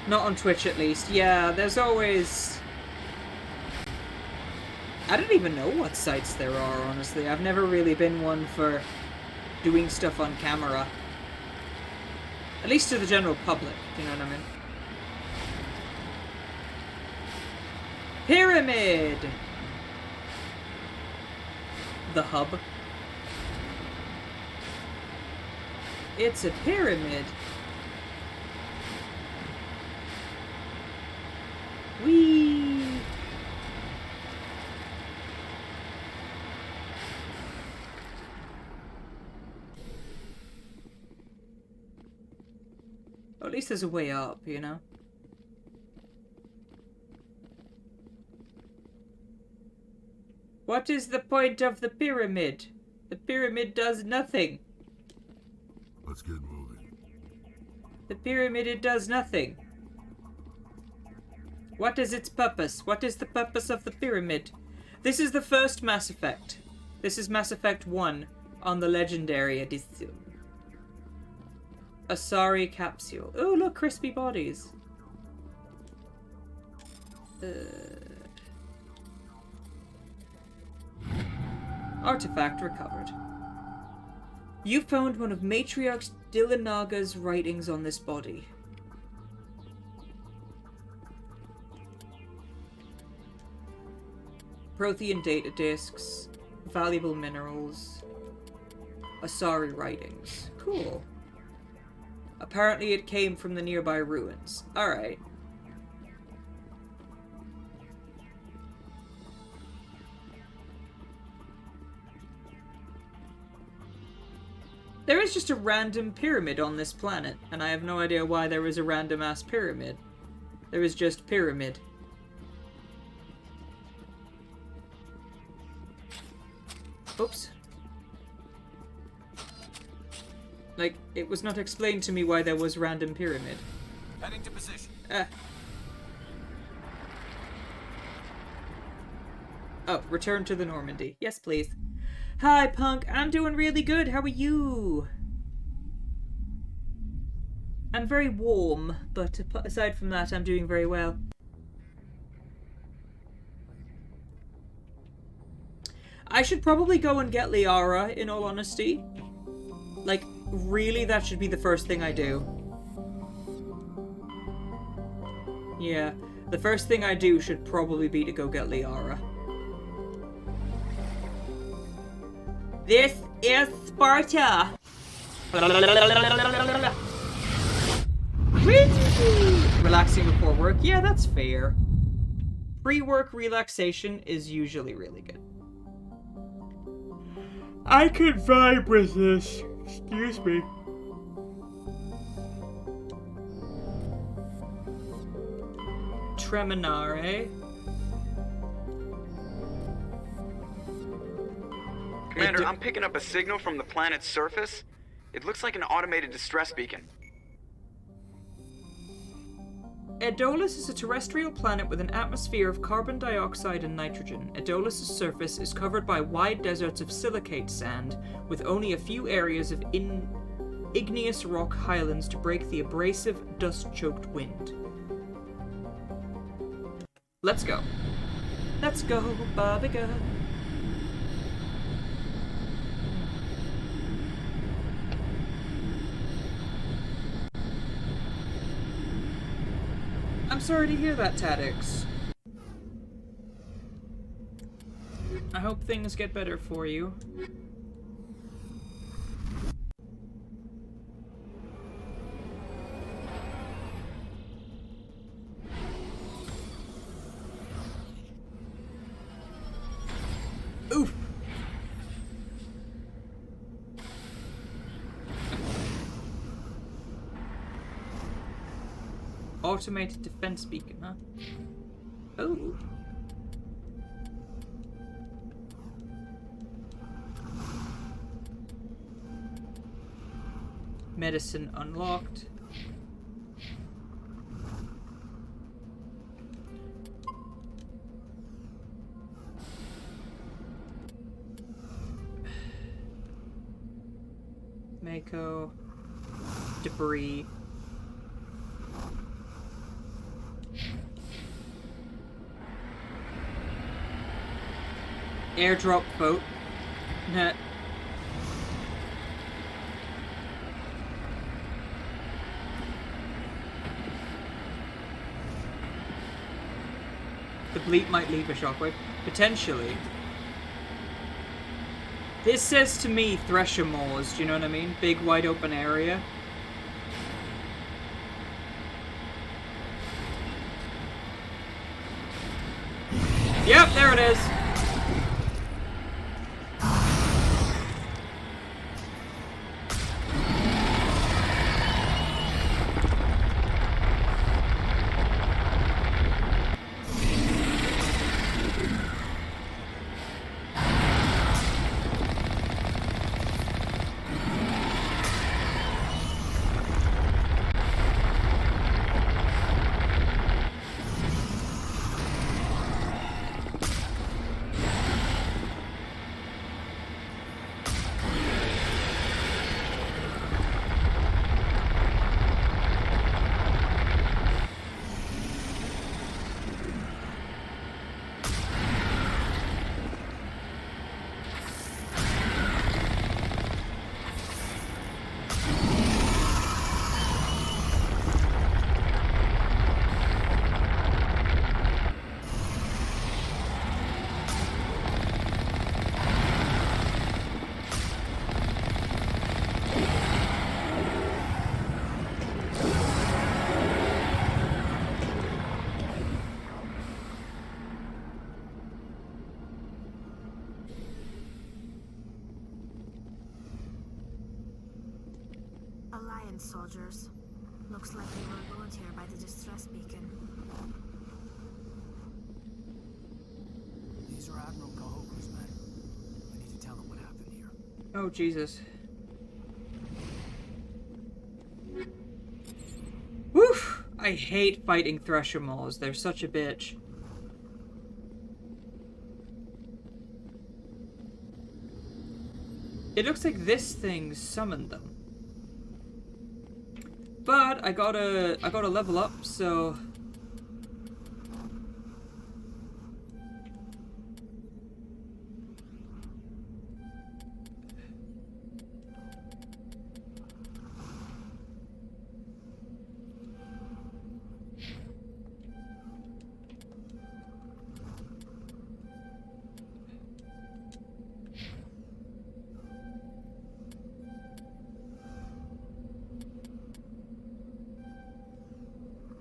Not on Twitch, at least. Yeah, there's always... I don't even know what sites there are, honestly. I've never really been one for doing stuff on camera. At least to the general public, you know what I mean? Pyramid! The hub. It's a pyramid. Whee! Or at least there's a way up, you know? What is the point of the pyramid? The pyramid does nothing. Let's get moving. The pyramid, it does nothing. What is its purpose? What is the purpose of the pyramid? This is the first Mass Effect. This is Mass Effect 1 on the Legendary Edition. Asari capsule. Oh, look, crispy bodies. Artifact recovered. You found one of Matriarch Dillinaga's writings on this body. Prothean data discs, valuable minerals, Asari writings. Cool. Apparently it came from the nearby ruins. Alright. There is just a random pyramid on this planet, and I have no idea why there is a random-ass pyramid. There is just pyramid. Oops. Like, it was not explained to me why there was random pyramid. Heading to position. Oh, return to the Normandy. Yes, please. Hi, Punk. I'm doing really good. How are you? I'm very warm, but aside from that, I'm doing very well. I should probably go and get Liara, in all honesty. Like, really, that should be the first thing I do. Yeah, the first thing I do should probably be to go get Liara. This is Sparta! Relaxing before work? Yeah, that's fair. Pre-work relaxation is usually really good. I could vibe with this. Excuse me. Treminare. Commander, I'm picking up a signal from the planet's surface. It looks like an automated distress beacon. Aedolis is a terrestrial planet with an atmosphere of carbon dioxide and nitrogen. Aedolis' surface is covered by wide deserts of silicate sand, with only a few areas of igneous rock highlands to break the abrasive, dust-choked wind. Let's go. Let's go, Bobby girl. I'm sorry to hear that, Tadix. I hope things get better for you. Oof! Automated defense beacon, huh? Oh. Medicine unlocked. Mako. Debris. Airdrop boat. Nah. The bleep might leave a shockwave. Potentially. This says to me Thresher Moors, do you know what I mean? Big wide open area. Yep, there it is. Alliance soldiers. Looks like they were lured here by the distress beacon. These are Admiral Kahoku's men. We need to tell them what happened here. Oh, Jesus. Woof! I hate fighting Thresher Moors. They're such a bitch. It looks like this thing summoned them. But I gotta level up, so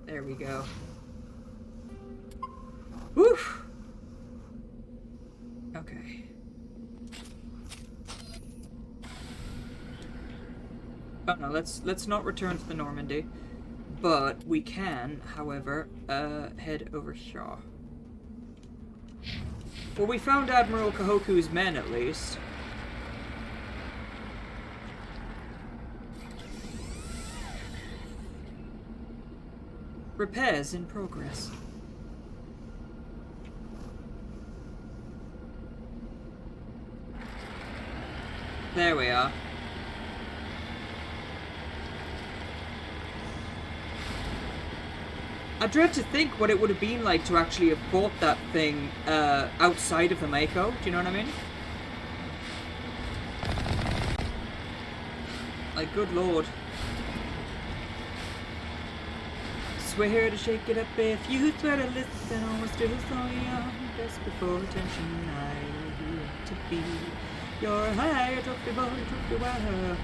there we go. Woof! Okay. Oh no, let's not return to the Normandy. But we can, however, head over here. Well, we found Admiral Kahoku's men, at least. Repairs in progress. There we are. I dread to think what it would have been like to actually have fought that thing outside of the Mako. Do you know what I mean? Like, good lord. We're here to shake it up if you try to listen. Always still so young, desperate for attention. I want to be your higher trophy boy, trophy wild.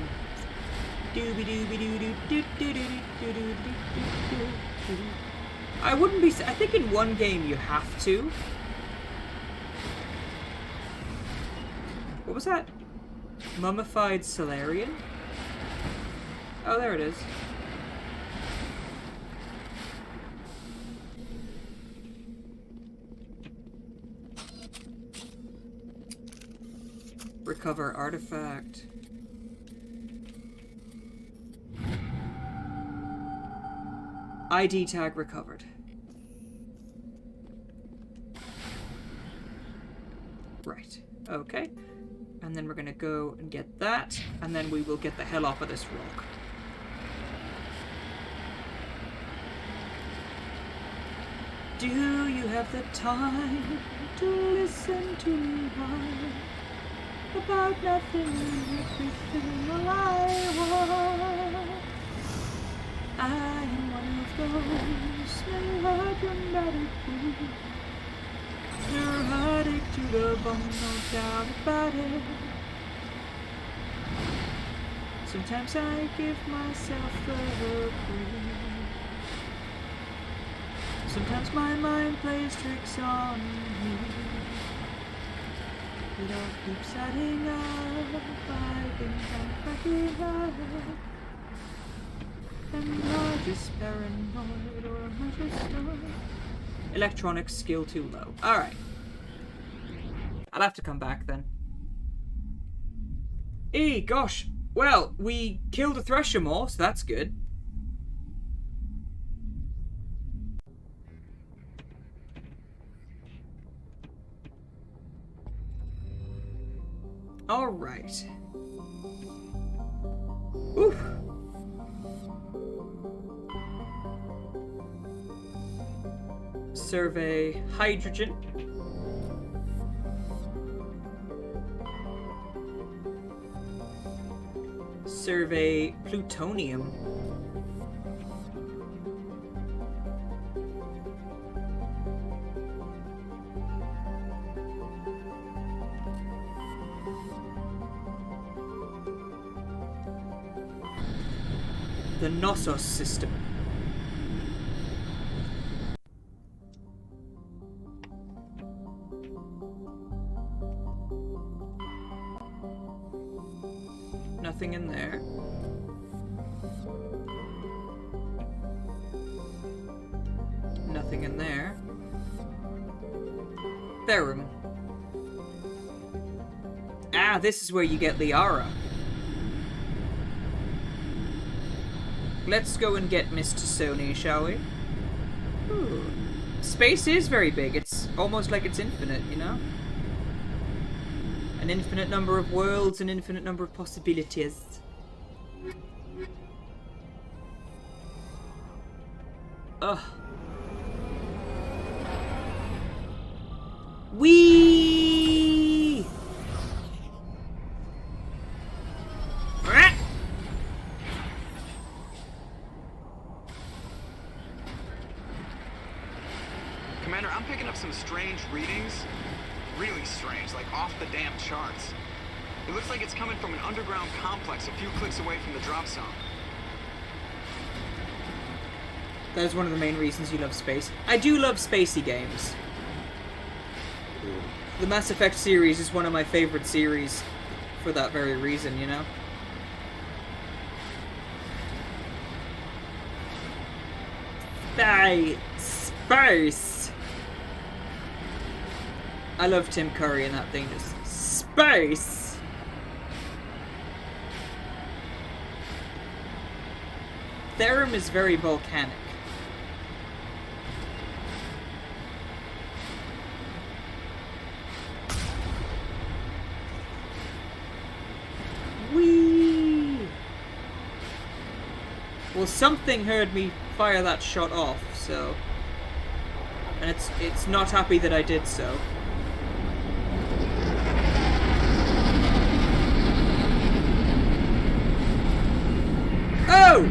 Dooby dooby doo doo doo doo doo doo doo doo doo. I wouldn't be. I think in one game you have to. What was that? Mummified Solarian? Oh, there it is. Recover artifact. ID tag recovered. Right. Okay. And then we're gonna go and get that, and then we will get the hell off of this rock. Do you have the time to listen to me whine about nothing and everything all I want. I am one of those melodramatic fools. Neurotic to the bone, no doubt about it. Sometimes I give myself the breeze. Sometimes my mind plays tricks on me. It all keeps adding up. I think I'm cracking up. Am I just paranoid or am I just annoyed? Electronics skill too low. Alright. I'll have to come back then. Gosh. Well, we killed a Thresher Maw, so that's good. Alright. Oof. Survey hydrogen. Survey plutonium. The Knossos system. Nothing in there. Nothing in there. Therum. Ah, this is where you get Liara. Let's go and get Mr. Sony, shall we? Ooh. Space is very big. It's almost like it's infinite, you know? An infinite number of worlds, an infinite number of possibilities. Ugh. Whee! Commander, I'm picking up some strange readings. Really strange, like off the damn charts. It looks like it's coming from an underground complex a few clicks away from the drop zone. That is one of the main reasons you love space. I do love spacey games. The Mass Effect series is one of my favorite series for that very reason, you know? Space! I love Tim Curry and that thing just... Space! Therum is very volcanic. Whee! Well, something heard me fire that shot off, so... And it's not happy that I did so. Oh!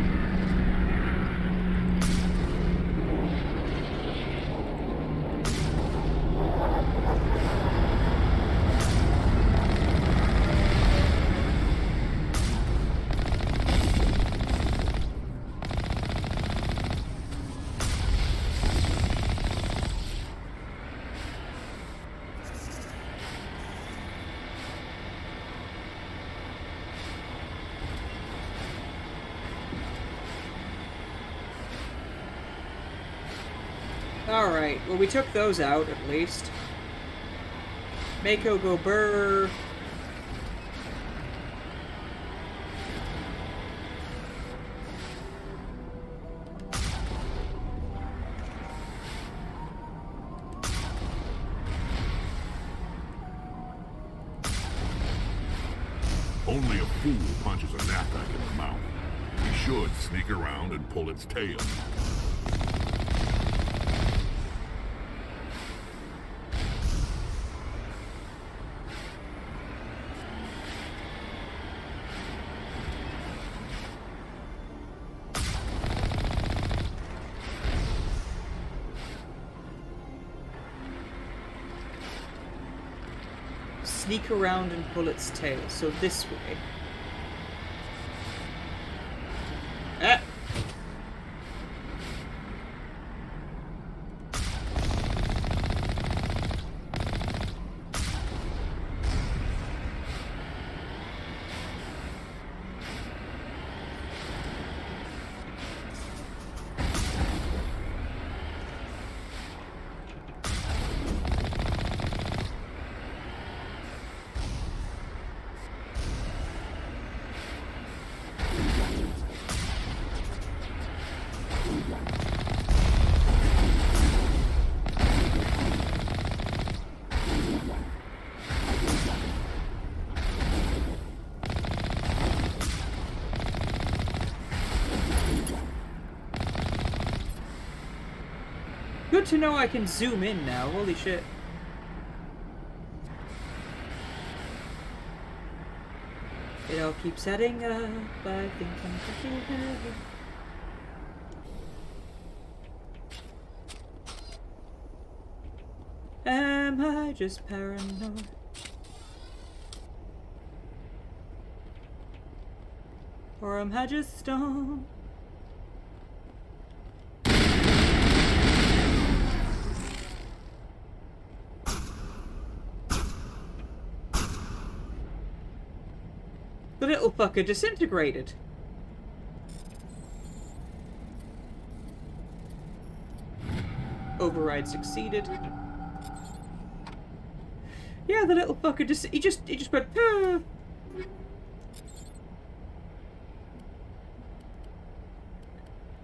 Alright, well we took those out, at least. Mako go burr. Only a fool punches a knapsack in the mouth. He should sneak around and pull its tail. sneak around and pull its tail. So this way. Ah! Good to know I can zoom in now, holy shit. It all keeps adding up, I think I'm getting heavy. Am I just paranoid? Or am I just stoned? The little fucker disintegrated. Override succeeded. Yeah, the little fucker he just went. Ah.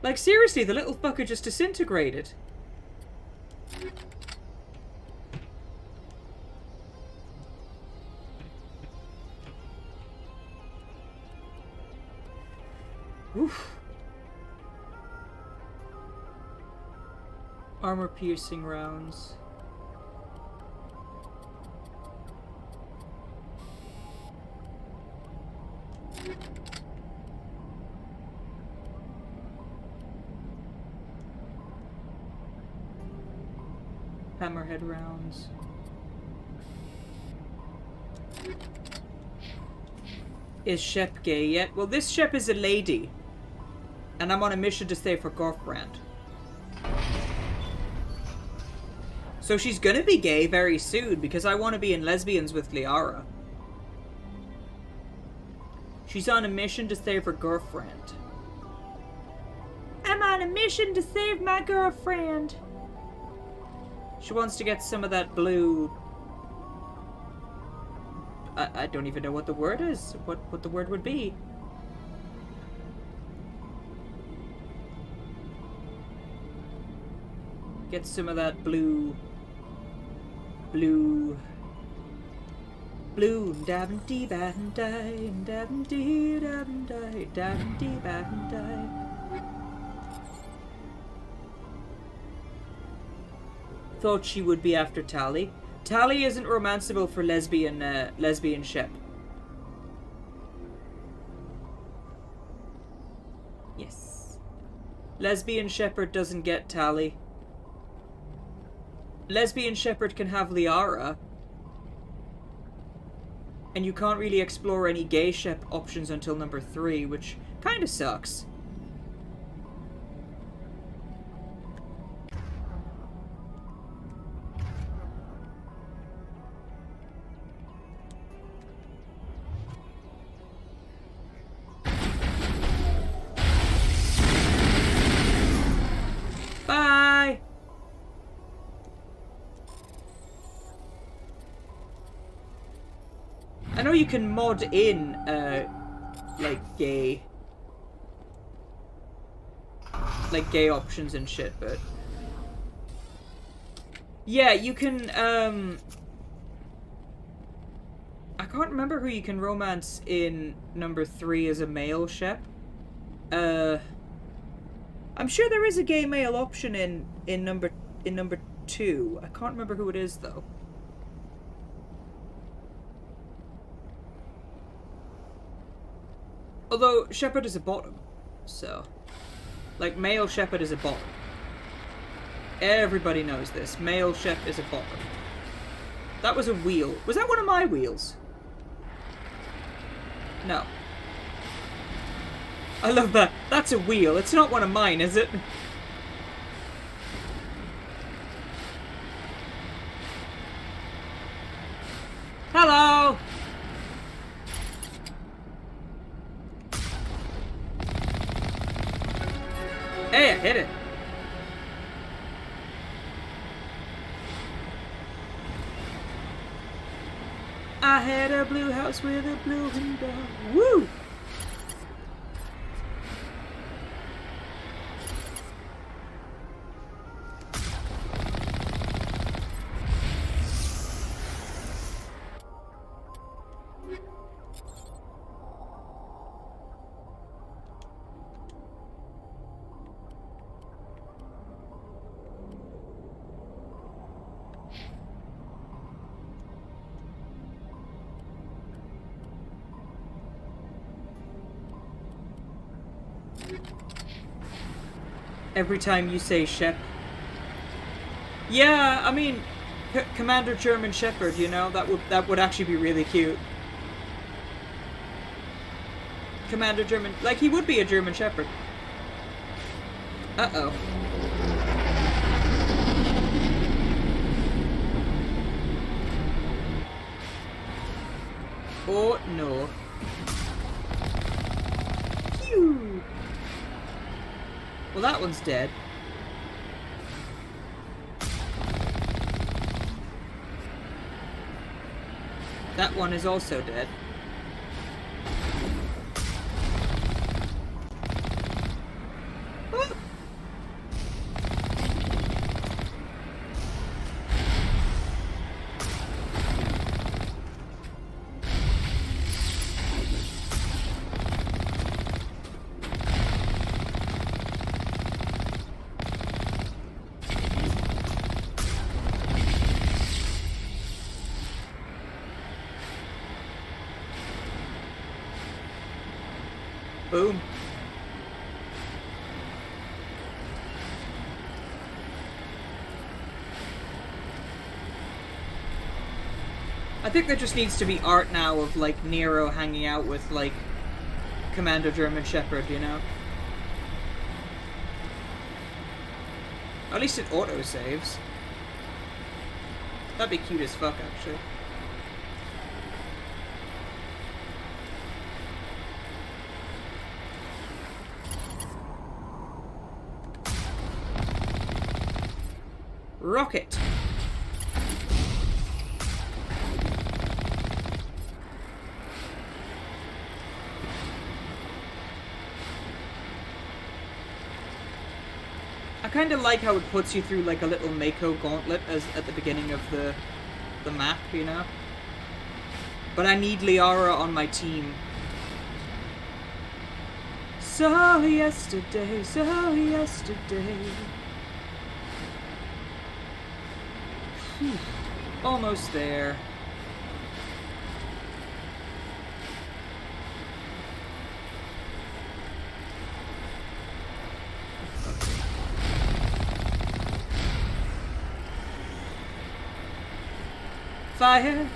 Like seriously, the little fucker just disintegrated. Oof. Armor-piercing rounds. Hammerhead rounds. Is Shep gay yet? Well, this Shep is a lady. And I'm on a mission to save her girlfriend. So she's gonna be gay very soon because I want to be in lesbians with Liara. She's on a mission to save her girlfriend. I'm on a mission to save my girlfriend. She wants to get some of that blue... I don't even know what the word is. What the word would be. Get some of that blue, dab and dee bat and die, and dab and dee dab and die, dab and dee bat and die. Thought she would be after Tally. Tally isn't romanceable for lesbian Shep. Yes. Lesbian Shepherd doesn't get Tally. Lesbian Shepherd can have Liara. And you can't really explore any gay Shep options until number 3, which kinda sucks. Bye! I know you can mod in, like gay options and shit, but... Yeah, you can, I can't remember who you can romance in number 3 as a male Shep. I'm sure there is a gay male option in number 2. I can't remember who it is, though. Although, Shepherd is a bottom, so... Like, male Shepherd is a bottom. Everybody knows this. Male Shep is a bottom. That was a wheel. Was that one of my wheels? No. I love that. That's a wheel. It's not one of mine, is it? Hello! Hey, I hit it. I had a blue house with a blue window. Woo! Every time you say Shep. Yeah, I mean, Commander German Shepherd, you know, that would actually be really cute. Commander German, like he would be a German Shepherd. Uh-oh. Oh no. Phew. Well, that one's dead. That one is also dead. Ah. Boom. I think there just needs to be art now of, like, Nero hanging out with, like, Commander German Shepherd, you know? At least it auto-saves. That'd be cute as fuck, actually. Rocket! I kind of like how it puts you through like a little Mako gauntlet as at the beginning of the map, you know? But I need Liara on my team. So yesterday, so yesterday. Whew. Almost there. Fire,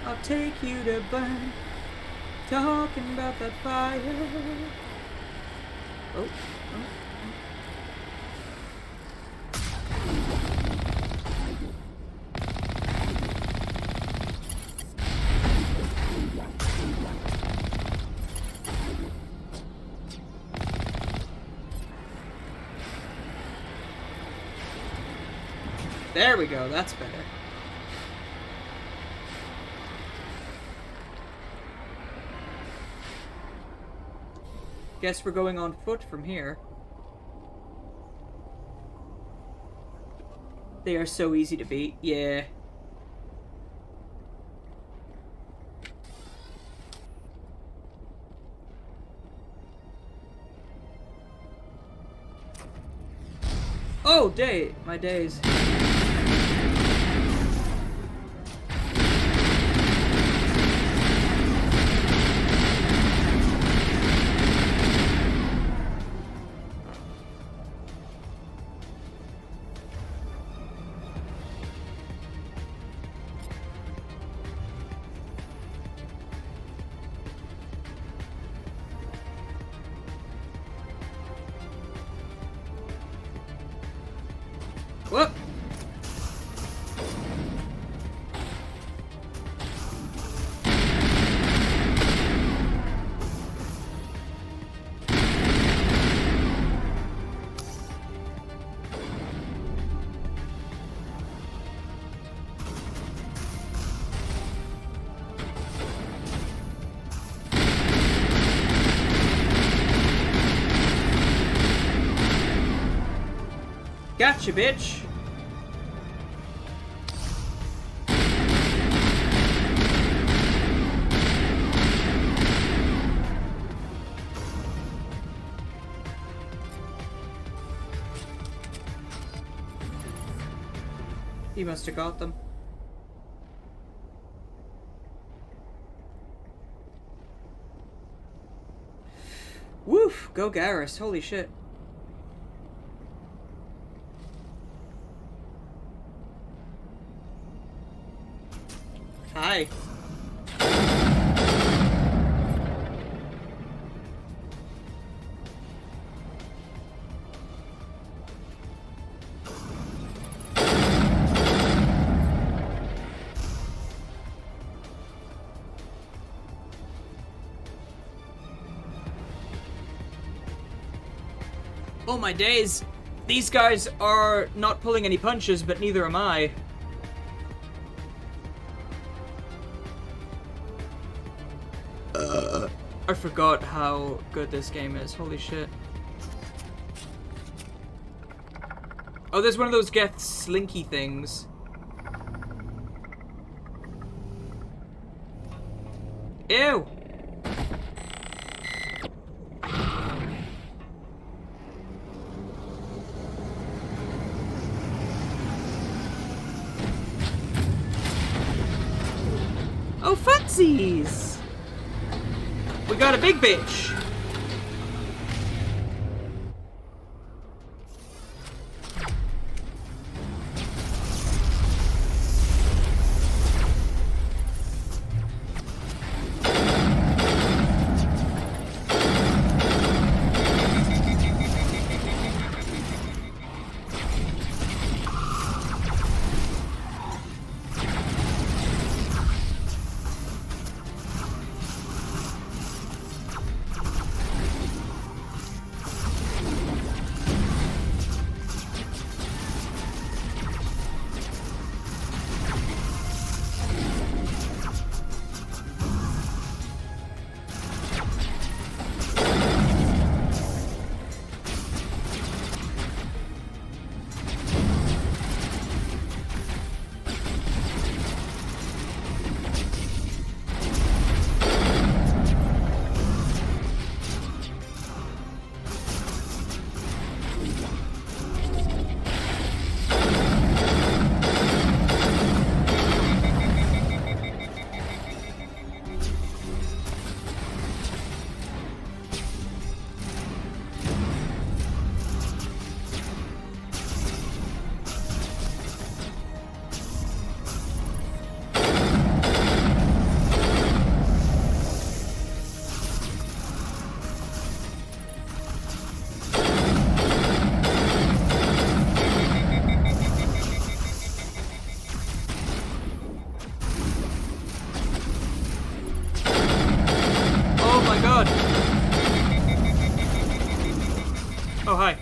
I'll take you to burn. Talking about that fire. Oh. There we go, that's better. Guess we're going on foot from here. They are so easy to beat, yeah. Oh, my days. Whoop! Gotcha, bitch! He must have got them. Woof! Go Garrus, holy shit. Hi. Oh my days. These guys are not pulling any punches, but neither am I. I forgot how good this game is. Holy shit. Oh, there's one of those Geth slinky things. Ew! Oh, funsies! We got a big bitch! Oh, hi.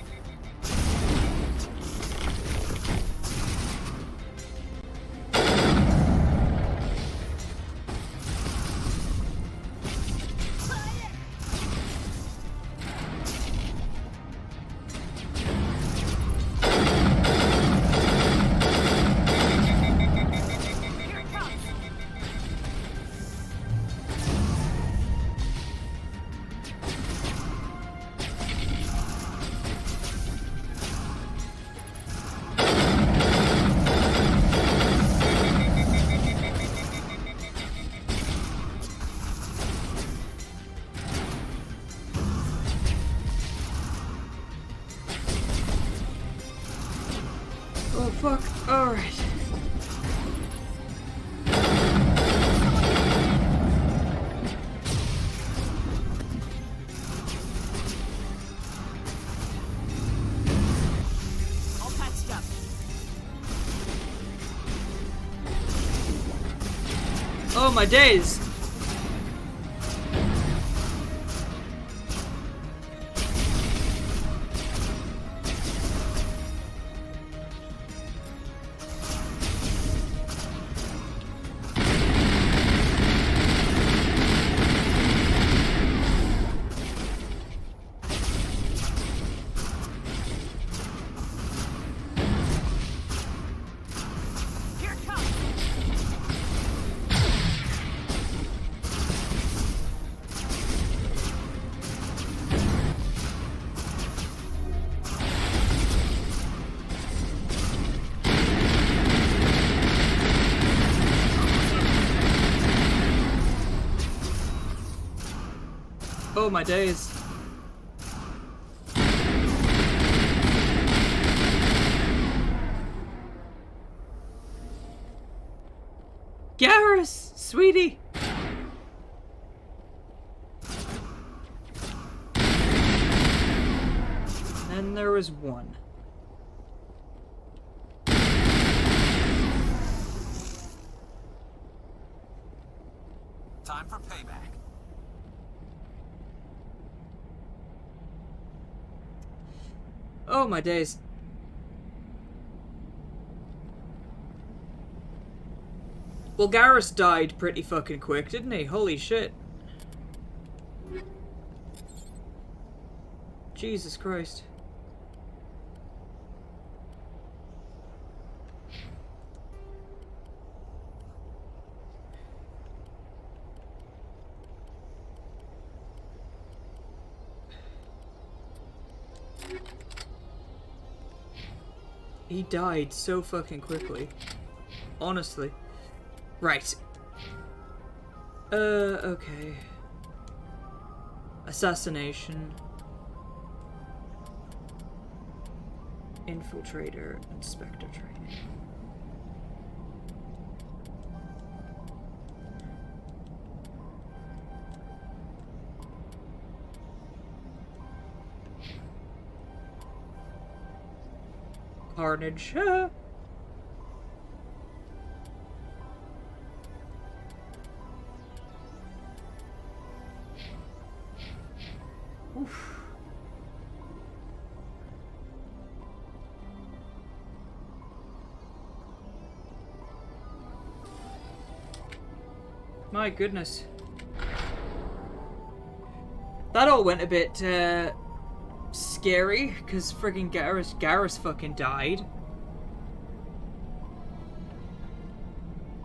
Oh, fuck. Alright. All patched up. Oh my days! Oh my days. Garrus, sweetie. And there was one. Time for payback. Oh my days. Well, Garrus died pretty fucking quick, didn't he? Holy shit. Jesus Christ. He died so fucking quickly. Honestly. Right. Okay. Assassination. Infiltrator and Spectre training. Carnage. Oof. My goodness. That all went a bit, scary, because friggin' Garrus fucking died.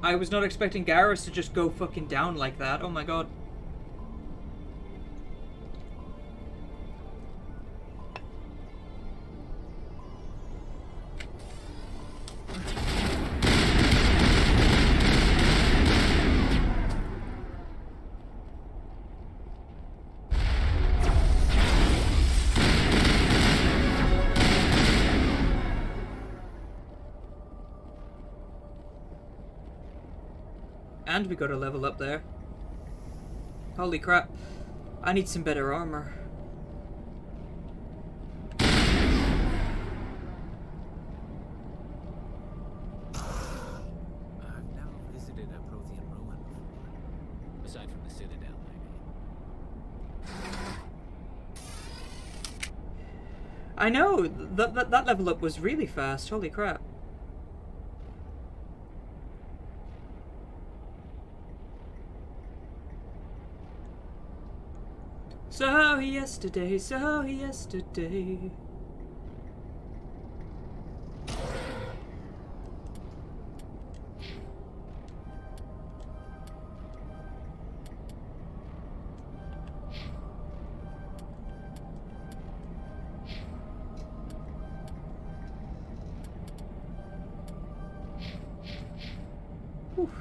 I was not expecting Garrus to just go fucking down like that. Oh my god. And we got a level up there. Holy crap. I need some better armor. I've never visited a Prothean ruin before. Aside from the Citadel, I know! That level up was really fast. Holy crap. So yesterday, so yesterday. Whew.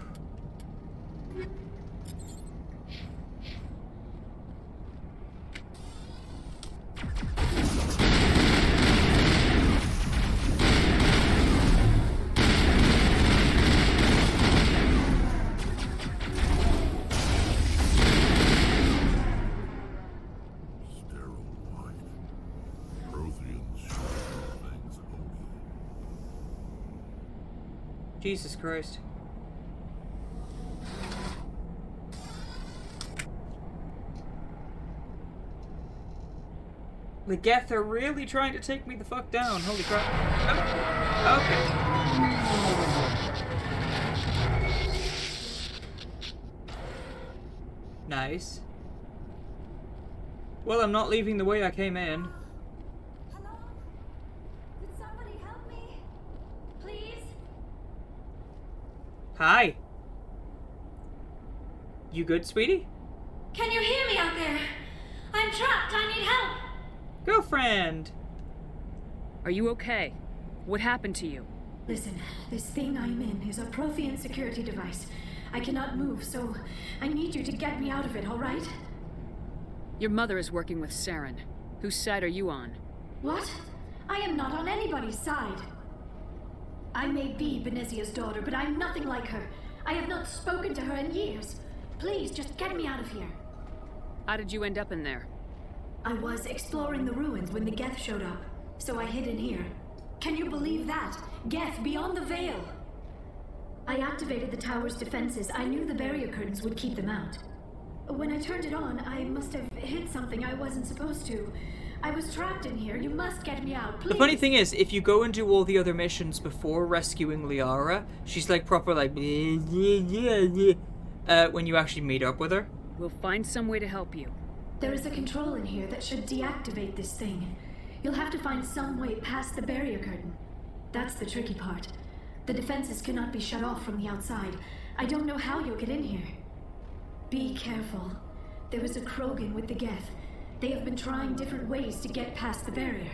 Jesus Christ. The Geth are really trying to take me the fuck down. Holy crap. Oh. Okay. Nice. Well, I'm not leaving the way I came in. Hello? Could somebody help me? Please? Hi. You good, sweetie? Can you hear me out there? I'm trapped. I need help. Girlfriend. Are you okay? What happened to you? Listen, this thing I'm in is a Prothean security device. I cannot move, so I need you to get me out of it, all right? Your mother is working with Saren. Whose side are you on? What? I am not on anybody's side. I may be Benezia's daughter, but I'm nothing like her. I have not spoken to her in years. Please, just get me out of here. How did you end up in there? I was exploring the ruins when the Geth showed up, so I hid in here. Can you believe that? Geth, beyond the veil! I activated the tower's defenses. I knew the barrier curtains would keep them out. When I turned it on, I must have hit something I wasn't supposed to. I was trapped in here. You must get me out, please. The funny thing is, if you go and do all the other missions before rescuing Liara, she's like proper like when you actually meet up with her. We'll find some way to help you. There is a control in here that should deactivate this thing. You'll have to find some way past the barrier curtain. That's the tricky part. The defenses cannot be shut off from the outside. I don't know how you'll get in here. Be careful. There is a Krogan with the Geth. They have been trying different ways to get past the barrier.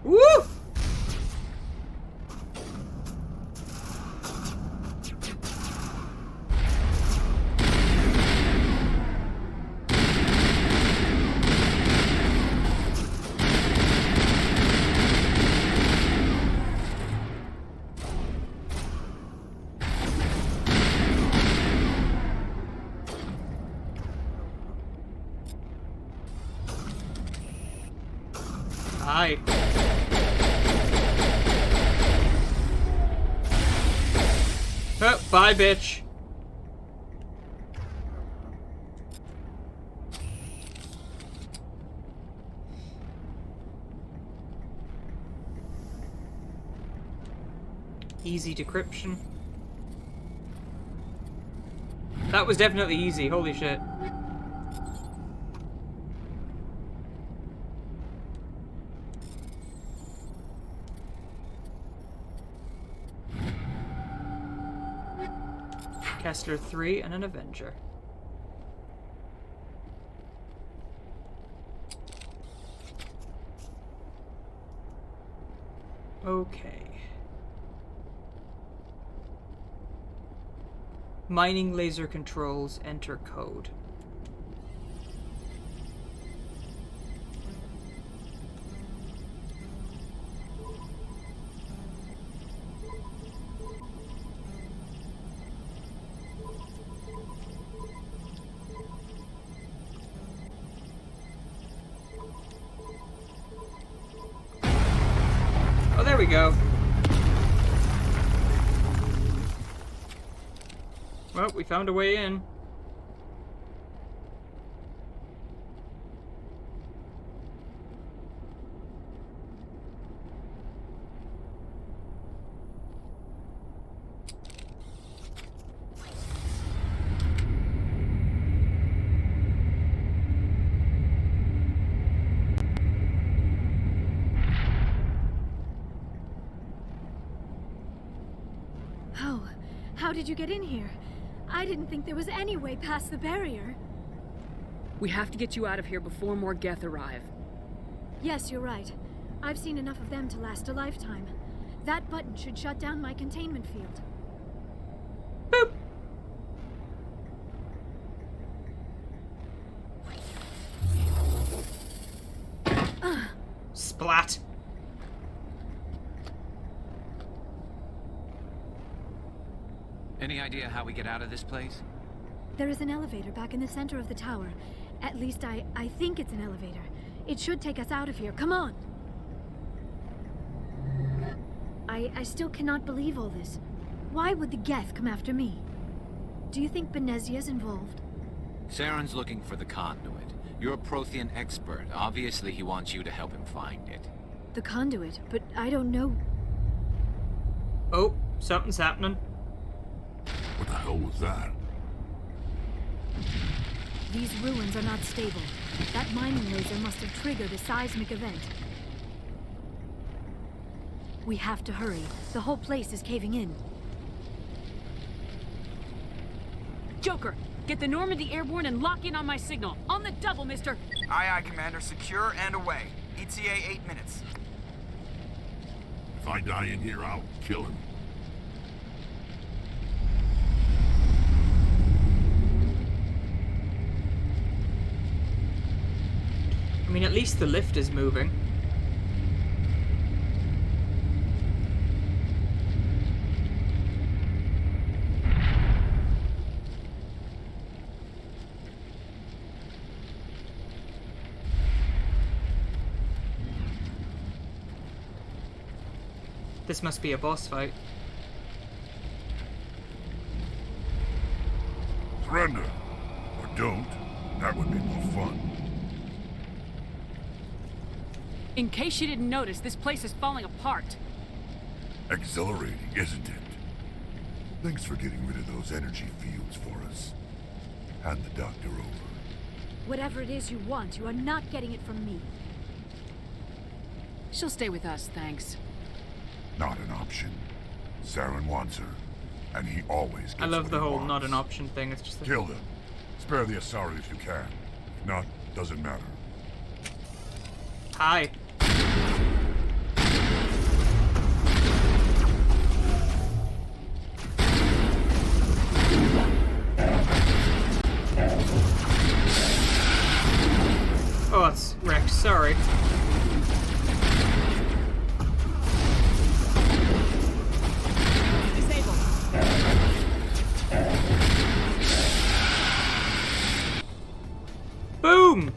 Woo! Hi. Oh, bye, bitch. Easy decryption. That was definitely easy, holy shit. Kessler 3 and an Avenger. Okay. Mining laser controls, enter code. Oh, there we go. Well, we found a way in. How did you get in here? I didn't think there was any way past the barrier. We have to get you out of here before more Geth arrive. Yes, you're right. I've seen enough of them to last a lifetime. That button should shut down my containment field. Boop! Splat! Any idea how we get out of this place? There is an elevator back in the center of the tower. At least I think it's an elevator. It should take us out of here. Come on! I I still cannot believe all this. Why would the Geth come after me? Do you think Benezia's involved? Saren's looking for the conduit. You're a Prothean expert. Obviously, he wants you to help him find it. The conduit, but I don't know. Oh, something's happening. What the hell was that? These ruins are not stable. That mining laser must have triggered a seismic event. We have to hurry. The whole place is caving in. Joker, get the Normandy airborne and lock in on my signal. On the double, mister. Aye, aye, Commander. Secure and away. ETA 8 minutes. If I die in here, I'll kill him. I mean, at least the lift is moving. This must be a boss fight. Surrender. Or don't. That would be more fun. In case you didn't notice, this place is falling apart. Exhilarating, isn't it? Thanks for getting rid of those energy fields for us. Hand the doctor over. Whatever it is you want, you are not getting it from me. She'll stay with us, thanks. Not an option. Saren wants her, and he always gets I love what the he whole wants. not an option thing. It's just like... Kill them. Spare the Asari if you can. If not, doesn't matter. Hi. Oh, it's Rex, sorry. Disabled. Boom!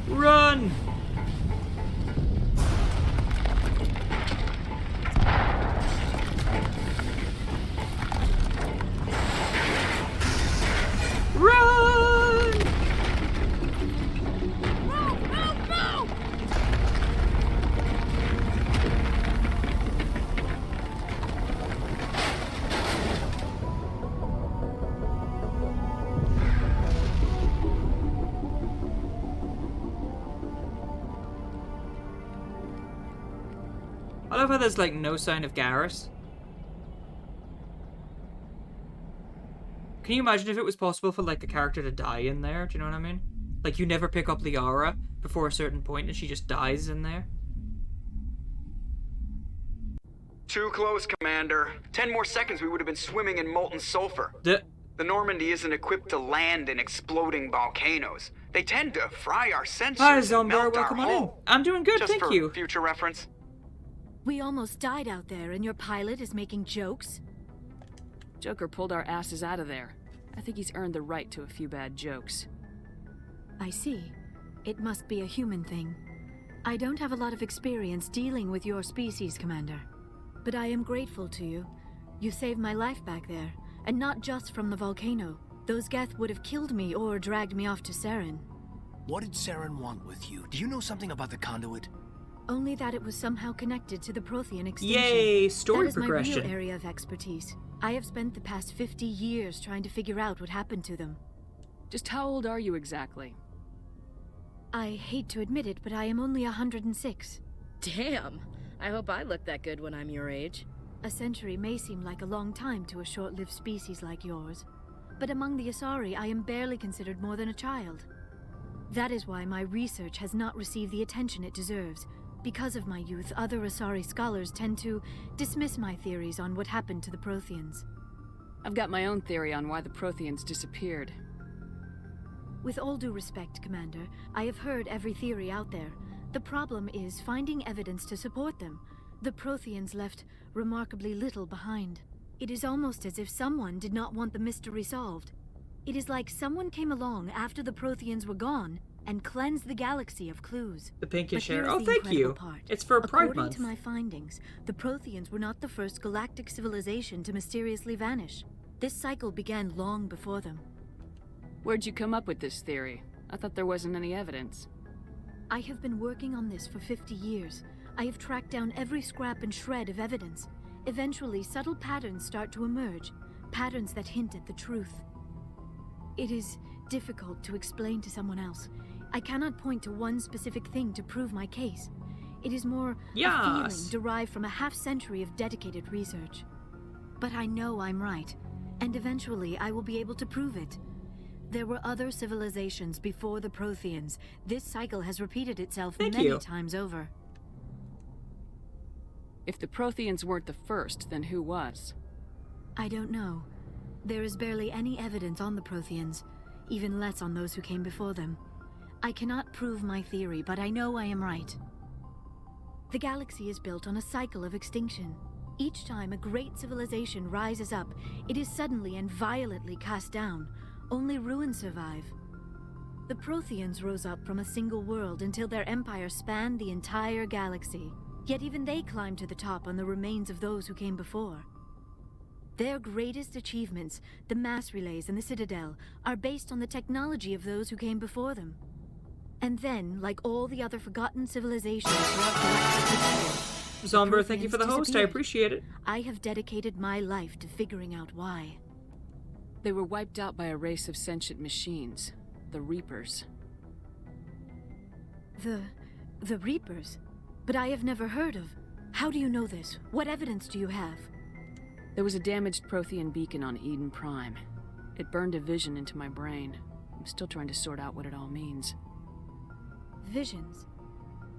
Run! Run! Move, move, move! I love how there's like no sign of Garrus. Can you imagine if it was possible for like a character to die in there? Do you know what I mean? Like you never pick up Liara before a certain point and she just dies in there. Too close, Commander. 10 more seconds we would have been swimming in molten sulfur. The Normandy isn't equipped to land in exploding volcanoes. They tend to fry our sensors Hi, and Zombar, melt welcome our on in. hull. I'm doing good, Just thank for you. future reference. We almost died out there, and your pilot is making jokes? Joker pulled our asses out of there. I think he's earned the right to a few bad jokes. I see. It must be a human thing. I don't have a lot of experience dealing with your species, Commander. But I am grateful to you. You saved my life back there, and not just from the volcano. Those Geth would have killed me or dragged me off to Saren. What did Saren want with you? Do you know something about the conduit? Only that it was somehow connected to the Prothean extinction. Yay, story that is progression. my real area of expertise. I have spent the past 50 years trying to figure out what happened to them. Just how old are you exactly? I hate to admit it, but I am only 106. Damn! I hope I look that good when I'm your age. A century may seem like a long time to a short-lived species like yours, but among the Asari, I am barely considered more than a child. That is why my research has not received the attention it deserves. Because of my youth, other Asari scholars tend to dismiss my theories on what happened to the Protheans. I've got my own theory on why the Protheans disappeared. With all due respect, Commander, I have heard every theory out there. The problem is finding evidence to support them. The Protheans left remarkably little behind. It is almost as if someone did not want the mystery solved. It is like someone came along after the Protheans were gone and cleansed the galaxy of clues. The pinkish But hair. here's Oh, the thank incredible you. part. It's for Pride According Month. to my findings, the Protheans were not the first galactic civilization to mysteriously vanish. This cycle began long before them. Where'd you come up with this theory? I thought there wasn't any evidence. I have been working on this for 50 years. I have tracked down every scrap and shred of evidence. Eventually, subtle patterns start to emerge, patterns that hint at the truth. It is difficult to explain to someone else. I cannot point to one specific thing to prove my case. It is more a feeling derived from a half-century of dedicated research. But I know I'm right, and eventually I will be able to prove it. There were other civilizations before the Protheans. This cycle has repeated itself many times over. If the Protheans weren't the first, then who was? I don't know. There is barely any evidence on the Protheans, even less on those who came before them. I cannot prove my theory, but I know I am right. The galaxy is built on a cycle of extinction. Each time a great civilization rises up, it is suddenly and violently cast down. Only ruins survive. The Protheans rose up from a single world until their empire spanned the entire galaxy. Yet even they climbed to the top on the remains of those who came before. Their greatest achievements, the mass relays and the Citadel, are based on the technology of those who came before them. And then, like all the other forgotten civilizations throughout galactic history, Zomber, thank you for the host. I appreciate it. I have dedicated my life to figuring out why. They were wiped out by a race of sentient machines, the Reapers. The Reapers? But I have never heard of. How do you know this? What evidence do you have? There was a damaged Prothean beacon on Eden Prime. It burned a vision into my brain. I'm still trying to sort out what it all means. Visions?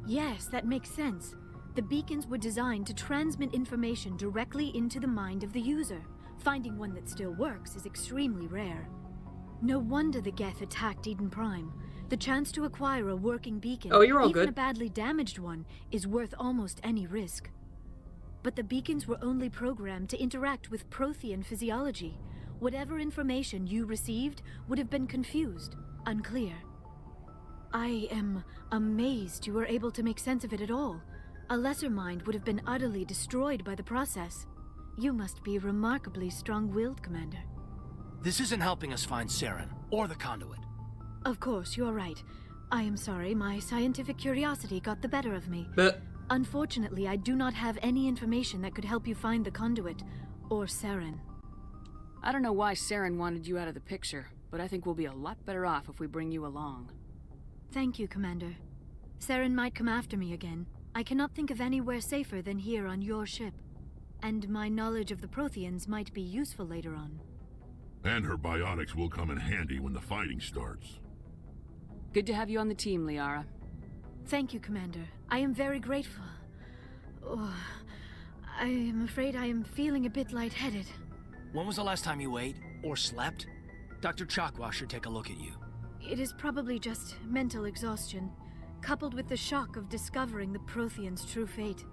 Yes, that makes sense. The beacons were designed to transmit information directly into the mind of the user. Finding one that still works is extremely rare. No wonder the Geth attacked Eden Prime. The chance to acquire a working beacon, even a badly damaged one, is worth almost any risk. But the beacons were only programmed to interact with Prothean physiology. Whatever information you received would have been confused, unclear. I am amazed you were able to make sense of it at all. A lesser mind would have been utterly destroyed by the process. You must be remarkably strong-willed, Commander. This isn't helping us find Saren, or the conduit. Of course, you're right. I am sorry, my scientific curiosity got the better of me. But unfortunately, I do not have any information that could help you find the conduit, or Saren. I don't know why Saren wanted you out of the picture, but I think we'll be a lot better off if we bring you along. Thank you, Commander. Saren might come after me again. I cannot think of anywhere safer than here on your ship. And my knowledge of the Protheans might be useful later on. And her biotics will come in handy when the fighting starts. Good to have you on the team, Liara. Thank you, Commander. I am very grateful. Oh, I am afraid I am feeling a bit lightheaded. When was the last time you ate, or slept? Dr. Chakwa should take a look at you. It is probably just mental exhaustion, coupled with the shock of discovering the Protheans' true fate.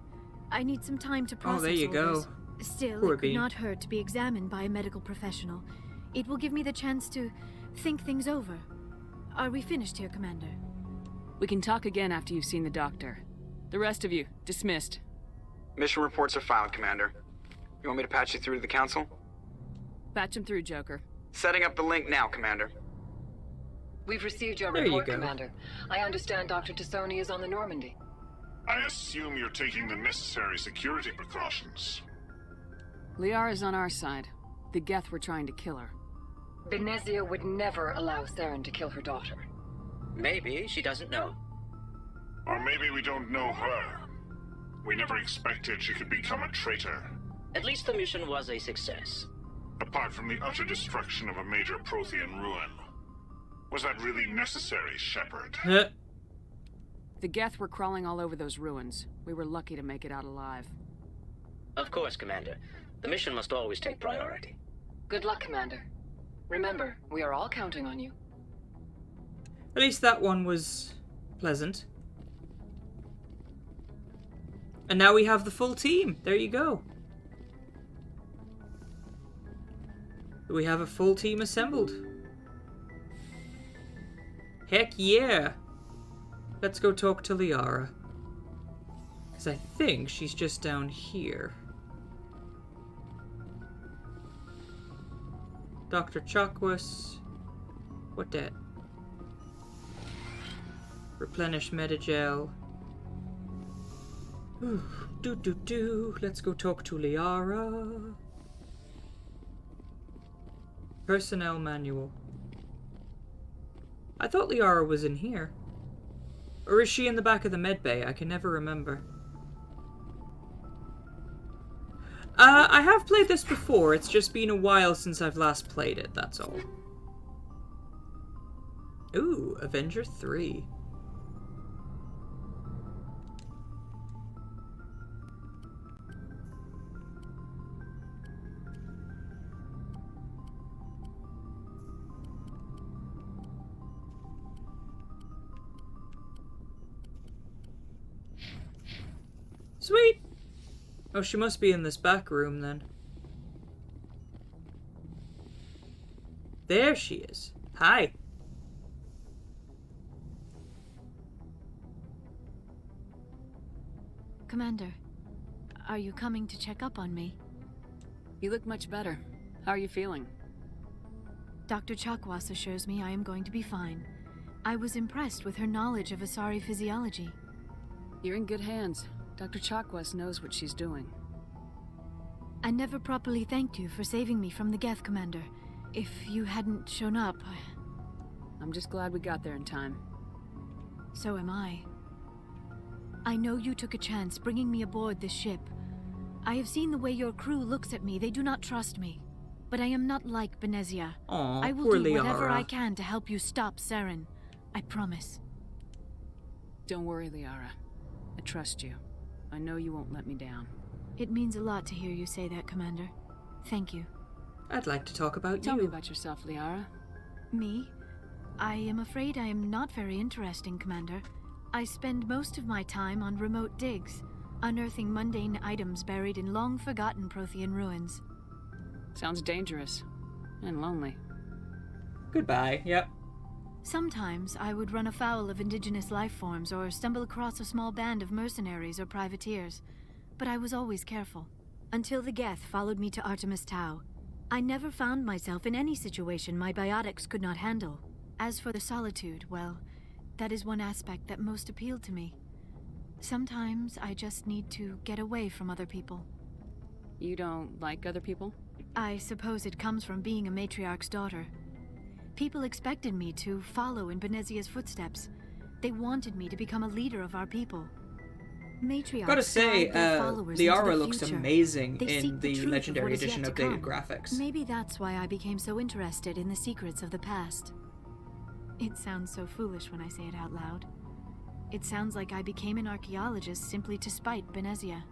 I need some time to process all this. Still, Poor it could not hurt to be examined by a medical professional. It will give me the chance to think things over. Are we finished here, Commander? We can talk again after you've seen the doctor. The rest of you, dismissed. Mission reports are filed, Commander. You want me to patch you through to the Council? Patch him through, Joker. Setting up the link now, Commander. We've received your There report, you go. Commander. I understand Dr. Tassoni is on the Normandy. I assume you're taking the necessary security precautions. Liara's on our side. The Geth were trying to kill her. Benezia would never allow Saren to kill her daughter. Maybe she doesn't know. Or maybe we don't know her. We never expected she could become a traitor. At least the mission was a success. Apart from the utter destruction of a major Prothean ruin. Was that really necessary, Shepard? The Geth were crawling all over those ruins. We were lucky to make it out alive. Of course, Commander. The mission must always take priority. Good luck, Commander. Remember, we are all counting on you. At least that one was pleasant. And now we have the full team. There you go. We have a full team assembled. Heck yeah! Let's go talk to Liara. Because I think she's just down here. Dr. Chakwas. What that? Replenish Metagel. Let's go talk to Liara. Personnel manual. I thought Liara was in here. Or is she in the back of the medbay? I can never remember. I have played this before. It's just been a while since I've last played it, that's all. Ooh, Avenger 3. Sweet! Oh, she must be in this back room then. There she is. Hi. Commander, are you coming to check up on me? You look much better. How are you feeling? Dr. Chakwas assures me I am going to be fine. I was impressed with her knowledge of Asari physiology. You're in good hands. Dr. Chakwas knows what she's doing. I never properly thanked you for saving me from the Geth, Commander. If you hadn't shown up, I'm just glad we got there in time. So am I. I know you took a chance bringing me aboard this ship. I have seen the way your crew looks at me. They do not trust me. But I am not like Benezia. Aw, I will poor do whatever Liara. I can to help you stop Saren. I promise. Don't worry, Liara. I trust you. I know you won't let me down. It means a lot to hear you say that, Commander. Thank you. I'd like to talk about Tell you. me about yourself, Liara. Me? I am afraid I am not very interesting, Commander. I spend most of my time on remote digs, unearthing mundane items buried in long-forgotten Prothean ruins. Sounds dangerous. And lonely. Goodbye, yep. Sometimes I would run afoul of indigenous life forms or stumble across a small band of mercenaries or privateers, but I was always careful. Until the Geth followed me to Artemis Tau. I never found myself in any situation my biotics could not handle. As for the solitude, well, that is one aspect that most appealed to me. Sometimes I just need to get away from other people. You don't like other people? I suppose it comes from being a matriarch's daughter. People expected me to follow in Benezia's footsteps. They wanted me to become a leader of our people. Matriarchs Gotta say, guide their followers into Liara the looks future. amazing They in seek the truth of Legendary what is Edition yet to updated come. graphics. Maybe that's why I became so interested in the secrets of the past. It sounds so foolish when I say it out loud. It sounds like I became an archaeologist simply to spite Benezia.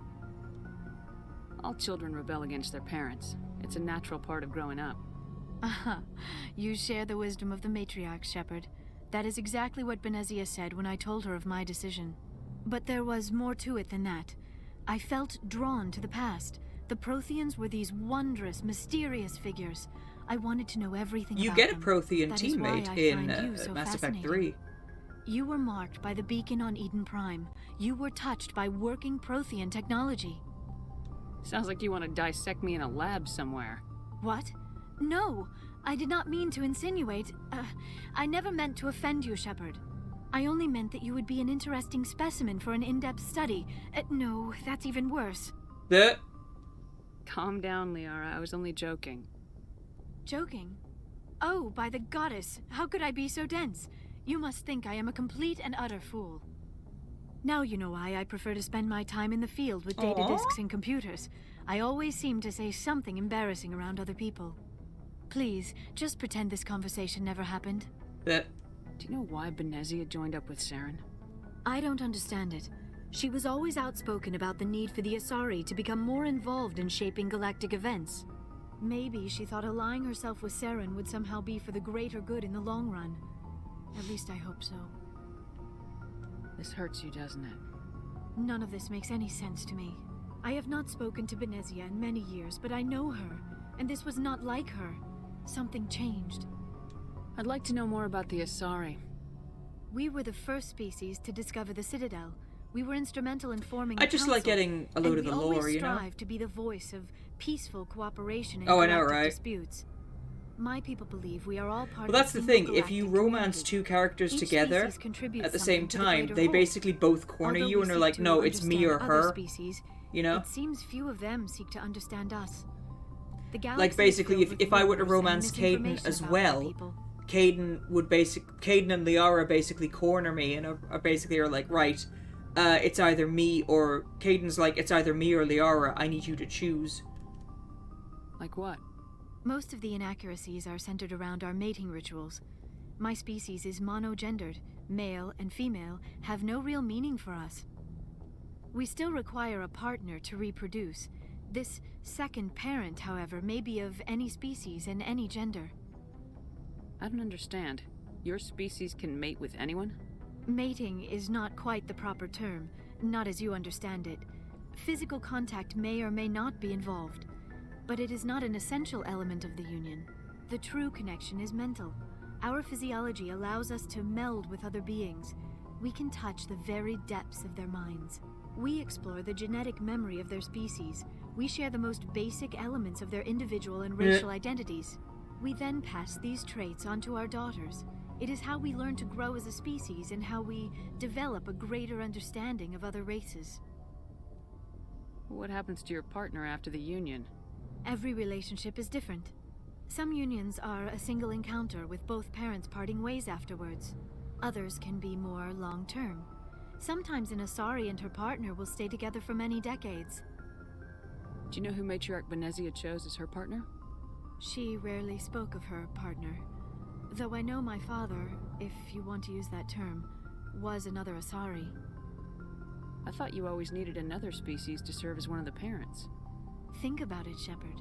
All children rebel against their parents. It's a natural part of growing up. Aha, you share the wisdom of the matriarch, Shepard. That is exactly what Benezia said when I told her of my decision. But there was more to it than that. I felt drawn to the past. The Protheans were these wondrous, mysterious figures. I wanted to know everything You about get a them. Prothean That is why teammate I in find you so Mass Effect fascinating. 3. You were marked by the beacon on Eden Prime. You were touched by working Prothean technology. Sounds like you want to dissect me in a lab somewhere. What? No, I did not mean to insinuate. I never meant to offend you, Shepard. I only meant that you would be an interesting specimen for an in-depth study. No, that's even worse. Calm down, Liara. I was only joking. Joking? Oh, by the goddess, how could I be so dense? You must think I am a complete and utter fool. Now you know why I prefer to spend my time in the field with data Aw. disks and computers. I always seem to say something embarrassing around other people. Please, just pretend this conversation never happened. Do you know why Benezia joined up with Saren? I don't understand it. She was always outspoken about the need for the Asari to become more involved in shaping galactic events. Maybe she thought allying herself with Saren would somehow be for the greater good in the long run. At least I hope so. This hurts you, doesn't it? None of this makes any sense to me. I have not spoken to Benezia in many years, but I know her, and this was not like her. Something changed. I'd like to know more about the Asari. We were the first species to discover the Citadel. We were instrumental in forming I the just council, like getting a load of the lore, we always you know? strive to be the voice of peaceful cooperation in Oh, I know, galactic right? disputes. My people believe we are all part Well, of that's the a thing. single If you galactic romance two characters Each together species contributes at the something same to the time, greater they whole. basically both corner Although you we and are seek like, to no, it's me or understand other her. species, You know? it seems few of them seek to understand us. The Like, galaxy is basically, filled with if I were to rumors and romance Caden misinformation as about our well, people. Caden and Liara basically corner me and are basically like, right, it's either me or... Caden's like, it's either me or Liara, I need you to choose. Like what? Most of the inaccuracies are centered around our mating rituals. My species is monogendered. Male and female have no real meaning for us. We still require a partner to reproduce. This second parent, however, may be of any species and any gender. I don't understand. Your species can mate with anyone? Mating is not quite the proper term, not as you understand it. Physical contact may or may not be involved, but it is not an essential element of the union. The true connection is mental. Our physiology allows us to meld with other beings. We can touch the very depths of their minds. We explore the genetic memory of their species. We share the most basic elements of their individual and racial identities. We then pass these traits on to our daughters. It is how we learn to grow as a species and how we develop a greater understanding of other races. What happens to your partner after the union? Every relationship is different. Some unions are a single encounter with both parents parting ways afterwards. Others can be more long-term. Sometimes an Asari and her partner will stay together for many decades. Do you know who Matriarch Benezia chose as her partner? She rarely spoke of her partner. Though I know my father, if you want to use that term, was another Asari. I thought you always needed another species to serve as one of the parents. Think about it, Shepard.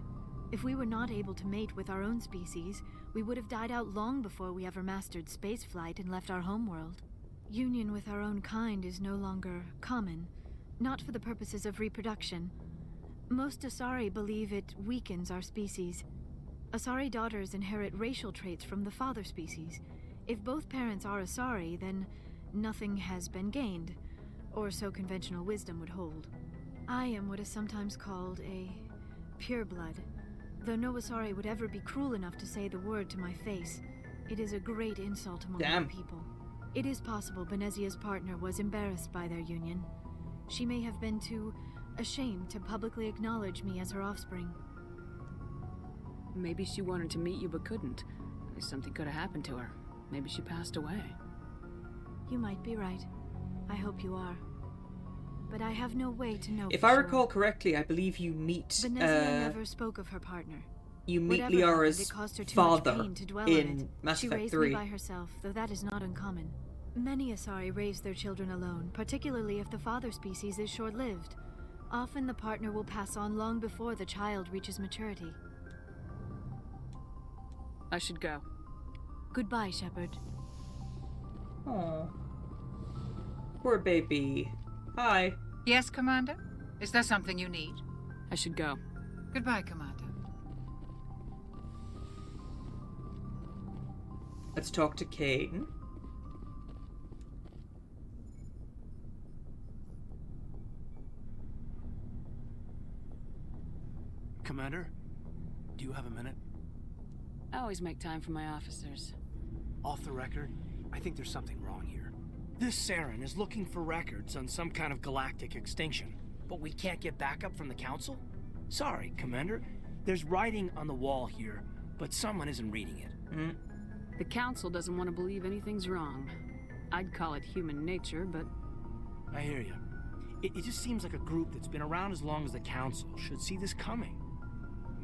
If we were not able to mate with our own species, we would have died out long before we ever mastered spaceflight and left our homeworld. Union with our own kind is no longer common, not for the purposes of reproduction. Most Asari believe it weakens our species. Asari daughters inherit racial traits from the father species. If both parents are Asari, then nothing has been gained, or so conventional wisdom would hold. I am what is sometimes called a pureblood, though no Asari would ever be cruel enough to say the word to my face. It is a great insult among my people. It is possible Benezia's partner was embarrassed by their union. She may have been too ashamed to publicly acknowledge me as her offspring. Maybe she wanted to meet you but couldn't. Something could have happened to her. Maybe she passed away. You might be right. I hope you are. But I have no way to know. If for I sure. recall correctly, I believe you meet Venezia never spoke of her partner. you meet Whatever happened, Liara's it caused her too father much pain to dwell on in it. Mass She Effect raised 3. me by herself, though that is not uncommon. Many Asari raise their children alone, particularly if the father species is short-lived. Often the partner will pass on long before the child reaches maturity. I should go. Goodbye, Shepard. Aww. Poor baby. Hi. Yes, Commander? Is there something you need? I should go. Goodbye, Commander. Let's talk to Caden. Commander, do you have a minute? I always make time for my officers. Off the record, I think there's something wrong here. This Saren is looking for records on some kind of galactic extinction, but we can't get backup from the Council? Sorry, Commander. There's writing on the wall here, but someone isn't reading it. The Council doesn't want to believe anything's wrong. I'd call it human nature, but... I hear you. It just seems like a group that's been around as long as the Council should see this coming.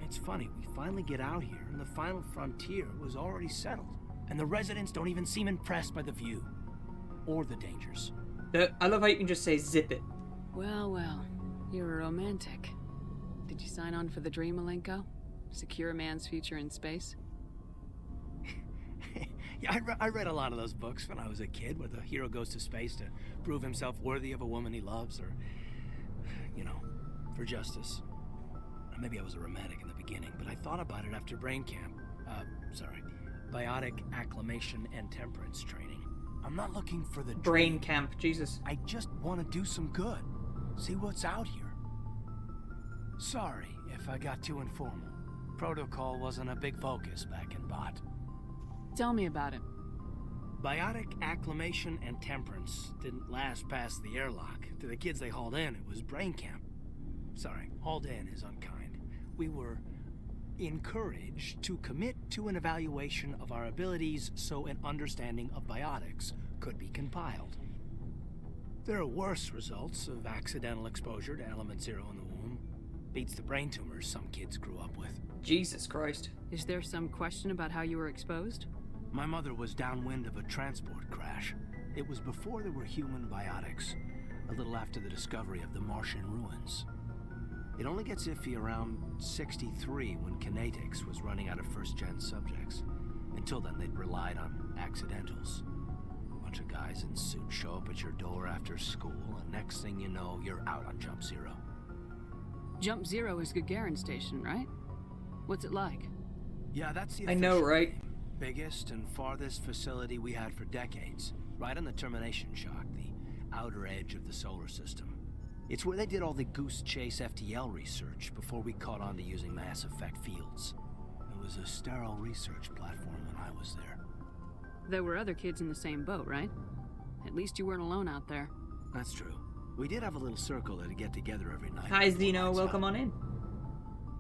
It's funny, we finally get out here, and the final frontier was already settled. And the residents don't even seem impressed by the view. Or the dangers. I love how you can just say zip it. Well, well. You're a romantic. Did you sign on for the dream, Malenko? Secure a man's future in space? Yeah, I read a lot of those books when I was a kid, where the hero goes to space to prove himself worthy of a woman he loves, or, you know, for justice. Maybe I was a romantic in the beginning, but I thought about it after brain camp. biotic acclimation and temperance training. I'm not looking for the brain camp, Jesus. I just want to do some good. See what's out here. Sorry if I got too informal. Protocol wasn't a big focus back in Bot. Tell me about it. Biotic acclimation and temperance didn't last past the airlock. To the kids they hauled in, it was brain camp. Sorry, hauled in is unkind. We were encouraged to commit to an evaluation of our abilities so an understanding of biotics could be compiled. There are worse results of accidental exposure to element 0 in the womb. Beats the brain tumors some kids grew up with. Jesus Christ. Is there some question about how you were exposed? My mother was downwind of a transport crash. It was before there were human biotics, a little after the discovery of the Martian ruins. It only gets iffy around 63 when Kinetics was running out of first-gen subjects. Until then, they'd relied on accidentals. A bunch of guys in suits show up at your door after school, and next thing you know, you're out on Jump Zero. Jump Zero is Gagarin Station, right? What's it like? Yeah, that's the I know, official right? name. Biggest and farthest facility we had for decades. Right on the termination shock, the outer edge of the solar system. It's where they did all the Goose Chase FTL research before we caught on to using mass effect fields. It was a sterile research platform when I was there. There were other kids in the same boat, right? At least you weren't alone out there. That's true. We did have a little circle that'd get together every night. Hi, Zeno. Welcome on in.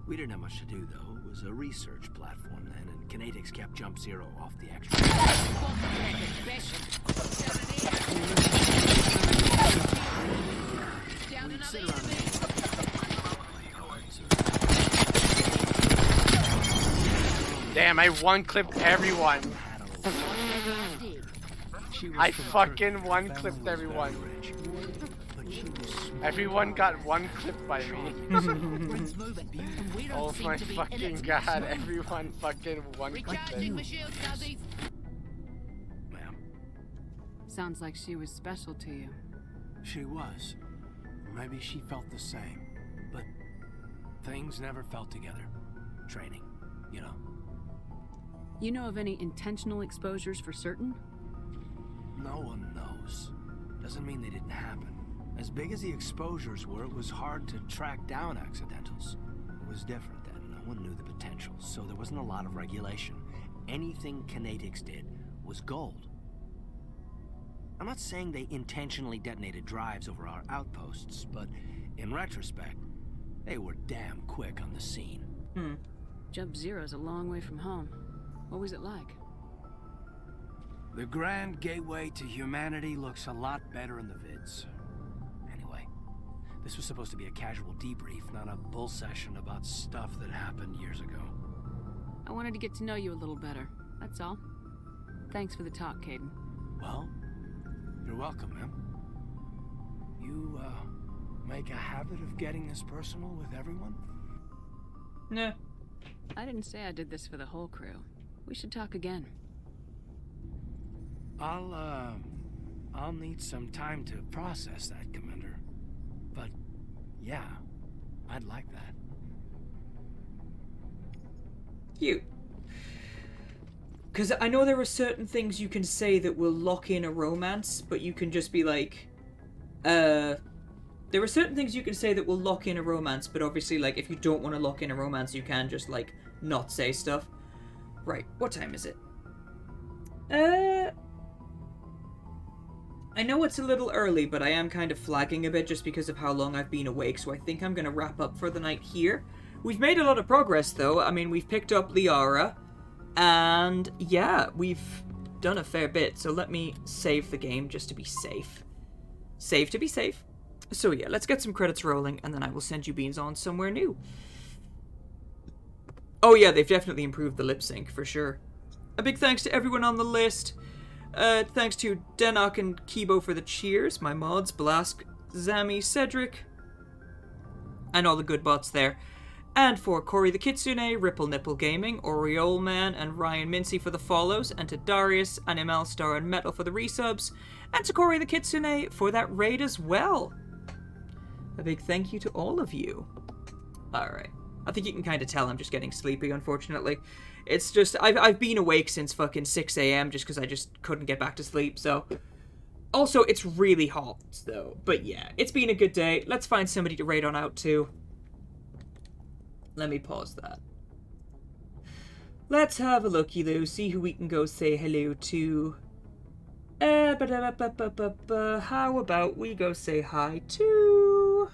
We didn't have much to do, though. It was a research platform then, and Kinetics kept Jump Zero off the extra. Damn, I one-clipped everyone. I fucking one-clipped everyone. Everyone got one-clipped by me. Oh my fucking god, everyone fucking one-clipped me. Sounds like she was special to you. She was. Maybe she felt the same. But things never felt together. Training, you know. You know of any intentional exposures for certain? No one knows. Doesn't mean they didn't happen. As big as the exposures were, it was hard to track down accidentals. It was different then. No one knew the potential, so there wasn't a lot of regulation. Anything Kinetics did was gold. I'm not saying they intentionally detonated drives over our outposts, but in retrospect, they were damn quick on the scene. Jump Zero's a long way from home. What was it like? The grand gateway to humanity looks a lot better in the vids. Anyway, this was supposed to be a casual debrief, not a bull session about stuff that happened years ago. I wanted to get to know you a little better, that's all. Thanks for the talk, Caden. Well, you're welcome, ma'am. You, make a habit of getting this personal with everyone? No. I didn't say I did this for the whole crew. We should talk again. I'll need some time to process that, Commander. But, yeah, I'd like that. Cute. Because I know there are certain things you can say that will lock in a romance, but you can just be like, there are certain things you can say that will lock in a romance, but obviously, like, if you don't want to lock in a romance, you can just, like, not say stuff. Right, what time is it? I know it's a little early, but I am kind of flagging a bit just because of how long I've been awake, so I think I'm going to wrap up for the night here. We've made a lot of progress, though. I mean, we've picked up Liara, and yeah, we've done a fair bit, so let me save the game just to be safe. Save to be safe. So yeah, let's get some credits rolling, and then I will send you beans on somewhere new. Oh yeah, they've definitely improved the lip sync, for sure. A big thanks to everyone on the list. Thanks to Denok and Kibo for the cheers, my mods, Blask, Zami, Cedric, and all the good bots there. And for Corey the Kitsune, Ripple Nipple Gaming, Oriole Man, and Ryan Mincy for the follows, and to Darius, Animal Star, and Metal for the resubs, and to Corey the Kitsune for that raid as well. A big thank you to all of you. Alright. I think you can kind of tell I'm just getting sleepy, unfortunately. It's just, I've been awake since fucking 6 a.m. just because I just couldn't get back to sleep, so... Also, it's really hot, though. But yeah, it's been a good day. Let's find somebody to raid on out to. Let me pause that. Let's have a looky-loo, see who we can go say hello to. How about we go say hi to...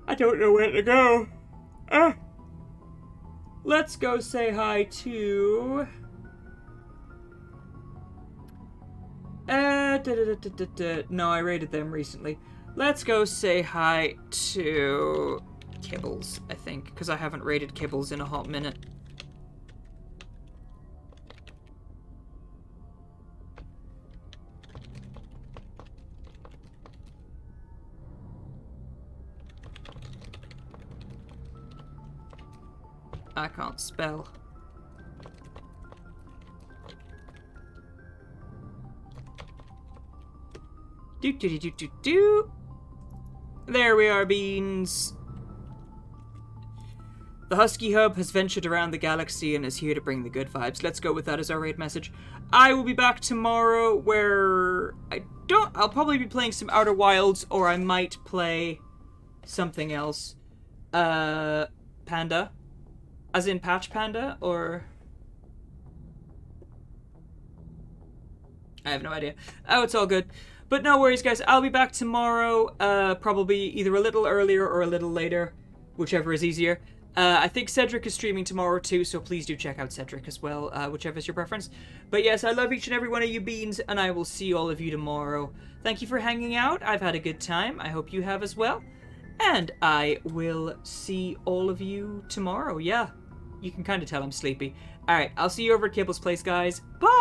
I don't know where to go. Let's go say hi to... No, I raided them recently. Let's go say hi to Kibbles, I think, because I haven't raided Kibbles in a hot minute. I can't spell. Do. There we are, Beans. The Husky Hub has ventured around the galaxy and is here to bring the good vibes. Let's go with that as our raid message. I will be back tomorrow where I'll probably be playing some Outer Wilds, or I might play something else. Panda? As in Patch Panda, or... I have no idea. Oh, it's all good. But no worries, guys. I'll be back tomorrow, probably either a little earlier or a little later, whichever is easier. I think Cedric is streaming tomorrow too, so please do check out Cedric as well, whichever is your preference. But yes, I love each and every one of you beans, and I will see all of you tomorrow. Thank you for hanging out. I've had a good time. I hope you have as well. And I will see all of you tomorrow. Yeah, you can kind of tell I'm sleepy. Alright, I'll see you over at Kibble's place, guys. Bye!